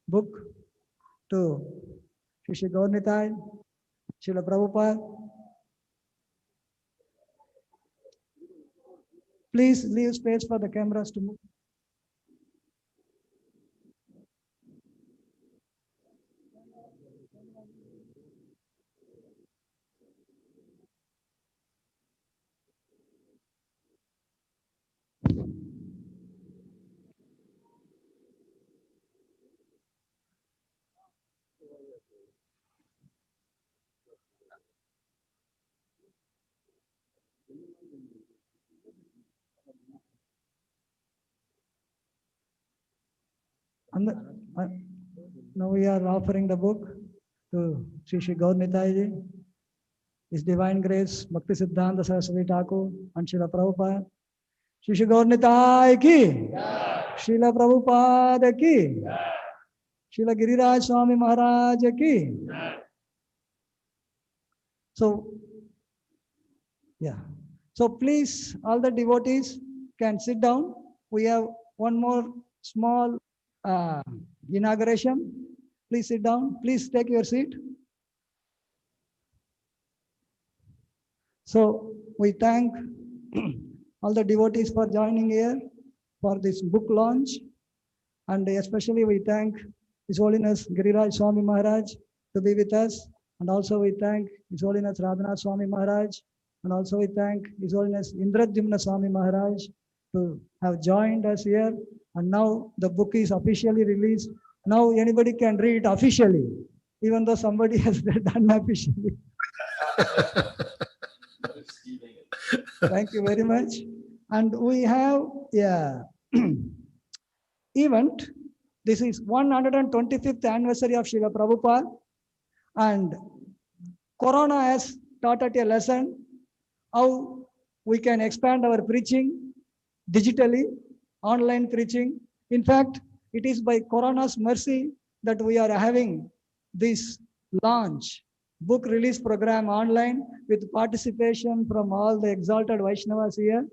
book to Shri Gaurnitai, Srila Prabhupada. Please leave space for the cameras to move. Now we are offering the book to Sri Gaurnitai ji, His Divine Grace, Bhakti Siddhanta Saraswati Thakur, and Srila Prabhupada. Sri Gaurnitai ki, Srila Prabhupada ki, Srila Giriraj Swami Maharaj ki. So, yeah. So please, all the devotees can sit down. We have one more small inauguration. Please sit down. Please take your seat. So we thank all the devotees for joining here for this book launch. And especially we thank His Holiness Giriraj Swami Maharaj to be with us. And also we thank His Holiness Radhanath Swami Maharaj. And also we thank His Holiness Indradyumna Swami Maharaj to have joined us here. And now the book is officially released. Now anybody can read it officially, even though somebody has done officially. Thank you very much. And we have event. This is 125th anniversary of Srila Prabhupada. And Corona has taught us a lesson how we can expand our preaching digitally, online preaching. In fact, it is by Corona's mercy that we are having this launch book release program online with participation from all the exalted Vaishnavas here.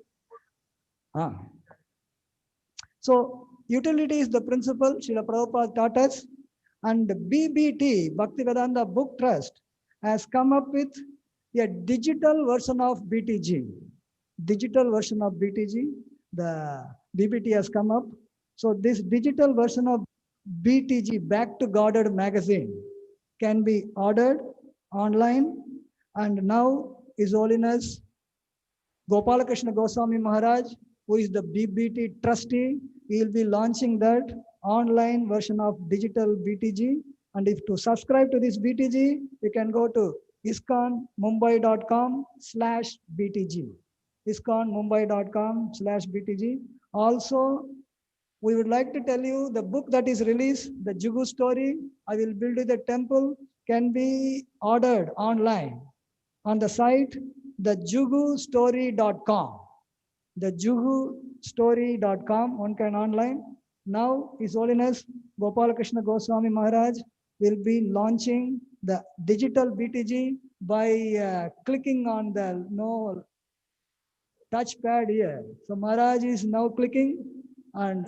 So utility is the principle Srila Prabhupada taught us, and BBT, Bhaktivedanta Book Trust, has come up with a digital version of BTG. Digital version of BTG, the BBT has come up. So this digital version of BTG, Back to Godhead magazine, can be ordered online. And now His Holiness Gopal Krishna Goswami Maharaj, who is the BBT trustee, he will be launching that online version of digital BTG. And if to subscribe to this BTG, you can go to iskonmumbai.com/BTG. iskonmumbai.com/BTG. Also, we would like to tell you the book that is released, the Juhu story, I will build you the temple, can be ordered online on the site, thejuhustory.com. Thejuhustory.com, one can online. Now, His Holiness Gopal Krishna Goswami Maharaj will be launching the digital BTG by clicking on the touchpad here. So Maharaj is now clicking, and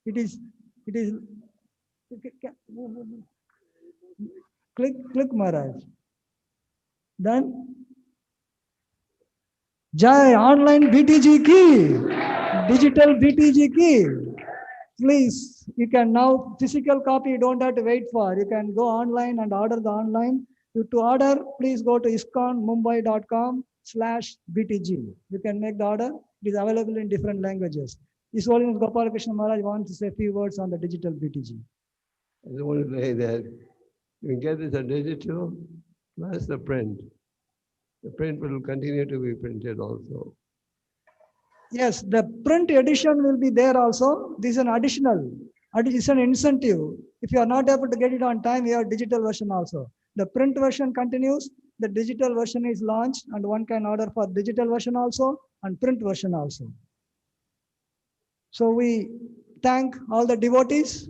it is click Maharaj. Then Jai online BTG ki, digital BTG ki. Please, you can now, physical copy you don't have to wait for. You can go online and order the online. To order, please go to iskonmumbai.com/BTG. You can make the order. It is available in different languages. His Holiness Gopal Krishna Maharaj wants to say a few words on the digital BTG. I just want to say that you can get this on digital plus the print. The print will continue to be printed also. Yes, the print edition will be there also. This is an additional, it's an incentive. If you are not able to get it on time, you have digital version also. The print version continues, the digital version is launched, and one can order for digital version also and print version also. So we thank all the devotees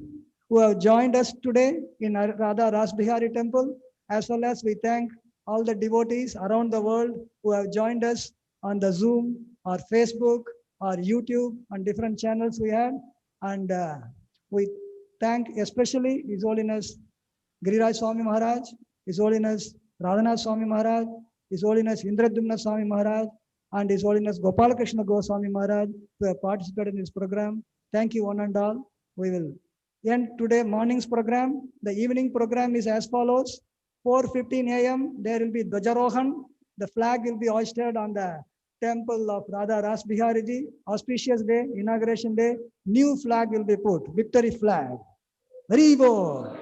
who have joined us today in Radha-Rasabihari temple, as well as we thank all the devotees around the world who have joined us on the Zoom or Facebook or YouTube and different channels we had. And we thank especially His Holiness Giriraj Swami Maharaj, His Holiness Radhanath Swami Maharaj, His Holiness Indradyumna Swami Maharaj, and His Holiness Gopal Krishna Goswami Maharaj who have participated in this program. Thank you one and all. We will end today morning's program. The evening program is as follows. 4:15 a.m. there will be Dwajarohan. The flag will be hoisted on the temple of Radha-Rasabihari ji. Auspicious day, inauguration day. New flag will be put, victory flag. Haribo.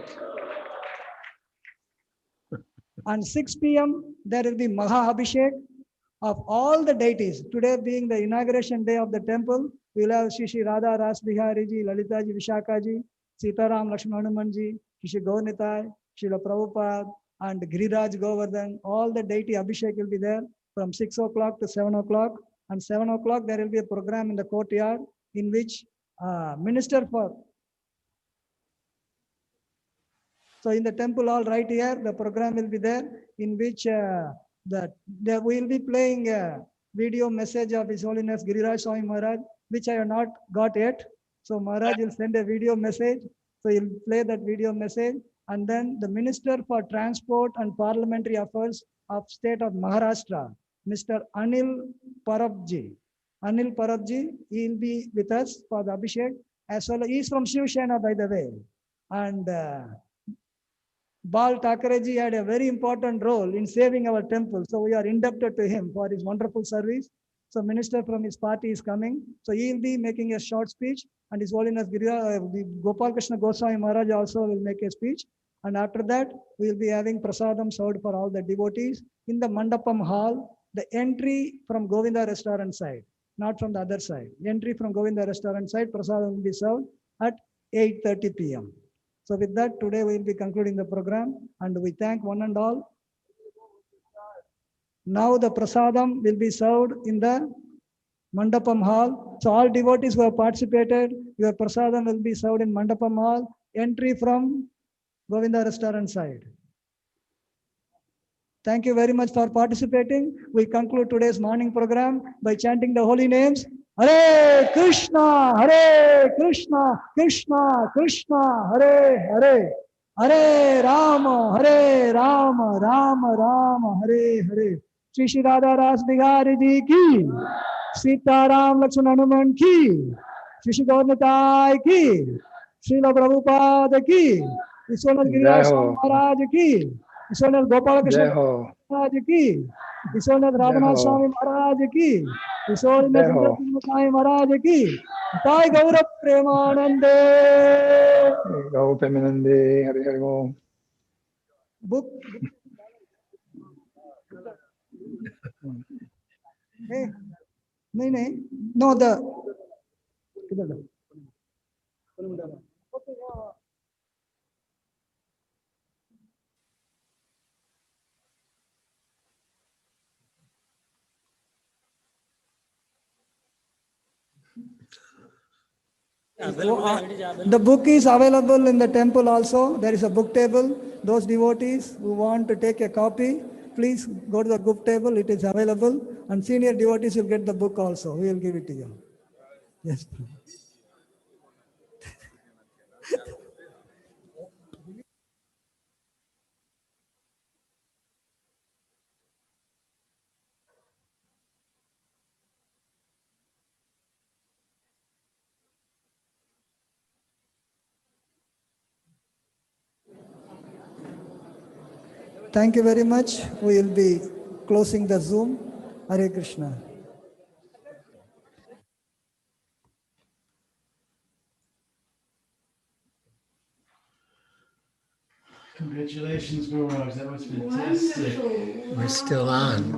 And 6 p.m. there will be Maha Abhishek of all the deities. Today being the inauguration day of the temple, we will have Shri Radha-Rasabihari ji, Lalita ji, Vishaka ji, Sitaram Lakshmana Hanuman ji, Shri Gaurnitai, Srila Prabhupada, and Giriraj Govardhan. All the deity Abhishek will be there from 6 o'clock to 7 o'clock. And 7 o'clock there will be a program in the courtyard in which minister for. So in the temple hall right here, the program will be there in which we will be playing a video message of His Holiness Giriraj Swami Maharaj, which I have not got yet. So Maharaj will send a video message. So he'll play that video message. And then the Minister for Transport and Parliamentary Affairs of State of Maharashtra, Mr. Anil Parabji. Anil Parabji, he will be with us for the Abhishek. As well, he is from Shiv Sena, by the way. And Bal Thackerayji had a very important role in saving our temple. So we are indebted to him for his wonderful service. So minister from his party is coming. So he will be making a short speech, and His Holiness Gopal Krishna Goswami Maharaj also will make a speech. And after that, we will be having prasadam served for all the devotees in the Mandapam hall, the entry from Govinda restaurant side, not from the other side. Entry from Govinda restaurant side, prasadam will be served at 8:30 p.m. So with that, today we will be concluding the program, and we thank one and all. Now the prasadam will be served in the Mandapam hall. So all devotees who have participated, your prasadam will be served in Mandapam hall, entry from Govinda restaurant side. Thank you very much for participating. We conclude today's morning program by chanting the holy names. Hare Krishna, Krishna Krishna, Hare Hare. Hare Rama, Rama Rama, Hare Hare. Shri Radha-Rasabihari ji ki, Sitaram Lakshmana Hanuman ki, Shri Gaurnitai ki, Srila Prabhupada ki, His Holiness Giriraj Swami Maharaj ki, His Holiness Gopal Krishna Maharaj ki, His Holiness Radhanath Swami Maharaj ki, His Holiness Indradyumna Swami Maharaj ki, Jai Gaurav Premanande. Gaurav Premanande, Hare Hare Om. Book. Hey, no, The book is available in the temple also. There is a book table. Those devotees who want to take a copy, please go to the book table. It is available. And senior devotees will get the book also. We will give it to you. Yes. Thank you very much. We will be closing the Zoom. Hare Krishna. Congratulations, Guru Maharaj. That was fantastic. We're still on.